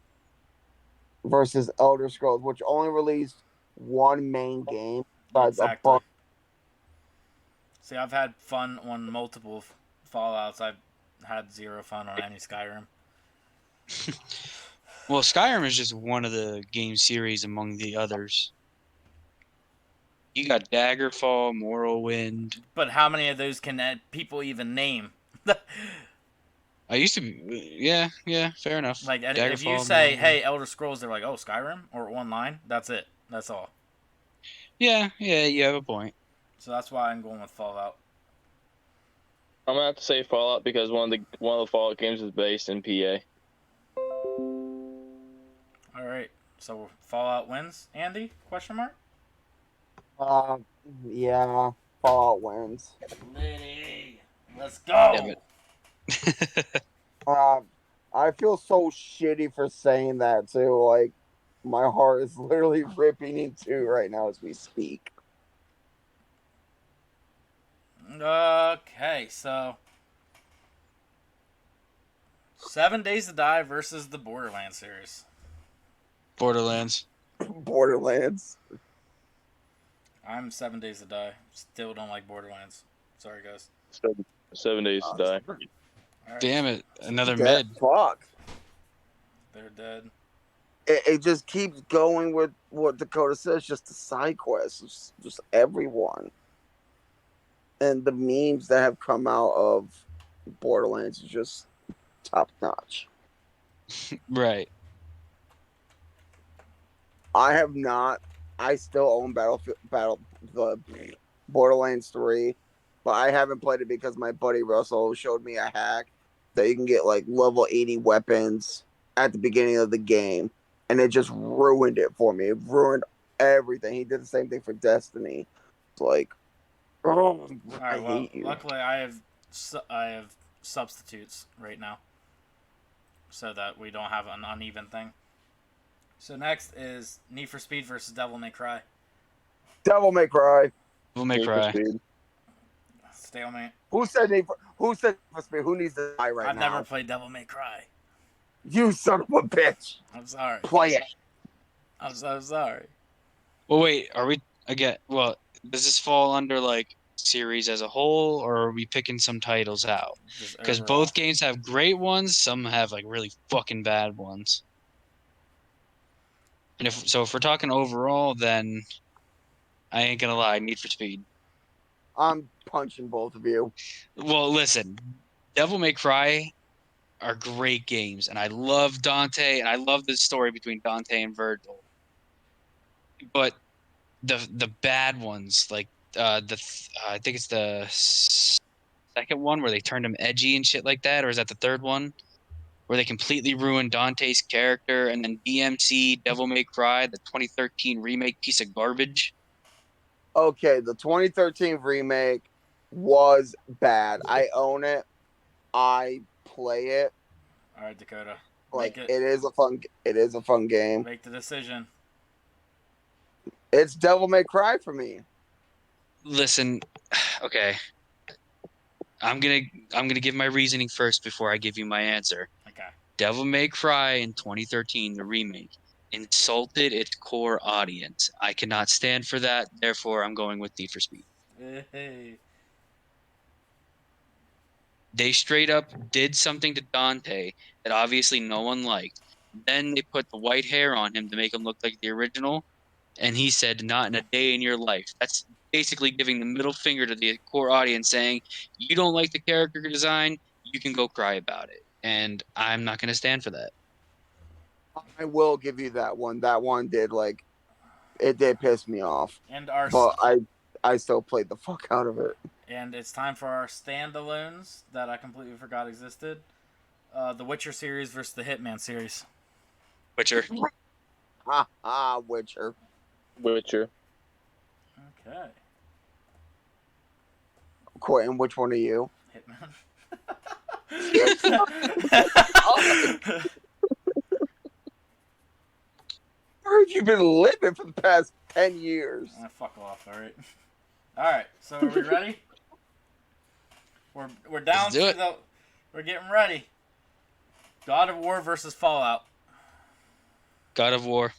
versus Elder Scrolls, which only released one main game besides a Exactly. bunch. See, I've had fun on multiple Fallouts. I've had zero fun on any Skyrim. Well, Skyrim is just one of the game series among the others. You got Daggerfall, Morrowind. But how many of those can people even name? I used to be, yeah, fair enough. Like, if you Daggerfall, say, Morrowind. hey, Elder Scrolls, they're like, oh, Skyrim? Or online? That's it. That's all. Yeah, you have a point. So that's why I'm going with Fallout. I'm gonna have to say Fallout because one of the Fallout games is based in PA. All right. So Fallout wins. Andy? Question mark? Yeah, Fallout wins. Liddy. Let's Damn go. it. I feel so shitty for saying that too. Like, my heart is literally ripping in two right now as we speak. Okay, so 7 Days to Die versus the Borderlands series. Borderlands. Borderlands. I'm 7 Days to Die. Still don't like Borderlands. Sorry, guys. 7 days to die. All right. Damn it. Another That mid. fuck. They're dead. It just keeps going with what Dakota says, just the side quests, just everyone. And the memes that have come out of Borderlands is just top notch. Right. I have not. I still own the Borderlands 3, but I haven't played it because my buddy Russell showed me a hack that you can get like level 80 weapons at the beginning of the game, and it just ruined it for me. It ruined everything. He did the same thing for Destiny. It's like, oh, All I right. Well, hate you. luckily I have substitutes right now, so that we don't have an uneven thing. So next is Need for Speed versus Devil May Cry. Devil May Cry. Devil May Need for Cry. Speed. Stalemate. Who said Need for Speed? Who needs to die right I've now? never played Devil May Cry. You son of a bitch. I'm sorry. Play it. I'm so sorry. Well, wait, are we again? Well, does this fall under like series as a whole, or are we picking some titles out? Just Because overall. both games have great ones, some have like really fucking bad ones. And if we're talking overall, then I ain't gonna lie, Need for Speed. I'm punching both of you. Well, listen, Devil May Cry are great games, and I love Dante, and I love the story between Dante and Virgil. But the bad ones, like I think it's the second one where they turned him edgy and shit like that, or is that the third one where they completely ruined Dante's character, and then DMC Devil May Cry, the 2013 remake, piece of garbage. Okay, the 2013 remake was bad. I own it. I play it. All right, Dakota. Like Make it is a fun game. Make the decision. It's Devil May Cry for me. Listen, okay. I'm gonna give my reasoning first before I give you my answer. Okay. Devil May Cry in 2013, the remake, insulted its core audience. I cannot stand for that. Therefore, I'm going with Need for Speed. Hey. They straight up did something to Dante that obviously no one liked. Then they put the white hair on him to make him look like the original. And he said, "Not in a day in your life." That's basically giving the middle finger to the core audience saying, you don't like the character design, you can go cry about it. And I'm not going to stand for that. I will give you that one. That one did it did piss me off, And but I still played the fuck out of it. and it's time for our standalones that I completely forgot existed. The Witcher series versus the Hitman series. Witcher. Ha ha, Witcher. Witcher. Okay. Quentin, which one are you? Hitman. Where have you been living for the past 10 years? Fuck off, alright. Alright, so are we ready? We're down Let's do to it. we're getting ready. God of War versus Fallout. God of War.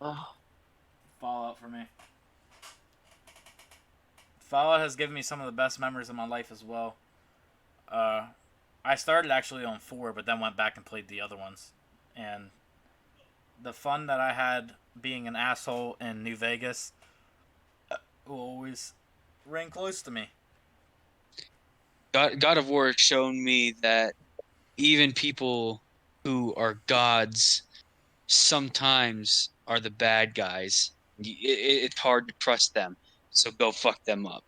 Fallout for me. Fallout has given me some of the best memories of my life as well. I started actually on 4, but then went back and played the other ones. And the fun that I had being an asshole in New Vegas will always ring close to me. God of War has shown me that even people who are gods sometimes are the bad guys. It's hard to trust them, so go fuck them up.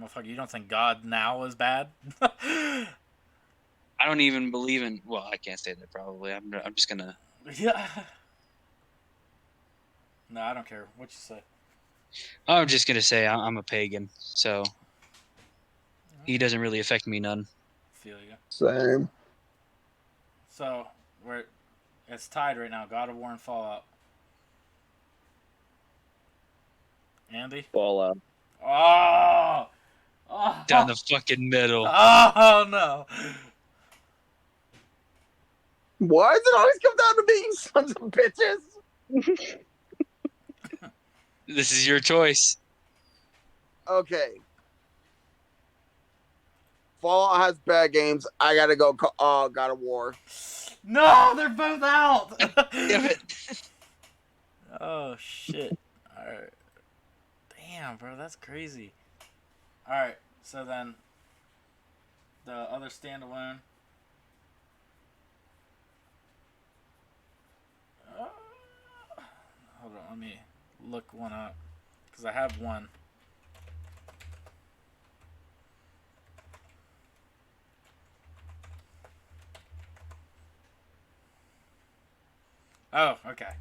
Motherfucker, you don't think God now is bad? I don't even believe in. Well, I can't say that probably. I'm just gonna. Yeah. No, I don't care what you say. I'm just gonna say I'm a pagan, so he doesn't really affect me none. Feel you. Same. So it's tied right now. God of War and Fallout. Andy. Fallout. Oh. Oh. Down the fucking middle. Oh no. Why does it always come down to me, you sons of bitches? This is your choice. Okay. Fallout has bad games. I gotta go. God of War. No, they're both out. Damn it. Oh shit. All right. Damn, bro, that's crazy. All right, so then the other standalone. Hold on, let me look one up because I have one. Oh, okay.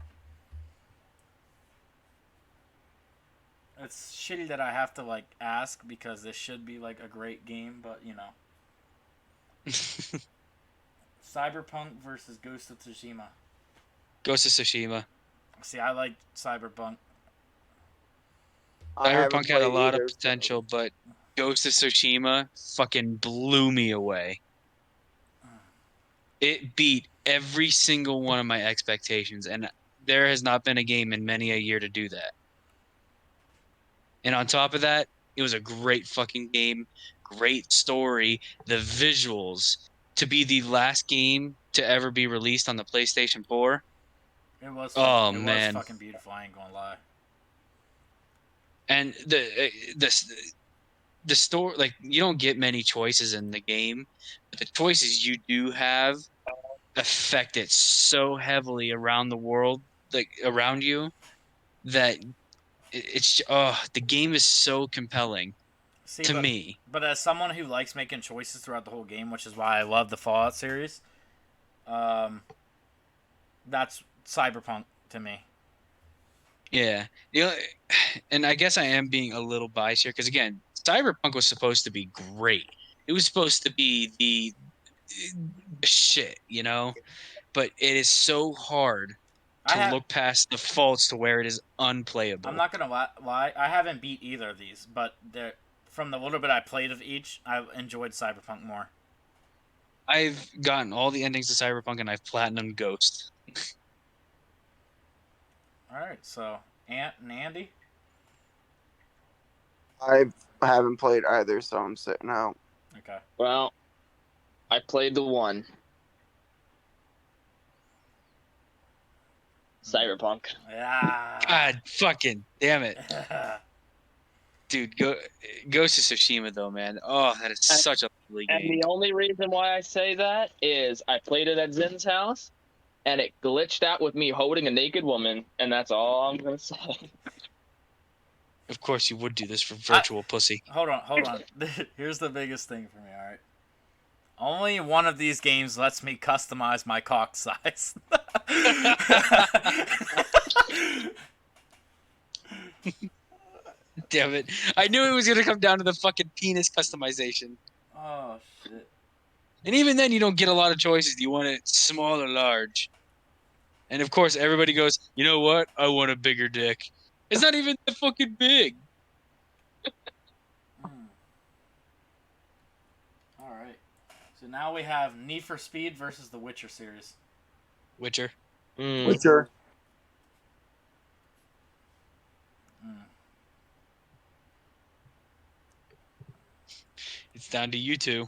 It's shitty that I have to ask because this should be a great game, but you know. Cyberpunk versus Ghost of Tsushima. Ghost of Tsushima. See, I like Cyberpunk. Cyberpunk had a lot of potential, but Ghost of Tsushima fucking blew me away. It beat every single one of my expectations, and there has not been a game in many a year to do that. And on top of that, it was a great fucking game, great story, the visuals. To be the last game to ever be released on the PlayStation 4. It was. Oh, it man. was fucking beautiful. I ain't gonna lie. And the story, you don't get many choices in the game, but the choices you do have affect it so heavily around the world, around you, that the game is so compelling to me. But as someone who likes making choices throughout the whole game, which is why I love the Fallout series, that's Cyberpunk to me. Yeah, and I guess I am being a little biased here because again, Cyberpunk was supposed to be great. It was supposed to be the shit, but it is so hard I look past the faults to where it is unplayable. I'm not gonna lie. I haven't beat either of these, but from the little bit I played of each, I enjoyed Cyberpunk more. I've gotten all the endings to Cyberpunk and I've platinumed Ghost. All right, so Ant and Andy. I haven't played either, so I'm sitting out. Okay. Well, I played the one. Cyberpunk. Yeah. God fucking damn it. Dude, Ghost of Tsushima though, man. Oh, that is such a lovely And game. the only reason why I say that is I played it at Zin's house, and it glitched out with me holding a naked woman, and that's all I'm gonna say. Of course you would do this for virtual pussy. Hold on. Here's the biggest thing for me. All right. Only one of these games lets me customize my cock size. Damn it. I knew it was gonna come down to the fucking penis customization. Oh shit. And even then you don't get a lot of choices. Do you want it small or large? And of course everybody goes, you know what? I want a bigger dick. It's not even that fucking big. All right. So now we have Need for Speed versus the Witcher series. Witcher. Witcher. It's down to you two.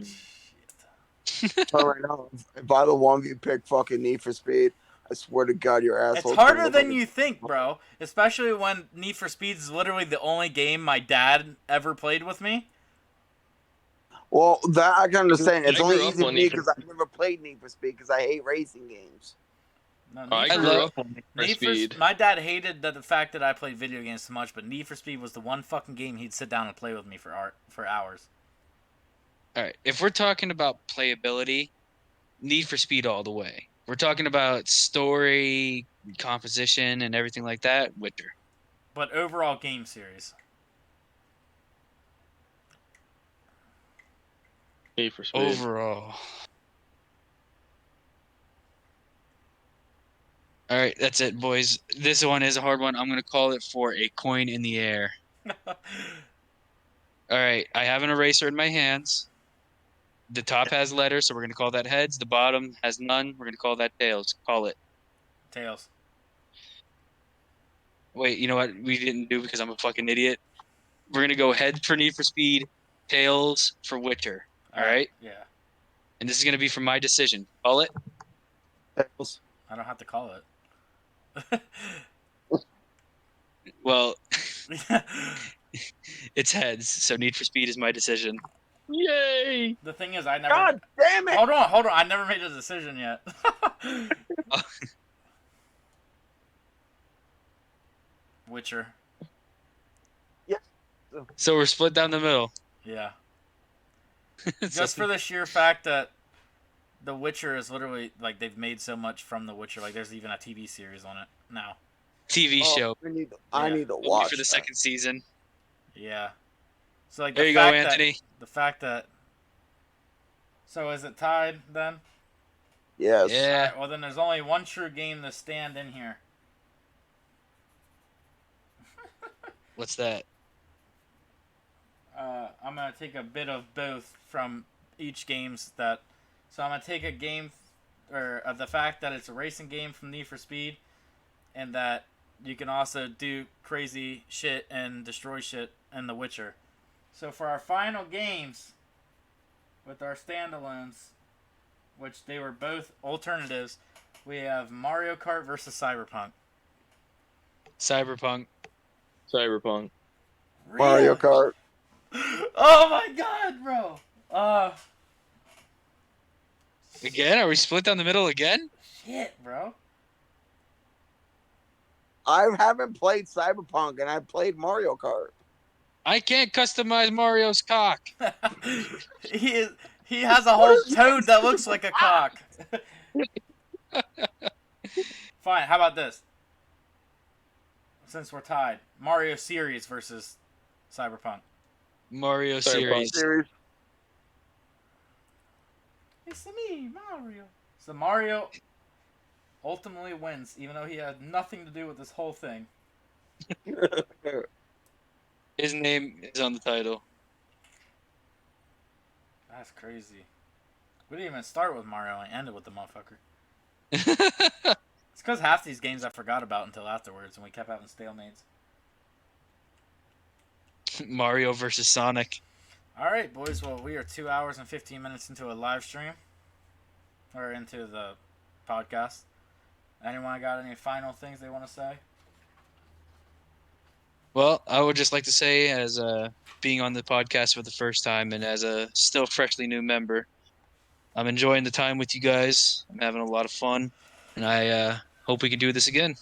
Shit. All right, now, if either one of you pick fucking Need for Speed, I swear to God, your asshole. It's harder than you think, bro. Especially when Need for Speed is literally the only game my dad ever played with me. Well, that I can understand. It's I only grew up easy for on me Need for because I've never played Need for Speed because I hate racing games. No, I Need grew for, up on Need for Need Speed. my dad hated the fact that I played video games so much, but Need for Speed was the one fucking game he'd sit down and play with me for hours. All right. If we're talking about playability, Need for Speed all the way. We're talking about story, composition, and everything like that. Witcher. But overall game series. Need for Speed. Overall. All right, that's it, boys. This one is a hard one. I'm going to call it for a coin in the air. All right, I have an eraser in my hands. The top has letters, so we're going to call that heads. The bottom has none. We're going to call that tails. Call it. Tails. Wait, you know what? We didn't do because I'm a fucking idiot. We're going to go heads for Need for Speed, tails for Witcher. All right? Yeah. And this is going to be for my decision. Call it. Tails. I don't have to call it. Well, it's heads, so Need for Speed is my decision. Yay! The thing is, I never. God damn it! Hold on. I never made a decision yet. Witcher. So we're split down the middle. Yeah. So- Just for the sheer fact that The Witcher is literally like they've made so much from The Witcher. Like there's even a TV series on it now. TV show. I need to Only watch for the that. second season. Yeah. So like There the you go, fact Anthony. the fact that. So is it tied then? Yes. Yeah. Alright, well then there's only one true game to stand in here. What's that? I'm gonna take a bit of both from each games that. So I'm gonna take a game, or the fact that it's a racing game from Need for Speed, and that you can also do crazy shit and destroy shit in The Witcher. So for our final games, with our standalones, which they were both alternatives, we have Mario Kart versus Cyberpunk. Cyberpunk. Cyberpunk. Mario Kart. Oh my god, bro! Again? Are we split down the middle again? Shit, bro. I haven't played Cyberpunk, and I played Mario Kart. I can't customize Mario's cock. He has a whole toad that looks like a cock. Fine, how about this? Since we're tied, Mario series versus Cyberpunk. Mario Cyberpunk. series. It's me, Mario. So Mario ultimately wins, even though he had nothing to do with this whole thing. His name is on the title. That's crazy. We didn't even start with Mario and ended with the motherfucker. It's because half these games I forgot about until afterwards, and we kept having stalemates. Mario versus Sonic. All right, boys. Well, we are 2 hours and 15 minutes into a live stream, or into the podcast. Anyone got any final things they want to say? Well, I would just like to say, as being on the podcast for the first time and as a still freshly new member, I'm enjoying the time with you guys. I'm having a lot of fun, and I hope we can do this again.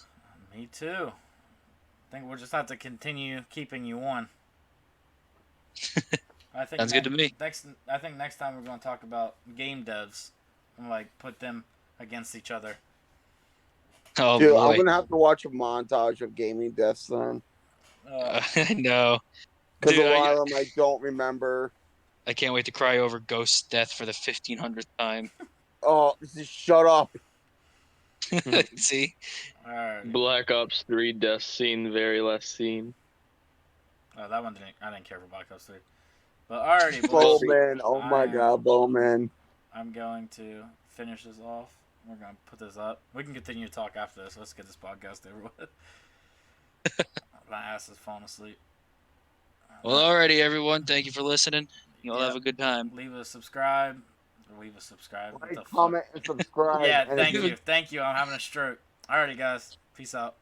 Me too. I think we'll just have to continue keeping you on. I think Sounds good to me. I think next time we're going to talk about game devs and like put them against each other. Oh Dude, boy, I'm gonna have to watch a montage of gaming deaths then, I know. because a Dude, lot of them I don't remember. I can't wait to cry over Ghost's death for the 1500th time. Oh, just shut up. See? All right. Black Ops 3 death scene, very last scene. Oh, that one I didn't care for Black Ops 3. But alrighty, boys. Bowman. Oh my God, Bowman. I'm going to finish this off. We're going to put this up. We can continue to talk after this. Let's get this podcast over with. My ass is falling asleep. Well, alrighty, everyone. Thank you for listening. You all Yeah. have a good time. Leave a subscribe. Leave a subscribe. What the Like, fuck? comment, and subscribe. Yeah, and thank you. Thank you. I'm having a stroke. Alrighty, guys. Peace out.